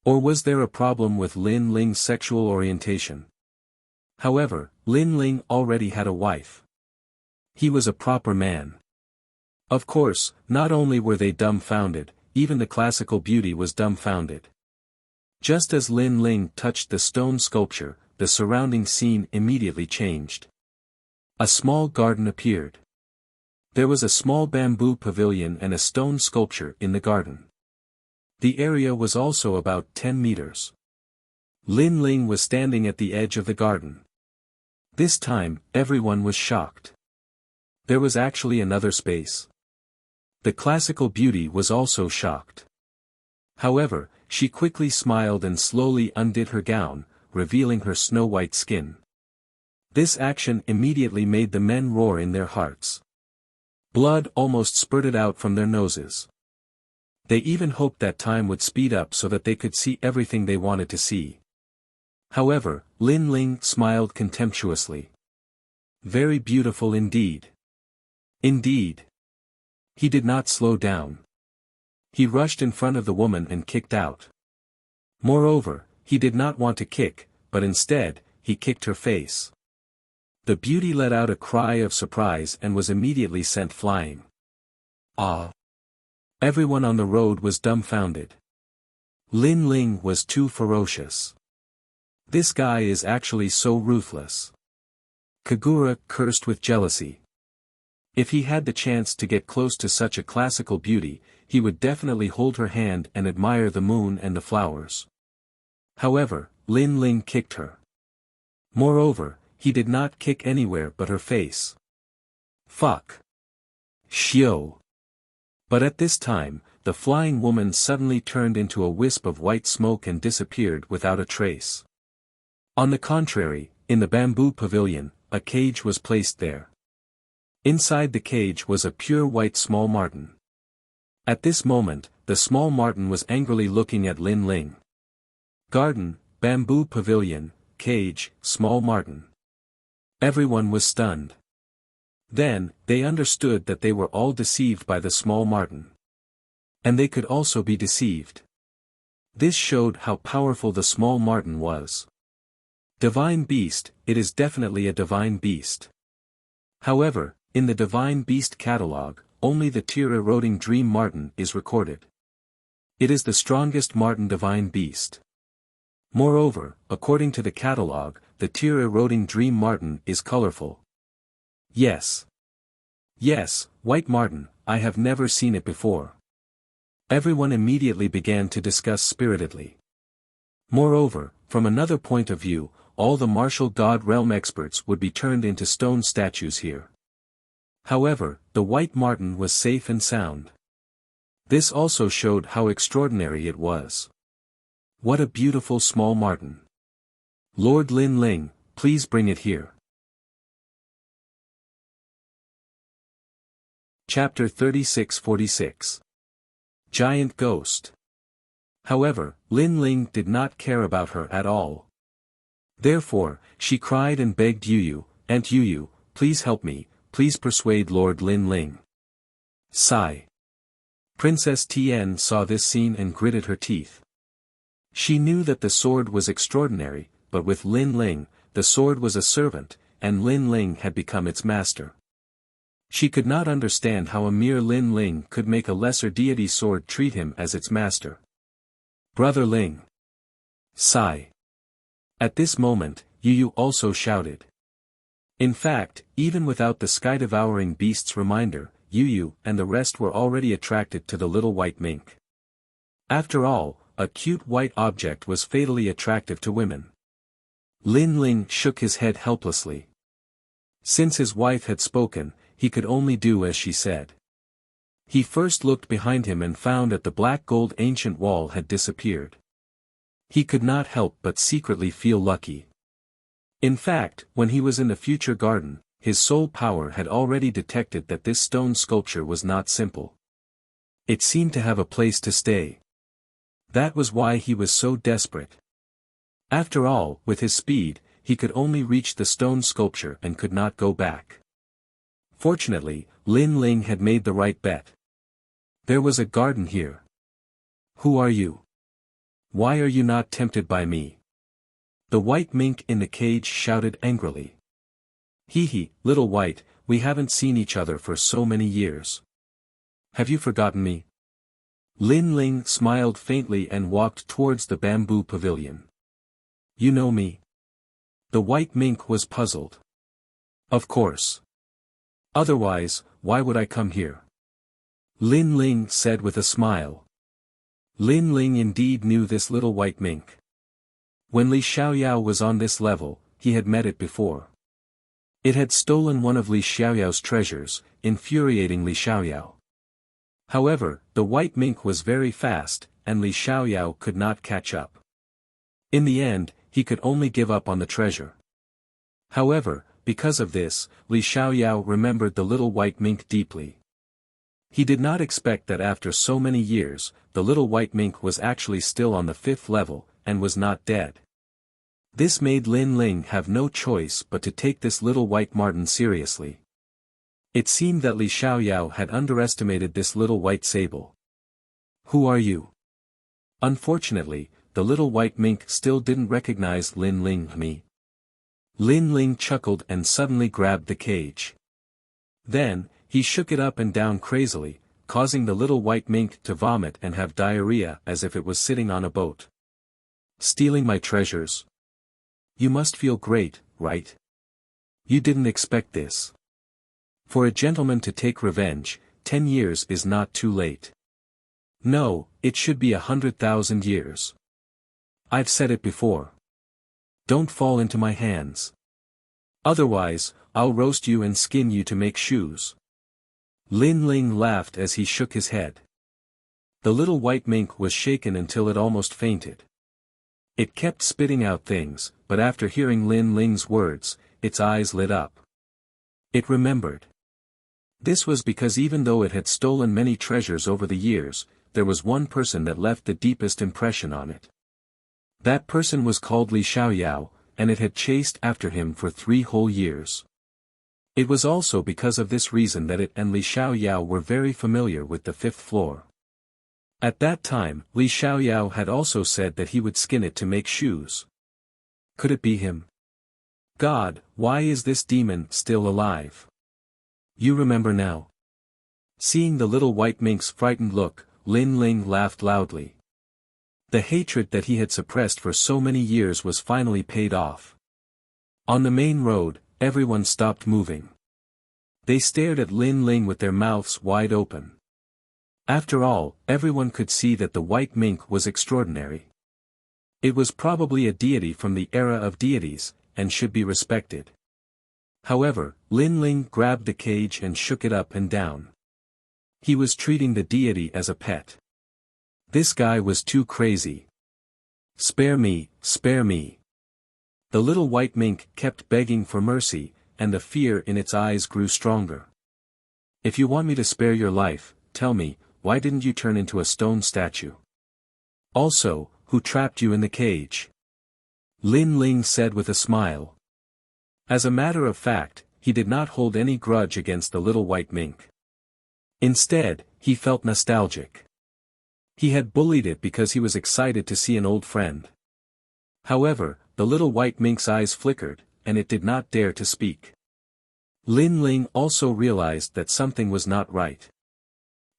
Or was there a problem with Lin Ling's sexual orientation? However, Lin Ling already had a wife. He was a proper man. Of course, not only were they dumbfounded, even the classical beauty was dumbfounded. Just as Lin Ling touched the stone sculpture, the surrounding scene immediately changed. A small garden appeared. There was a small bamboo pavilion and a stone sculpture in the garden. The area was also about 10 meters. Lin Ling was standing at the edge of the garden. This time, everyone was shocked. There was actually another space. The classical beauty was also shocked. However, she quickly smiled and slowly undid her gown, revealing her snow-white skin. This action immediately made the men roar in their hearts. Blood almost spurted out from their noses. They even hoped that time would speed up so that they could see everything they wanted to see. However, Lin Ling smiled contemptuously. Very beautiful indeed. Indeed. He did not slow down. He rushed in front of the woman and kicked out. Moreover, he did not want to kick, but instead, he kicked her face. The beauty let out a cry of surprise and was immediately sent flying. Ah! Everyone on the road was dumbfounded. Lin Ling was too ferocious. This guy is actually so ruthless. Kagura cursed with jealousy. If he had the chance to get close to such a classical beauty, he would definitely hold her hand and admire the moon and the flowers. However, Lin Ling kicked her. Moreover, he did not kick anywhere but her face. Fuck. Shio. But at this time, the flying woman suddenly turned into a wisp of white smoke and disappeared without a trace. On the contrary, in the bamboo pavilion, a cage was placed there. Inside the cage was a pure white small marten. At this moment, the small marten was angrily looking at Lin Ling. Garden, bamboo pavilion, cage, small marten. Everyone was stunned. Then, they understood that they were all deceived by the small marten. And they could also be deceived. This showed how powerful the small marten was. Divine beast, it is definitely a divine beast. However, in the divine beast catalog, only the tear-eroding dream marten is recorded. It is the strongest marten divine beast. Moreover, according to the catalog, the tear-eroding dream marten is colorful. Yes. Yes, white marten, I have never seen it before. Everyone immediately began to discuss spiritedly. Moreover, from another point of view, all the martial god realm experts would be turned into stone statues here. However, the white marten was safe and sound. This also showed how extraordinary it was. What a beautiful small marten. Lord Lin Ling, please bring it here. Chapter 36-46. Giant Ghost. However, Lin Ling did not care about her at all. Therefore, she cried and begged Yuyu, "Aunt Yuyu, please help me, please persuade Lord Lin Ling." Sigh. Princess Tian saw this scene and gritted her teeth. She knew that the sword was extraordinary, but with Lin Ling, the sword was a servant, and Lin Ling had become its master. She could not understand how a mere Lin Ling could make a lesser deity sword treat him as its master. Brother Ling. Sigh. At this moment, Yuyu also shouted. In fact, even without the sky-devouring beast's reminder, Yuyu and the rest were already attracted to the little white mink. After all, a cute white object was fatally attractive to women. Lin Ling shook his head helplessly. Since his wife had spoken, he could only do as she said. He first looked behind him and found that the black gold ancient wall had disappeared. He could not help but secretly feel lucky. In fact, when he was in the future garden, his soul power had already detected that this stone sculpture was not simple. It seemed to have a place to stay. That was why he was so desperate. After all, with his speed, he could only reach the stone sculpture and could not go back. Fortunately, Lin Ling had made the right bet. There was a garden here. Who are you? Why are you not tempted by me? The white mink in the cage shouted angrily. Hee, little white, we haven't seen each other for so many years. Have you forgotten me? Lin Ling smiled faintly and walked towards the bamboo pavilion. You know me? The white mink was puzzled. Of course. Otherwise, why would I come here? Lin Ling said with a smile. Lin Ling indeed knew this little white mink. When Li Xiaoyao was on this level, he had met it before. It had stolen one of Li Xiaoyao's treasures, infuriating Li Xiaoyao. However, the white mink was very fast, and Li Xiaoyao could not catch up. In the end, he could only give up on the treasure. However, because of this, Li Xiaoyao remembered the little white mink deeply. He did not expect that after so many years, the little white mink was actually still on the 5th level, and was not dead. This made Lin Ling have no choice but to take this little white marten seriously. It seemed that Li Xiaoyao had underestimated this little white sable. Who are you? Unfortunately, the little white mink still didn't recognize Lin Ling. Me. Lin Ling chuckled and suddenly grabbed the cage. Then, he shook it up and down crazily, causing the little white mink to vomit and have diarrhea as if it was sitting on a boat. Stealing my treasures? You must feel great, right? You didn't expect this. For a gentleman to take revenge, 10 years is not too late. No, it should be 100,000 years. I've said it before. Don't fall into my hands. Otherwise, I'll roast you and skin you to make shoes. Lin Ling laughed as he shook his head. The little white mink was shaken until it almost fainted. It kept spitting out things, but after hearing Lin Ling's words, its eyes lit up. It remembered. This was because even though it had stolen many treasures over the years, there was one person that left the deepest impression on it. That person was called Li Xiaoyao, and it had chased after him for 3 whole years. It was also because of this reason that it and Li Xiaoyao were very familiar with the 5th floor. At that time, Li Xiaoyao had also said that he would skin it to make shoes. Could it be him? God, why is this demon still alive? You remember now? Seeing the little white mink's frightened look, Lin Ling laughed loudly. The hatred that he had suppressed for so many years was finally paid off. On the main road, everyone stopped moving. They stared at Lin Ling with their mouths wide open. After all, everyone could see that the white mink was extraordinary. It was probably a deity from the era of deities, and should be respected. However, Lin Ling grabbed the cage and shook it up and down. He was treating the deity as a pet. This guy was too crazy. Spare me, spare me. The little white mink kept begging for mercy, and the fear in its eyes grew stronger. If you want me to spare your life, tell me, why didn't you turn into a stone statue? Also, who trapped you in the cage? Lin Ling said with a smile. As a matter of fact, he did not hold any grudge against the little white mink. Instead, he felt nostalgic. He had bullied it because he was excited to see an old friend. However, the little white mink's eyes flickered, and it did not dare to speak. Lin Ling also realized that something was not right.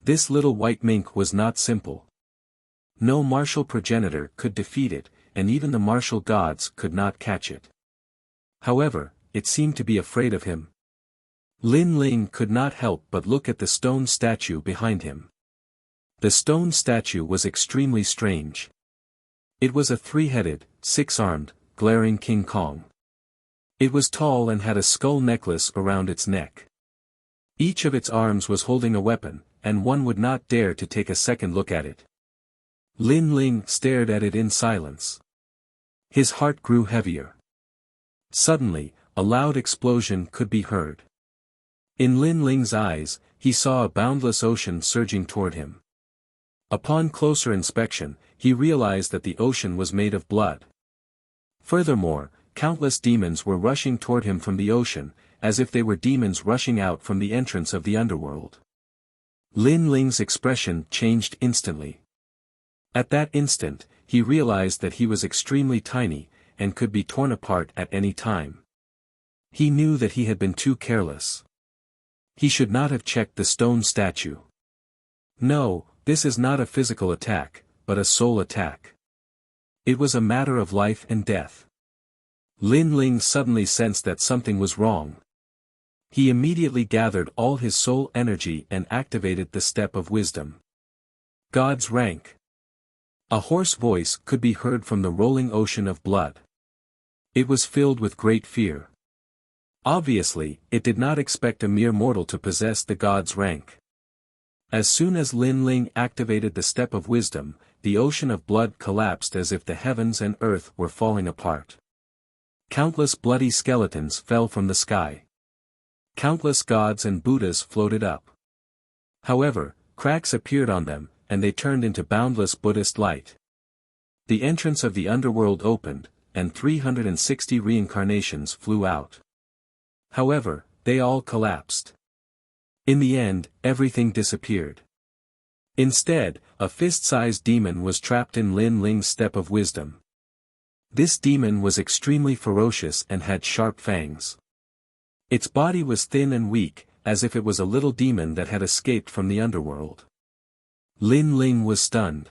This little white mink was not simple. No martial progenitor could defeat it, and even the martial gods could not catch it. However, it seemed to be afraid of him. Lin Ling could not help but look at the stone statue behind him. The stone statue was extremely strange. It was a 3-headed, 6-armed, glaring King Kong. It was tall and had a skull necklace around its neck. Each of its arms was holding a weapon, and one would not dare to take a second look at it. Lin Ling stared at it in silence. His heart grew heavier. Suddenly, a loud explosion could be heard. In Lin Ling's eyes, he saw a boundless ocean surging toward him. Upon closer inspection, he realized that the ocean was made of blood. Furthermore, countless demons were rushing toward him from the ocean, as if they were demons rushing out from the entrance of the underworld. Lin Ling's expression changed instantly. At that instant, he realized that he was extremely tiny, and could be torn apart at any time. He knew that he had been too careless. He should not have checked the stone statue. No, this is not a physical attack, but a soul attack. It was a matter of life and death. Lin Ling suddenly sensed that something was wrong. He immediately gathered all his soul energy and activated the step of wisdom. God's rank. A hoarse voice could be heard from the rolling ocean of blood. It was filled with great fear. Obviously, it did not expect a mere mortal to possess the God's rank. As soon as Lin Ling activated the step of wisdom, the ocean of blood collapsed as if the heavens and earth were falling apart. Countless bloody skeletons fell from the sky. Countless gods and Buddhas floated up. However, cracks appeared on them, and they turned into boundless Buddhist light. The entrance of the underworld opened, and 360 reincarnations flew out. However, they all collapsed. In the end, everything disappeared. Instead, a fist-sized demon was trapped in Lin Ling's step of wisdom. This demon was extremely ferocious and had sharp fangs. Its body was thin and weak, as if it was a little demon that had escaped from the underworld. Lin Ling was stunned.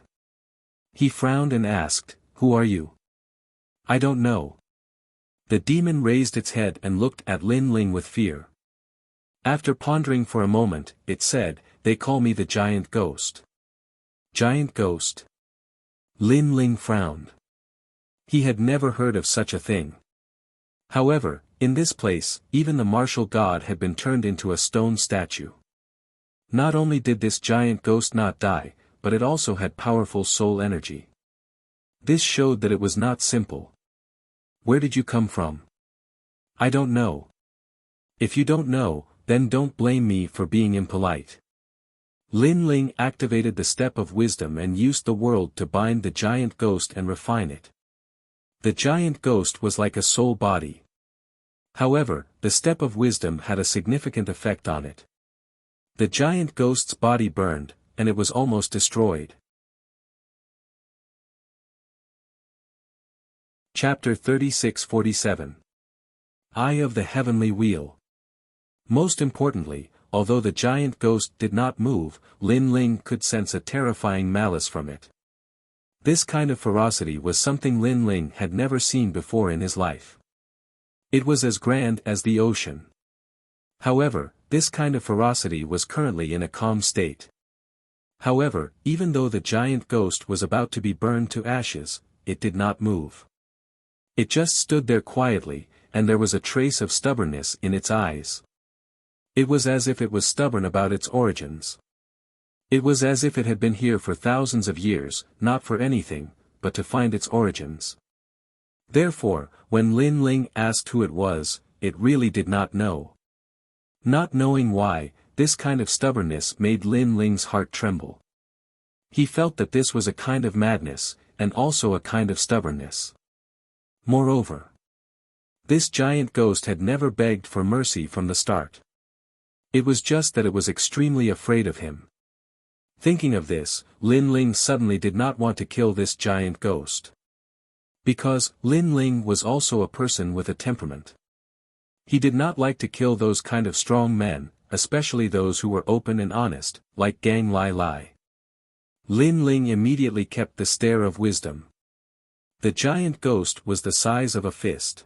He frowned and asked, "Who are you?" "I don't know." The demon raised its head and looked at Lin Ling with fear. After pondering for a moment, it said, "They call me the Giant Ghost." Giant Ghost? Lin Ling frowned. He had never heard of such a thing. However, in this place, even the martial god had been turned into a stone statue. Not only did this giant ghost not die, but it also had powerful soul energy. This showed that it was not simple. "Where did you come from?" "I don't know." "If you don't know, then don't blame me for being impolite." Lin Ling activated the step of wisdom and used the world to bind the giant ghost and refine it. The giant ghost was like a soul body. However, the step of wisdom had a significant effect on it. The giant ghost's body burned, and it was almost destroyed. Chapter 36-47. Eye of the Heavenly Wheel. Most importantly, although the giant ghost did not move, Lin Ling could sense a terrifying malice from it. This kind of ferocity was something Lin Ling had never seen before in his life. It was as grand as the ocean. However, this kind of ferocity was currently in a calm state. However, even though the giant ghost was about to be burned to ashes, it did not move. It just stood there quietly, and there was a trace of stubbornness in its eyes. It was as if it was stubborn about its origins. It was as if it had been here for thousands of years, not for anything, but to find its origins. Therefore, when Lin Ling asked who it was, it really did not know. Not knowing why, this kind of stubbornness made Lin Ling's heart tremble. He felt that this was a kind of madness, and also a kind of stubbornness. Moreover, this giant ghost had never begged for mercy from the start. It was just that it was extremely afraid of him. Thinking of this, Lin Ling suddenly did not want to kill this giant ghost. Because, Lin Ling was also a person with a temperament. He did not like to kill those kind of strong men, especially those who were open and honest, like Gang Lai Lai. Lin Ling immediately kept the stare of wisdom. The giant ghost was the size of a fist.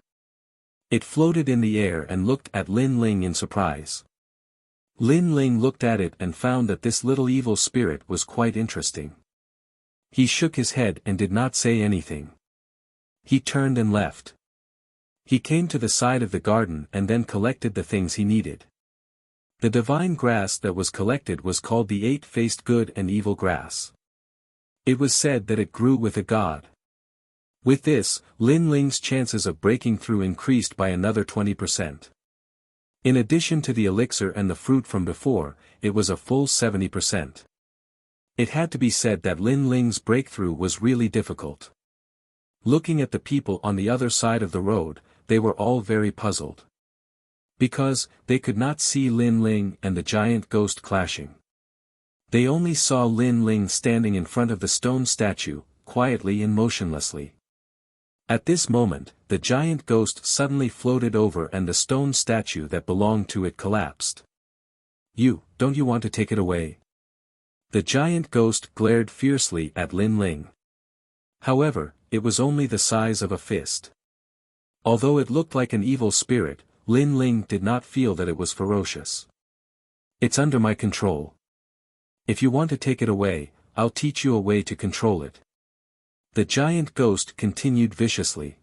It floated in the air and looked at Lin Ling in surprise. Lin Ling looked at it and found that this little evil spirit was quite interesting. He shook his head and did not say anything. He turned and left. He came to the side of the garden and then collected the things he needed. The divine grass that was collected was called the eight-faced good and evil grass. It was said that it grew with a god. With this, Lin Ling's chances of breaking through increased by another 20%. In addition to the elixir and the fruit from before, it was a full 70%. It had to be said that Lin Ling's breakthrough was really difficult. Looking at the people on the other side of the road, they were all very puzzled. Because, they could not see Lin Ling and the giant ghost clashing. They only saw Lin Ling standing in front of the stone statue, quietly and motionlessly. At this moment, the giant ghost suddenly floated over and the stone statue that belonged to it collapsed. Don't you want to take it away? The giant ghost glared fiercely at Lin Ling. However, it was only the size of a fist. Although it looked like an evil spirit, Lin Ling did not feel that it was ferocious. It's under my control. If you want to take it away, I'll teach you a way to control it. The giant ghost continued viciously.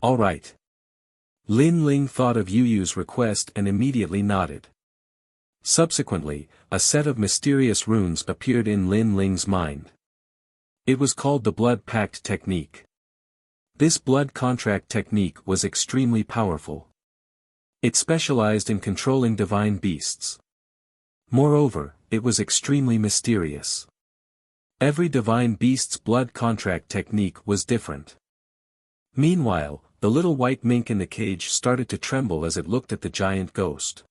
All right. Lin Ling thought of Yu's request and immediately nodded. Subsequently, a set of mysterious runes appeared in Lin Ling's mind. It was called the Blood Pact Technique. This blood contract technique was extremely powerful. It specialized in controlling divine beasts. Moreover, it was extremely mysterious. Every divine beast's blood contract technique was different. Meanwhile, the little white mink in the cage started to tremble as it looked at the giant ghost.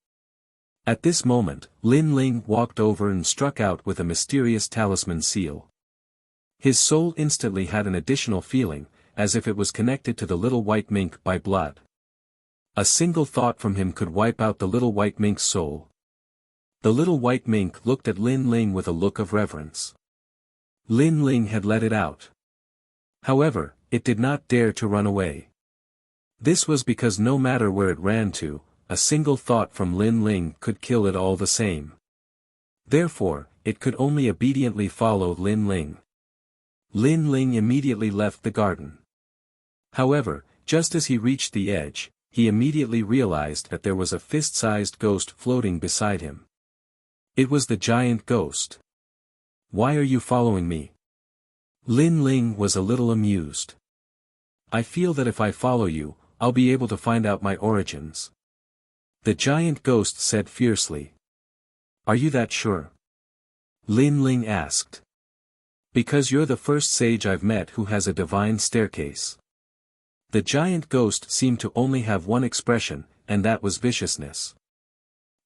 At this moment, Lin Ling walked over and struck out with a mysterious talisman seal. His soul instantly had an additional feeling, as if it was connected to the little white mink by blood. A single thought from him could wipe out the little white mink's soul. The little white mink looked at Lin Ling with a look of reverence. Lin Ling had let it out. However, it did not dare to run away. This was because no matter where it ran to, a single thought from Lin Ling could kill it all the same. Therefore, it could only obediently follow Lin Ling. Lin Ling immediately left the garden. However, just as he reached the edge, he immediately realized that there was a fist-sized ghost floating beside him. It was the giant ghost. Why are you following me? Lin Ling was a little amused. I feel that if I follow you, I'll be able to find out my origins. The giant ghost said fiercely. Are you that sure? Lin Ling asked. Because you're the first sage I've met who has a divine staircase. The giant ghost seemed to only have one expression, and that was viciousness.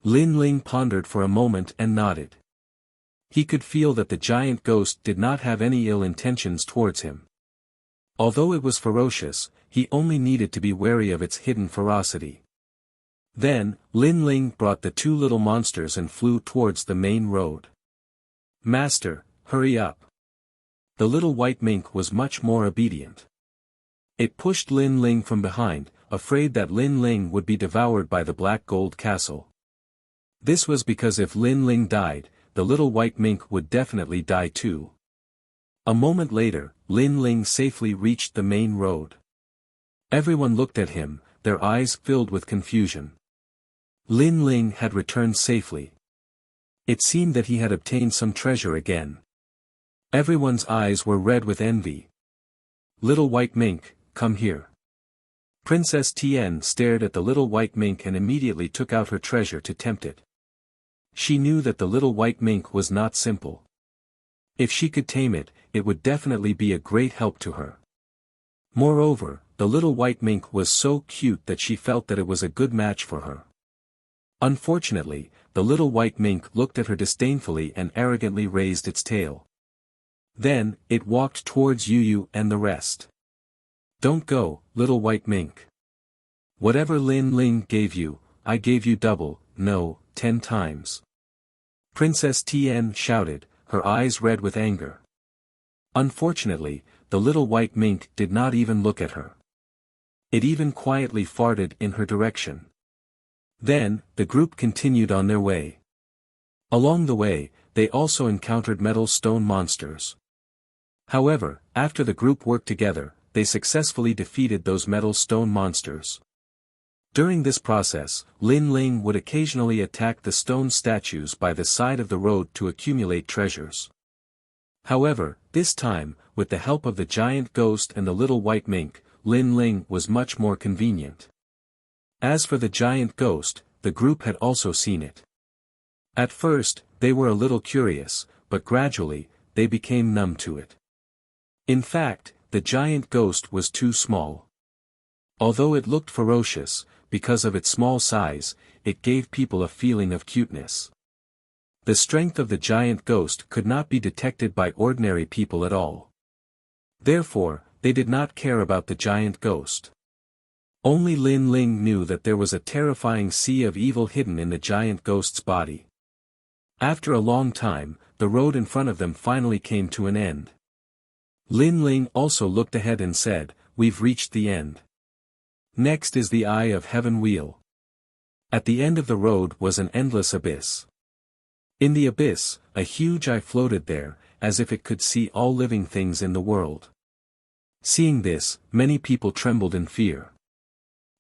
Lin Ling pondered for a moment and nodded. He could feel that the giant ghost did not have any ill intentions towards him. Although it was ferocious, he only needed to be wary of its hidden ferocity. Then, Lin Ling brought the two little monsters and flew towards the main road. Master, hurry up. The little white mink was much more obedient. It pushed Lin Ling from behind, afraid that Lin Ling would be devoured by the black gold castle. This was because if Lin Ling died, the little white mink would definitely die too. A moment later, Lin Ling safely reached the main road. Everyone looked at him, their eyes filled with confusion. Lin Ling had returned safely. It seemed that he had obtained some treasure again. Everyone's eyes were red with envy. Little white mink, come here. Princess Tian stared at the little white mink and immediately took out her treasure to tempt it. She knew that the little white mink was not simple. If she could tame it, it would definitely be a great help to her. Moreover, the little white mink was so cute that she felt that it was a good match for her. Unfortunately, the little white mink looked at her disdainfully and arrogantly raised its tail. Then, it walked towards Yu and the rest. Don't go, little white mink. Whatever Lin Ling gave you, I gave you double, no, 10 times. Princess Tian shouted, her eyes red with anger. Unfortunately, the little white mink did not even look at her. It even quietly farted in her direction. Then, the group continued on their way. Along the way, they also encountered metal stone monsters. However, after the group worked together, they successfully defeated those metal stone monsters. During this process, Lin Ling would occasionally attack the stone statues by the side of the road to accumulate treasures. However, this time, with the help of the giant ghost and the little white mink, Lin Ling was much more convenient. As for the giant ghost, the group had also seen it. At first, they were a little curious, but gradually, they became numb to it. In fact, the giant ghost was too small. Although it looked ferocious, because of its small size, it gave people a feeling of cuteness. The strength of the giant ghost could not be detected by ordinary people at all. Therefore, they did not care about the giant ghost. Only Lin Ling knew that there was a terrifying sea of evil hidden in the giant ghost's body. After a long time, the road in front of them finally came to an end. Lin Ling also looked ahead and said, "We've reached the end. Next is the Eye of Heaven Wheel." At the end of the road was an endless abyss. In the abyss, a huge eye floated there, as if it could see all living things in the world. Seeing this, many people trembled in fear.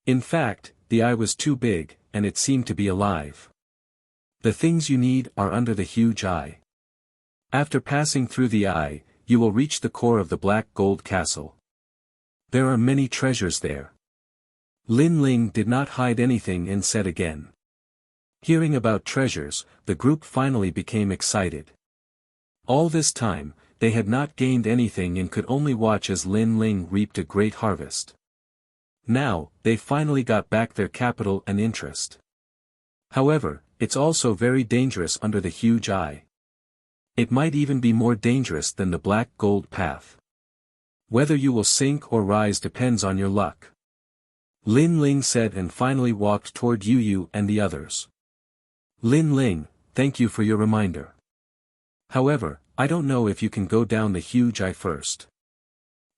In fact, the eye was too big, and it seemed to be alive. The things you need are under the huge eye. After passing through the eye, you will reach the core of the black gold castle. There are many treasures there. Lin Ling did not hide anything and said again. Hearing about treasures, the group finally became excited. All this time, they had not gained anything and could only watch as Lin Ling reaped a great harvest. Now, they finally got back their capital and interest. However, it's also very dangerous under the huge eye. It might even be more dangerous than the black gold path. Whether you will sink or rise depends on your luck. Lin Ling said and finally walked toward Yu Yu and the others. Lin Ling, thank you for your reminder. However, I don't know if you can go down the huge eye first.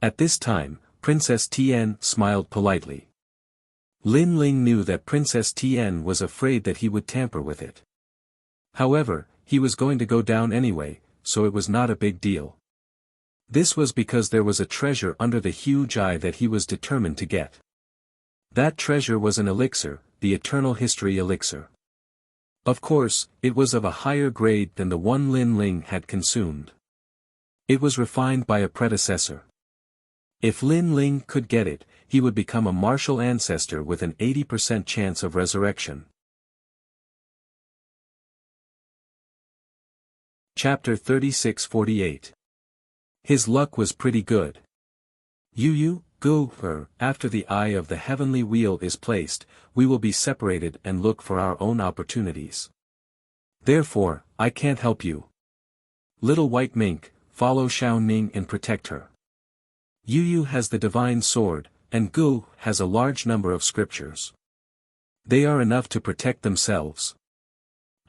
At this time, Princess Tian smiled politely. Lin Ling knew that Princess Tian was afraid that he would tamper with it. However, he was going to go down anyway, so it was not a big deal. This was because there was a treasure under the huge eye that he was determined to get. That treasure was an elixir, the Eternal History Elixir. Of course, it was of a higher grade than the one Lin Ling had consumed. It was refined by a predecessor. If Lin Ling could get it, he would become a martial ancestor with an 80% chance of resurrection. Chapter 36-48. His luck was pretty good. Yu Yu, go, after the Eye of the Heavenly Wheel is placed, we will be separated and look for our own opportunities. Therefore, I can't help you. Little White Mink, follow Xiao Ning and protect her. Yu Yu has the divine sword, and Gu has a large number of scriptures. They are enough to protect themselves.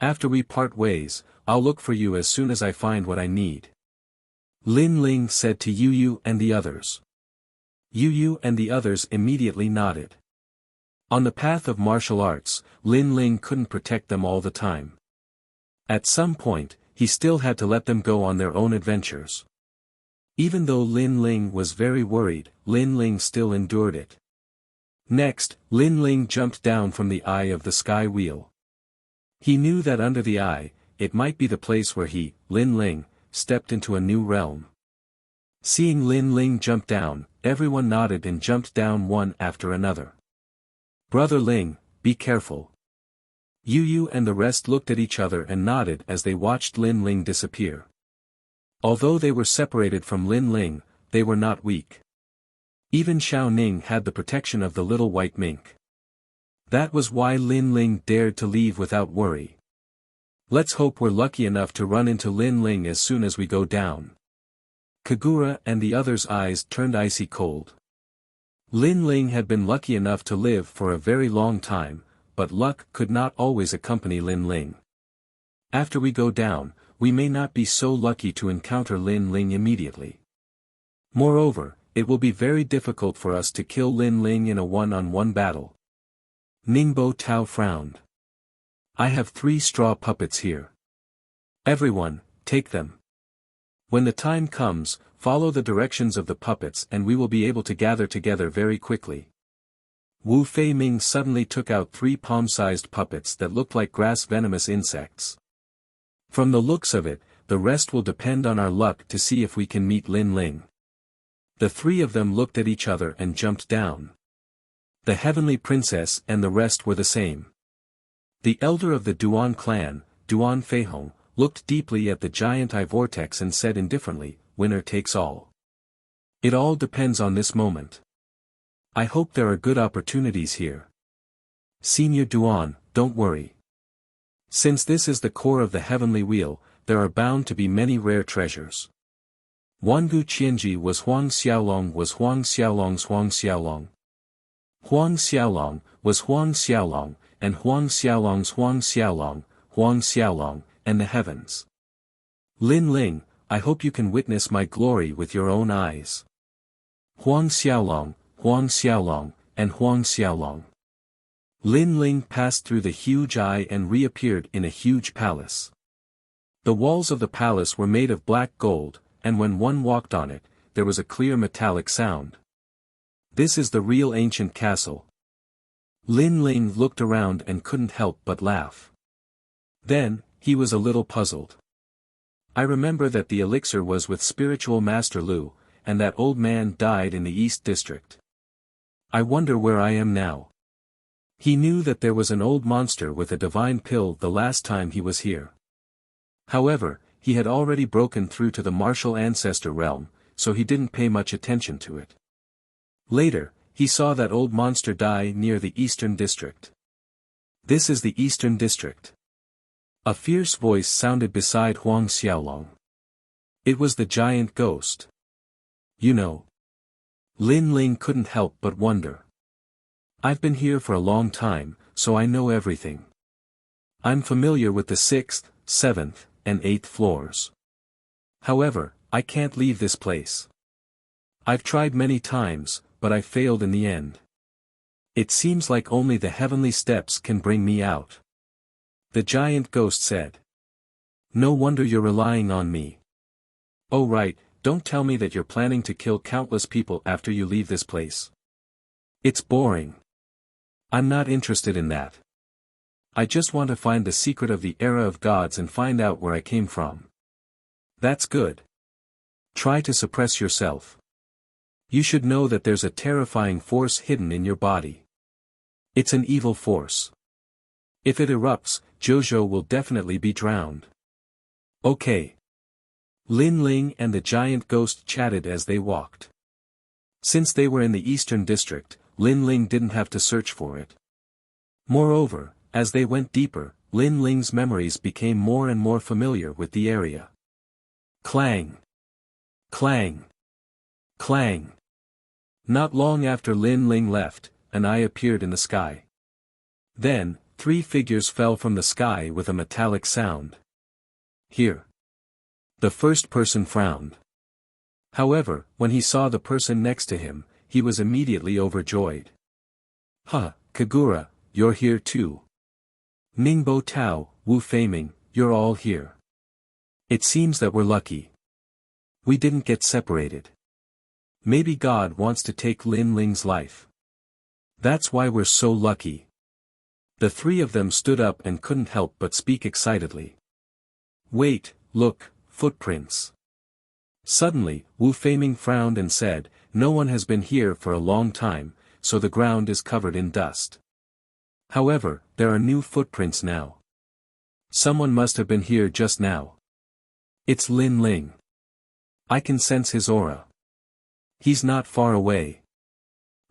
After we part ways, I'll look for you as soon as I find what I need. Lin Ling said to Yu Yu and the others. Yu Yu and the others immediately nodded. On the path of martial arts, Lin Ling couldn't protect them all the time. At some point, he still had to let them go on their own adventures. Even though Lin Ling was very worried, Lin Ling still endured it. Next, Lin Ling jumped down from the eye of the sky wheel. He knew that under the eye, it might be the place where he, Lin Ling, stepped into a new realm. Seeing Lin Ling jump down, everyone nodded and jumped down one after another. Brother Ling, be careful. Yu Yu and the rest looked at each other and nodded as they watched Lin Ling disappear. Although they were separated from Lin Ling, they were not weak. Even Xiao Ning had the protection of the little white mink. That was why Lin Ling dared to leave without worry. Let's hope we're lucky enough to run into Lin Ling as soon as we go down. Kagura and the others' eyes turned icy cold. Lin Ling had been lucky enough to live for a very long time, but luck could not always accompany Lin Ling. After we go down, we may not be so lucky to encounter Lin Ling immediately. Moreover, it will be very difficult for us to kill Lin Ling in a one-on-one battle. Ningbo Tao frowned. I have 3 straw puppets here. Everyone, take them. When the time comes, follow the directions of the puppets and we will be able to gather together very quickly. Wu Fei Ming suddenly took out 3 palm-sized puppets that looked like grass-venomous insects. From the looks of it, the rest will depend on our luck to see if we can meet Lin Ling. The three of them looked at each other and jumped down. The heavenly princess and the rest were the same. The elder of the Duan clan, Duan Feihong, looked deeply at the giant eye vortex and said indifferently, "Winner takes all. It all depends on this moment. I hope there are good opportunities here. Senior Duan, don't worry. Since this is the core of the heavenly wheel, there are bound to be many rare treasures." Wangu Qianji was Huang Xiaolong was Huang Xiaolong's Huang Xiaolong. Huang Xiaolong was Huang Xiaolong, and Huang Xiaolong's Huang Xiaolong, and the heavens. Lin Ling, I hope you can witness my glory with your own eyes. Huang Xiaolong, and Huang Xiaolong. Lin Ling passed through the huge eye and reappeared in a huge palace. The walls of the palace were made of black gold, and when one walked on it, there was a clear metallic sound. This is the real ancient castle. Lin Ling looked around and couldn't help but laugh. Then, he was a little puzzled. I remember that the elixir was with spiritual master Lu, and that old man died in the East District. I wonder where I am now. He knew that there was an old monster with a divine pill the last time he was here. However, he had already broken through to the martial ancestor realm, so he didn't pay much attention to it. Later, he saw that old monster die near the Eastern District. This is the Eastern District. A fierce voice sounded beside Huang Xiaolong. It was the giant ghost. You know. Lin Ling couldn't help but wonder. I've been here for a long time, so I know everything. I'm familiar with the 6th, 7th, and 8th floors. However, I can't leave this place. I've tried many times, but I failed in the end. It seems like only the heavenly steps can bring me out. The giant ghost said. No wonder you're relying on me. Oh right, don't tell me that you're planning to kill countless people after you leave this place. It's boring. I'm not interested in that. I just want to find the secret of the era of gods and find out where I came from. That's good. Try to suppress yourself. You should know that there's a terrifying force hidden in your body. It's an evil force. If it erupts, Jojo will definitely be drowned. Okay. Lin Ling and the giant ghost chatted as they walked. Since they were in the Eastern District, Lin Ling didn't have to search for it. Moreover, as they went deeper, Lin Ling's memories became more and more familiar with the area. Clang! Clang! Clang! Not long after Lin Ling left, an eye appeared in the sky. Then, 3 figures fell from the sky with a metallic sound. Here. The first person frowned. However, when he saw the person next to him, he was immediately overjoyed. Huh, Kagura, you're here too. Ningbo Tao, Wu Feiming, you're all here. It seems that we're lucky. We didn't get separated. Maybe God wants to take Lin Ling's life. That's why we're so lucky. The 3 of them stood up and couldn't help but speak excitedly. Wait, look, footprints. Suddenly, Wu Feiming frowned and said, no one has been here for a long time, so the ground is covered in dust. However, there are new footprints now. Someone must have been here just now. It's Lin Ling. I can sense his aura. He's not far away.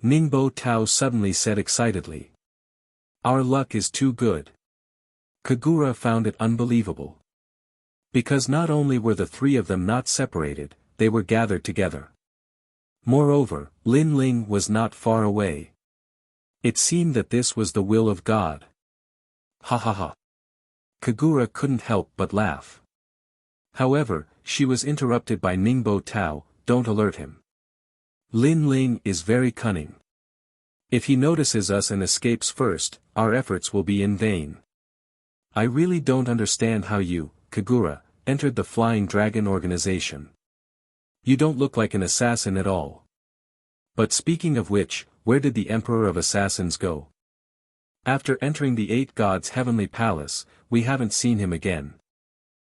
Ningbo Tao suddenly said excitedly. Our luck is too good. Kagura found it unbelievable. Because not only were the 3 of them not separated, they were gathered together. Moreover, Lin Ling was not far away. It seemed that this was the will of God. Ha ha ha. Kagura couldn't help but laugh. However, she was interrupted by Ningbo Tao, don't alert him. Lin Ling is very cunning. If he notices us and escapes first, our efforts will be in vain. I really don't understand how you, Kagura, entered the Flying Dragon organization. You don't look like an assassin at all. But speaking of which, where did the Emperor of Assassins go? After entering the 8 gods' heavenly palace, we haven't seen him again.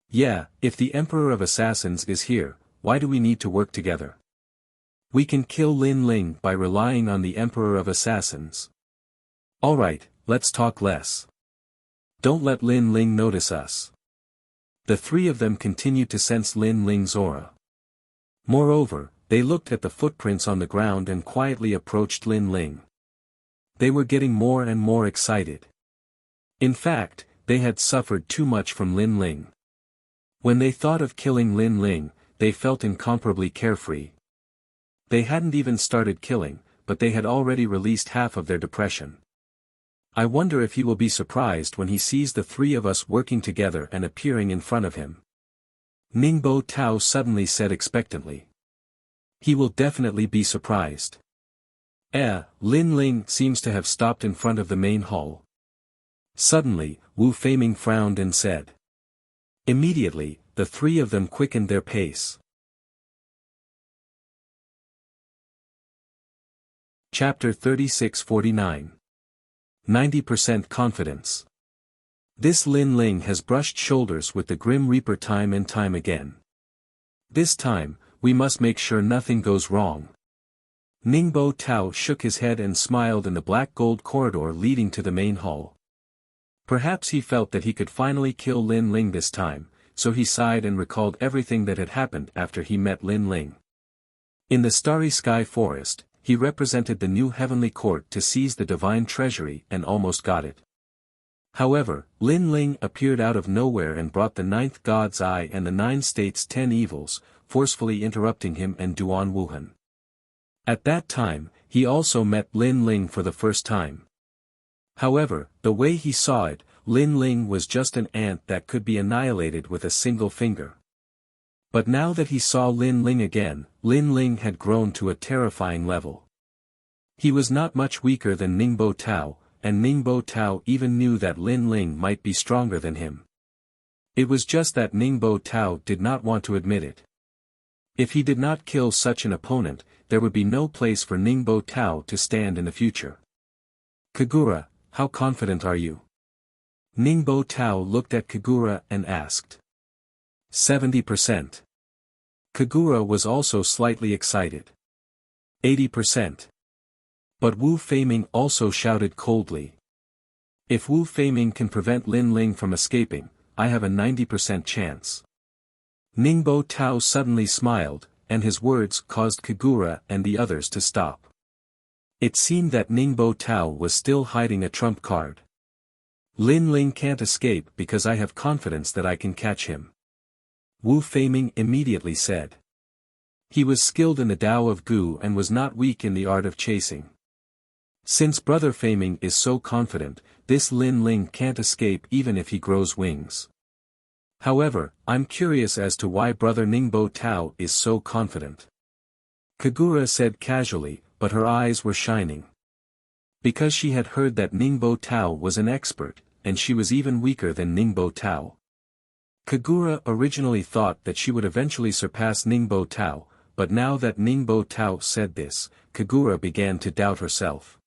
Yeah, if the Emperor of Assassins is here, why do we need to work together? We can kill Lin Ling by relying on the Emperor of Assassins. Alright, let's talk less. Don't let Lin Ling notice us. The three of them continued to sense Lin Ling's aura. Moreover, they looked at the footprints on the ground and quietly approached Lin Ling. They were getting more and more excited. In fact, they had suffered too much from Lin Ling. When they thought of killing Lin Ling, they felt incomparably carefree. They hadn't even started killing, but they had already released half of their depression. I wonder if he will be surprised when he sees the three of us working together and appearing in front of him. Ningbo Tao suddenly said expectantly. He will definitely be surprised. Lin Ling seems to have stopped in front of the main hall. Suddenly, Wu Feiming frowned and said. Immediately, the three of them quickened their pace. Chapter 36-49. 90% Confidence. This Lin Ling has brushed shoulders with the Grim Reaper time and time again. This time, we must make sure nothing goes wrong. Ningbo Tao shook his head and smiled in the black gold corridor leading to the main hall. Perhaps he felt that he could finally kill Lin Ling this time, so he sighed and recalled everything that had happened after he met Lin Ling. In the Starry Sky Forest, he represented the new heavenly court to seize the divine treasury and almost got it. However, Lin Ling appeared out of nowhere and brought the 9th God's Eye and the 9 States' 10 Evils, forcefully interrupting him and Duan Wuhan. At that time, he also met Lin Ling for the first time. However, the way he saw it, Lin Ling was just an ant that could be annihilated with a single finger. But now that he saw Lin Ling again, Lin Ling had grown to a terrifying level. He was not much weaker than Ningbo Tao, and Ningbo Tao even knew that Lin Ling might be stronger than him. It was just that Ningbo Tao did not want to admit it. If he did not kill such an opponent, there would be no place for Ningbo Tao to stand in the future. Kagura, how confident are you? Ningbo Tao looked at Kagura and asked. 70%. Kagura was also slightly excited. 80%. But Wu Feiming also shouted coldly. If Wu Feiming can prevent Lin Ling from escaping, I have a 90% chance. Ningbo Tao suddenly smiled, and his words caused Kagura and the others to stop. It seemed that Ningbo Tao was still hiding a trump card. Lin Ling can't escape because I have confidence that I can catch him. Wu Feiming immediately said. He was skilled in the Tao of Gu and was not weak in the art of chasing. Since Brother Feiming is so confident, this Lin Ling can't escape even if he grows wings. However, I'm curious as to why Brother Ningbo Tao is so confident. Kagura said casually, but her eyes were shining. Because she had heard that Ningbo Tao was an expert, and she was even weaker than Ningbo Tao. Kagura originally thought that she would eventually surpass Ningbo Tao, but now that Ningbo Tao said this, Kagura began to doubt herself.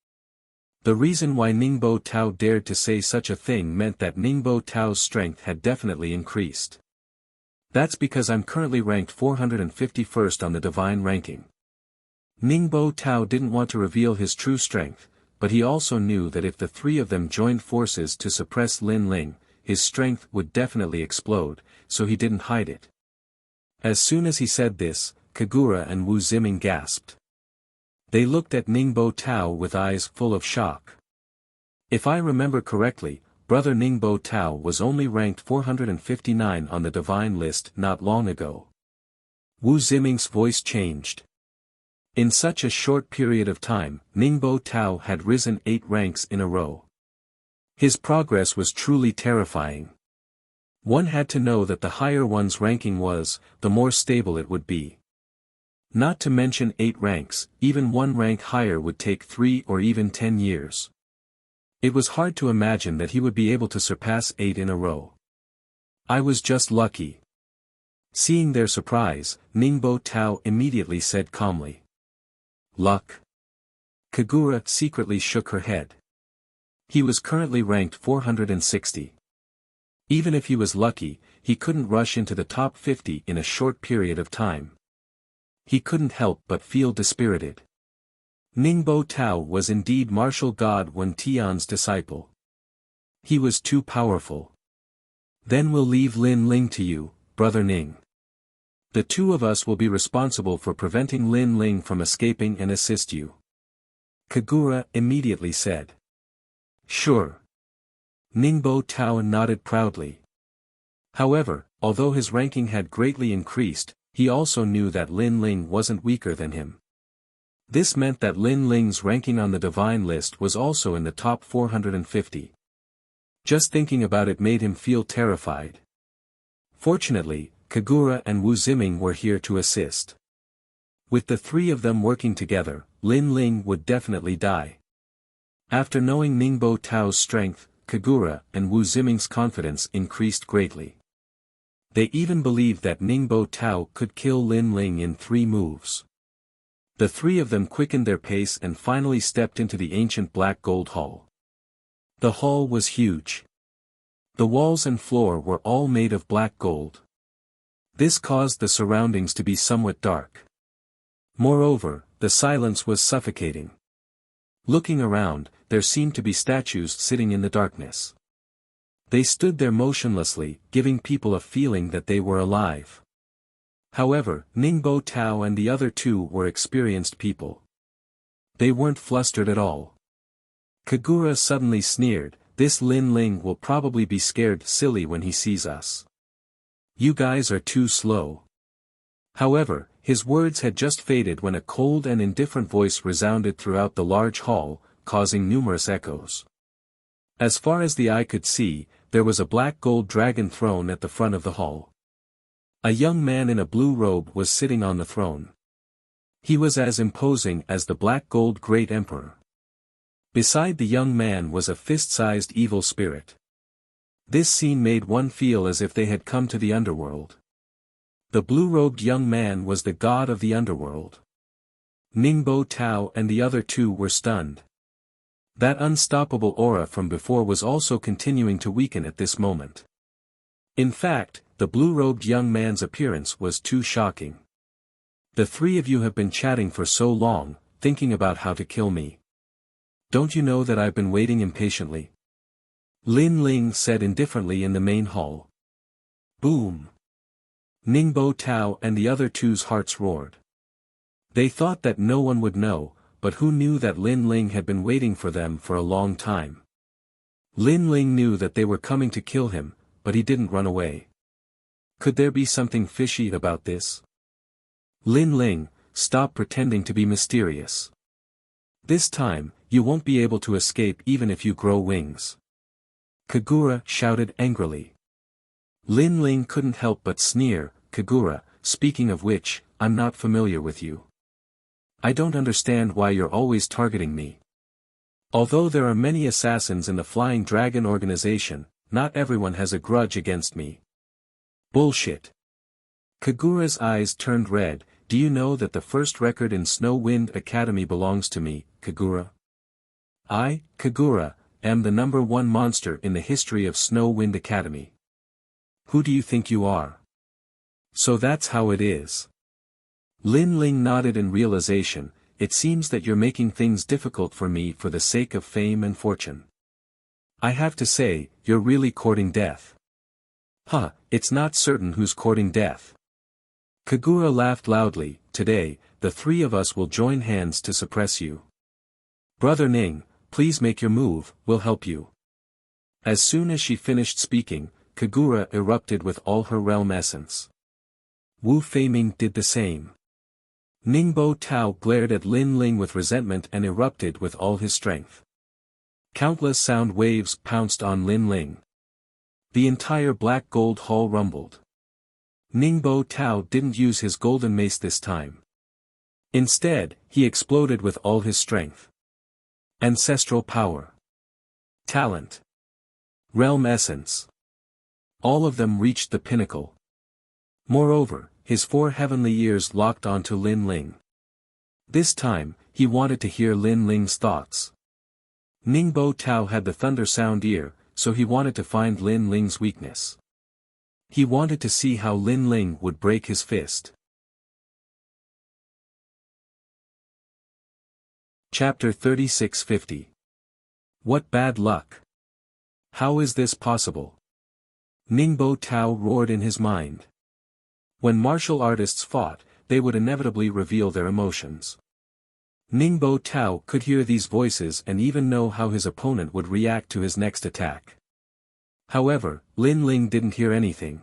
The reason why Ningbo Tao dared to say such a thing meant that Ningbo Tao's strength had definitely increased. That's because I'm currently ranked 451st on the divine ranking. Ningbo Tao didn't want to reveal his true strength, but he also knew that if the three of them joined forces to suppress Lin Ling, his strength would definitely explode, so he didn't hide it. As soon as he said this, Kagura and Wu Ziming gasped. They looked at Ningbo Tao with eyes full of shock. If I remember correctly, Brother Ningbo Tao was only ranked 459 on the divine list not long ago. Wu Ziming's voice changed. In such a short period of time, Ningbo Tao had risen 8 ranks in a row. His progress was truly terrifying. One had to know that the higher one's ranking was, the more stable it would be. Not to mention 8 ranks, even 1 rank higher would take 3 or even 10 years. It was hard to imagine that he would be able to surpass 8 in a row. I was just lucky. Seeing their surprise, Ningbo Tao immediately said calmly. Luck. Kagura secretly shook her head. He was currently ranked 460. Even if he was lucky, he couldn't rush into the top 50 in a short period of time. He couldn't help but feel dispirited. Ningbo Tao was indeed martial god Wen Tian's disciple. He was too powerful. Then we'll leave Lin Ling to you, Brother Ning. The two of us will be responsible for preventing Lin Ling from escaping and assist you. Kagura immediately said. Sure. Ningbo Tao nodded proudly. However, although his ranking had greatly increased, he also knew that Lin Ling wasn't weaker than him. This meant that Lin Ling's ranking on the divine list was also in the top 450. Just thinking about it made him feel terrified. Fortunately, Kagura and Wu Ziming were here to assist. With the three of them working together, Lin Ling would definitely die. After knowing Ningbo Tao's strength, Kagura and Wu Ziming's confidence increased greatly. They even believed that Ningbo Tao could kill Lin Ling in 3 moves. The three of them quickened their pace and finally stepped into the ancient black gold hall. The hall was huge. The walls and floor were all made of black gold. This caused the surroundings to be somewhat dark. Moreover, the silence was suffocating. Looking around, there seemed to be statues sitting in the darkness. They stood there motionlessly, giving people a feeling that they were alive. However, Ningbo Tao and the other two were experienced people. They weren't flustered at all. Kagura suddenly sneered, "This Lin Ling will probably be scared silly when he sees us. You guys are too slow." However, his words had just faded when a cold and indifferent voice resounded throughout the large hall, causing numerous echoes. As far as the eye could see, there was a black gold dragon throne at the front of the hall. A young man in a blue robe was sitting on the throne. He was as imposing as the black gold great emperor. Beside the young man was a fist-sized evil spirit. This scene made one feel as if they had come to the underworld. The blue-robed young man was the god of the underworld. Ningbo Tao and the other two were stunned. That unstoppable aura from before was also continuing to weaken at this moment. In fact, the blue-robed young man's appearance was too shocking. "The three of you have been chatting for so long, thinking about how to kill me. Don't you know that I've been waiting impatiently?" Lin Ling said indifferently in the main hall. Boom! Ningbo Tao and the other two's hearts roared. They thought that no one would know, but who knew that Lin Ling had been waiting for them for a long time. Lin Ling knew that they were coming to kill him, but he didn't run away. Could there be something fishy about this? Lin Ling, stop pretending to be mysterious. This time, you won't be able to escape even if you grow wings. Kagura shouted angrily. Lin Ling couldn't help but sneer, "Kagura, speaking of which, I'm not familiar with you. I don't understand why you're always targeting me. Although there are many assassins in the Flying Dragon organization, not everyone has a grudge against me." Bullshit. Kagura's eyes turned red. "Do you know that the first record in Snow Wind Academy belongs to me, Kagura? I, Kagura, am the #1 monster in the history of Snow Wind Academy. Who do you think you are? So that's how it is." Lin Ling nodded in realization. "It seems that you're making things difficult for me for the sake of fame and fortune. I have to say, you're really courting death." "Huh, it's not certain who's courting death." Kagura laughed loudly. "Today, the three of us will join hands to suppress you. Brother Ning, please make your move, we'll help you." As soon as she finished speaking, Kagura erupted with all her realm essence. Wu Feiming did the same. Ningbo Tao glared at Lin Ling with resentment and erupted with all his strength. Countless sound waves pounced on Lin Ling. The entire black gold hall rumbled. Ningbo Tao didn't use his golden mace this time. Instead, he exploded with all his strength. Ancestral power. Talent. Realm essence. All of them reached the pinnacle. Moreover, his 4 heavenly ears locked onto Lin Ling. This time, he wanted to hear Lin Ling's thoughts. Ningbo Tao had the thunder sound ear, so he wanted to find Lin Ling's weakness. He wanted to see how Lin Ling would break his fist. Chapter 3650. What bad luck! How is this possible? Ningbo Tao roared in his mind. When martial artists fought, they would inevitably reveal their emotions. Ningbo Tao could hear these voices and even know how his opponent would react to his next attack. However, Lin Ling didn't hear anything.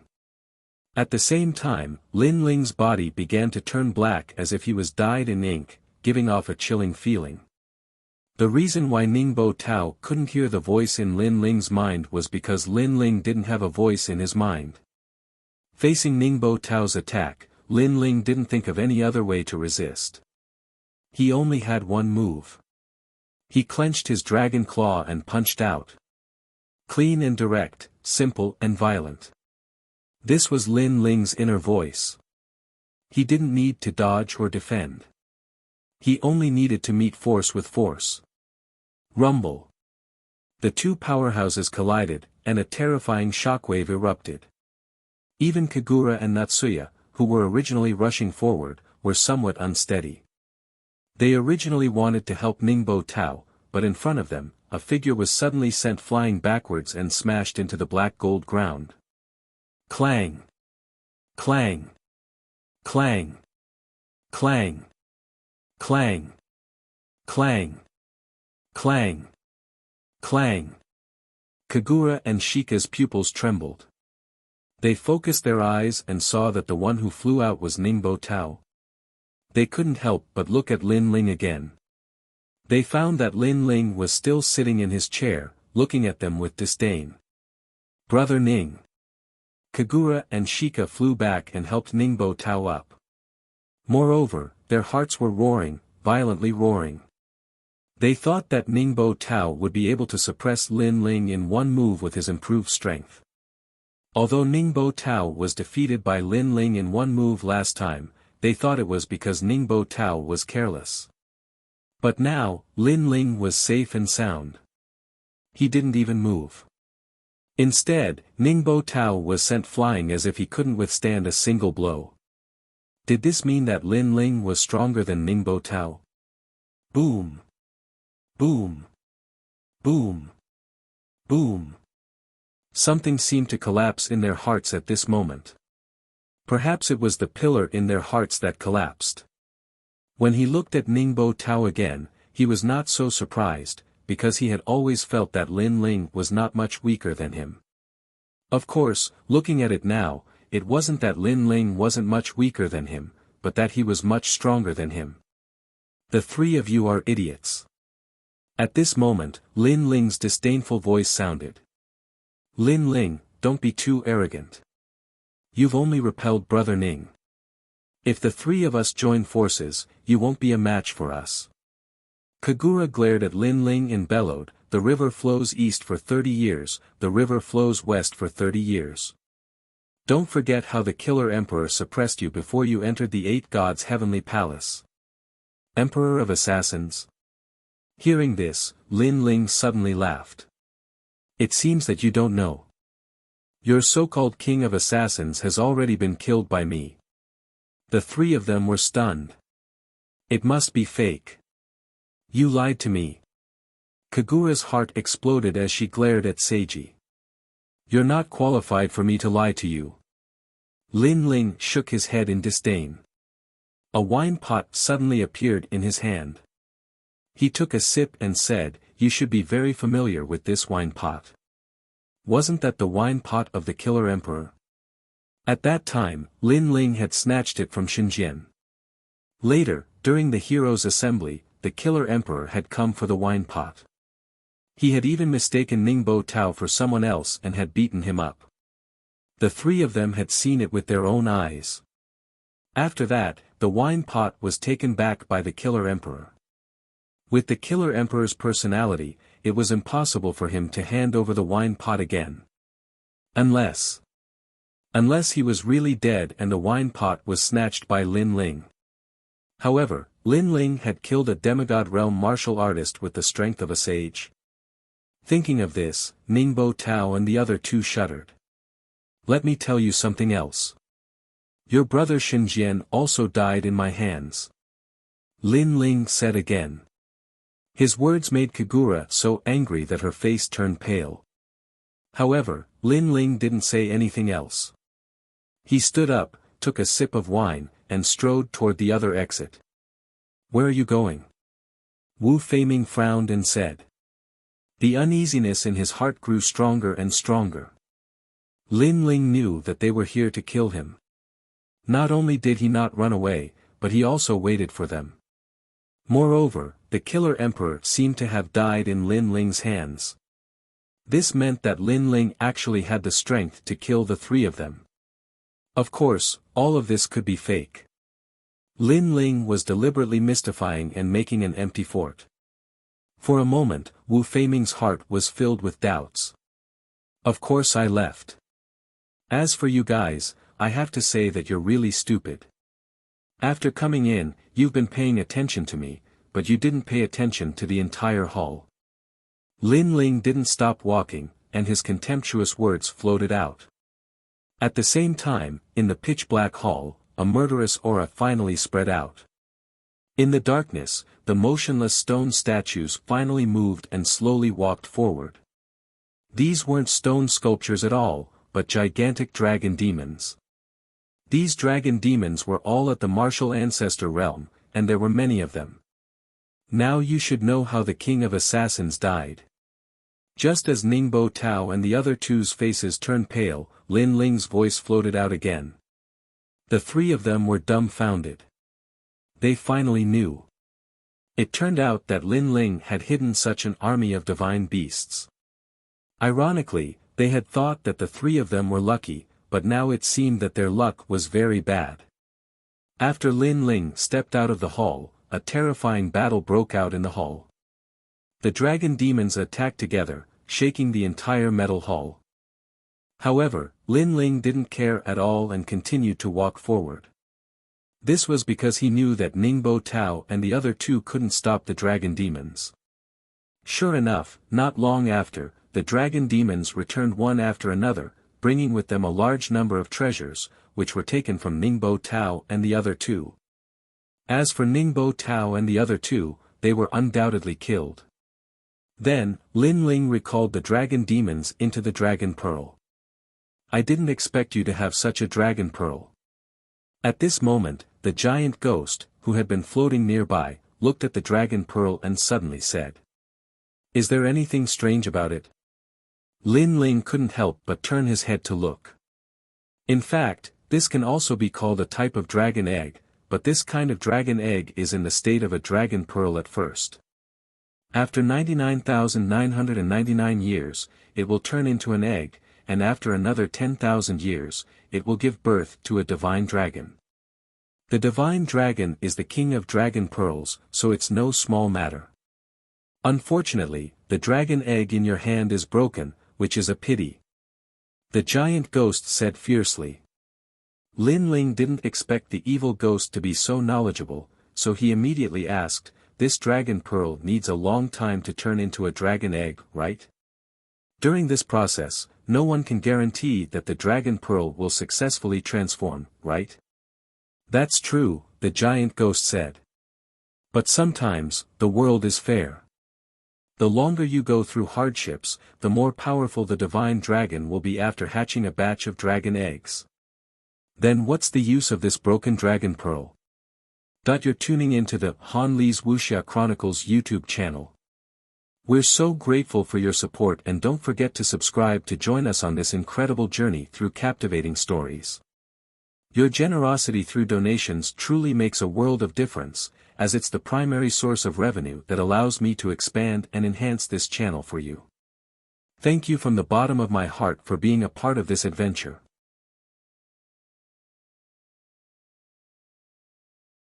At the same time, Lin Ling's body began to turn black as if he was dyed in ink, giving off a chilling feeling. The reason why Ningbo Tao couldn't hear the voice in Lin Ling's mind was because Lin Ling didn't have a voice in his mind. Facing Ningbo Tao's attack, Lin Ling didn't think of any other way to resist. He only had one move. He clenched his dragon claw and punched out. Clean and direct, simple and violent. This was Lin Ling's inner voice. He didn't need to dodge or defend. He only needed to meet force with force. Rumble. The two powerhouses collided, and a terrifying shockwave erupted. Even Kagura and Natsuya, who were originally rushing forward, were somewhat unsteady. They originally wanted to help Ningbo Tao, but in front of them, a figure was suddenly sent flying backwards and smashed into the black gold ground. Clang! Clang! Clang! Clang! Clang! Clang! Clang! Clang! Kagura and Shika's pupils trembled. They focused their eyes and saw that the one who flew out was Ningbo Tao. They couldn't help but look at Lin Ling again. They found that Lin Ling was still sitting in his chair, looking at them with disdain. Brother Ning. Kagura and Shika flew back and helped Ningbo Tao up. Moreover, their hearts were roaring, violently roaring. They thought that Ningbo Tao would be able to suppress Lin Ling in one move with his improved strength. Although Ningbo Tao was defeated by Lin Ling in one move last time, they thought it was because Ningbo Tao was careless. But now, Lin Ling was safe and sound. He didn't even move. Instead, Ningbo Tao was sent flying as if he couldn't withstand a single blow. Did this mean that Lin Ling was stronger than Ningbo Tao? Boom! Boom! Boom! Boom! Something seemed to collapse in their hearts at this moment. Perhaps it was the pillar in their hearts that collapsed. When he looked at Ningbo Tao again, he was not so surprised, because he had always felt that Lin Ling was not much weaker than him. Of course, looking at it now, it wasn't that Lin Ling wasn't much weaker than him, but that he was much stronger than him. The three of you are idiots. At this moment, Lin Ling's disdainful voice sounded. Lin Ling, don't be too arrogant. You've only repelled Brother Ning. If the three of us join forces, you won't be a match for us. Kagura glared at Lin Ling and bellowed, the river flows east for 30 years, the river flows west for 30 years. Don't forget how the Killer Emperor suppressed you before you entered the Eight Gods' heavenly palace. Emperor of Assassins. Hearing this, Lin Ling suddenly laughed. It seems that you don't know. Your so-called King of Assassins has already been killed by me. The three of them were stunned. It must be fake. You lied to me. Kagura's heart exploded as she glared at Seiji. You're not qualified for me to lie to you. Lin Ling shook his head in disdain. A wine pot suddenly appeared in his hand. He took a sip and said, you should be very familiar with this wine pot. Wasn't that the wine pot of the Killer Emperor? At that time, Lin Ling had snatched it from Xinjian. Later, during the Heroes' Assembly, the Killer Emperor had come for the wine pot. He had even mistaken Ningbo Tao for someone else and had beaten him up. The three of them had seen it with their own eyes. After that, the wine pot was taken back by the Killer Emperor. With the Killer Emperor's personality, it was impossible for him to hand over the wine pot again. Unless he was really dead and the wine pot was snatched by Lin Ling. However, Lin Ling had killed a demigod realm martial artist with the strength of a sage. Thinking of this, Ningbo Tao and the other two shuddered. Let me tell you something else. Your brother Xinjian also died in my hands. Lin Ling said again. His words made Kagura so angry that her face turned pale. However, Lin Ling didn't say anything else. He stood up, took a sip of wine, and strode toward the other exit. "Where are you going?" Wu Feiming frowned and said. The uneasiness in his heart grew stronger and stronger. Lin Ling knew that they were here to kill him. Not only did he not run away, but he also waited for them. Moreover, the killer emperor seemed to have died in Lin Ling's hands. This meant that Lin Ling actually had the strength to kill the three of them. Of course, all of this could be fake. Lin Ling was deliberately mystifying and making an empty fort. For a moment, Wu Feiming's heart was filled with doubts. Of course I left. As for you guys, I have to say that you're really stupid. After coming in, you've been paying attention to me, but you didn't pay attention to the entire hall. Lin Ling didn't stop walking, and his contemptuous words floated out. At the same time, in the pitch-black hall, a murderous aura finally spread out. In the darkness, the motionless stone statues finally moved and slowly walked forward. These weren't stone sculptures at all, but gigantic dragon demons. These dragon demons were all at the martial ancestor realm, and there were many of them. Now you should know how the king of assassins died. Just as Ningbo Tao and the other two's faces turned pale, Lin Ling's voice floated out again. The three of them were dumbfounded. They finally knew. It turned out that Lin Ling had hidden such an army of divine beasts. Ironically, they had thought that the three of them were lucky, but now it seemed that their luck was very bad. After Lin Ling stepped out of the hall, a terrifying battle broke out in the hall. The dragon demons attacked together, shaking the entire metal hall. However, Lin Ling didn't care at all and continued to walk forward. This was because he knew that Ningbo Tao and the other two couldn't stop the dragon demons. Sure enough, not long after, the dragon demons returned one after another, bringing with them a large number of treasures, which were taken from Ningbo Tao and the other two. As for Ningbo Tao and the other two, they were undoubtedly killed. Then, Lin Ling recalled the dragon demons into the dragon pearl. I didn't expect you to have such a dragon pearl. At this moment, the giant ghost, who had been floating nearby, looked at the dragon pearl and suddenly said. Is there anything strange about it? Lin Ling couldn't help but turn his head to look. In fact, this can also be called a type of dragon egg, but this kind of dragon egg is in the state of a dragon pearl at first. After 99,999 years, it will turn into an egg, and after another 10,000 years, it will give birth to a divine dragon. The divine dragon is the king of dragon pearls, so it's no small matter. Unfortunately, the dragon egg in your hand is broken, which is a pity. The giant ghost said fiercely. Lin Ling didn't expect the evil ghost to be so knowledgeable, so he immediately asked, this dragon pearl needs a long time to turn into a dragon egg, right? During this process, no one can guarantee that the dragon pearl will successfully transform, right? That's true, the giant ghost said. But sometimes, the world is fair. The longer you go through hardships, the more powerful the divine dragon will be after hatching a batch of dragon eggs. Then what's the use of this broken dragon pearl? You're tuning into the Han Li's Wuxia Chronicles YouTube channel. We're so grateful for your support, and don't forget to subscribe to join us on this incredible journey through captivating stories. Your generosity through donations truly makes a world of difference, as it's the primary source of revenue that allows me to expand and enhance this channel for you. Thank you from the bottom of my heart for being a part of this adventure.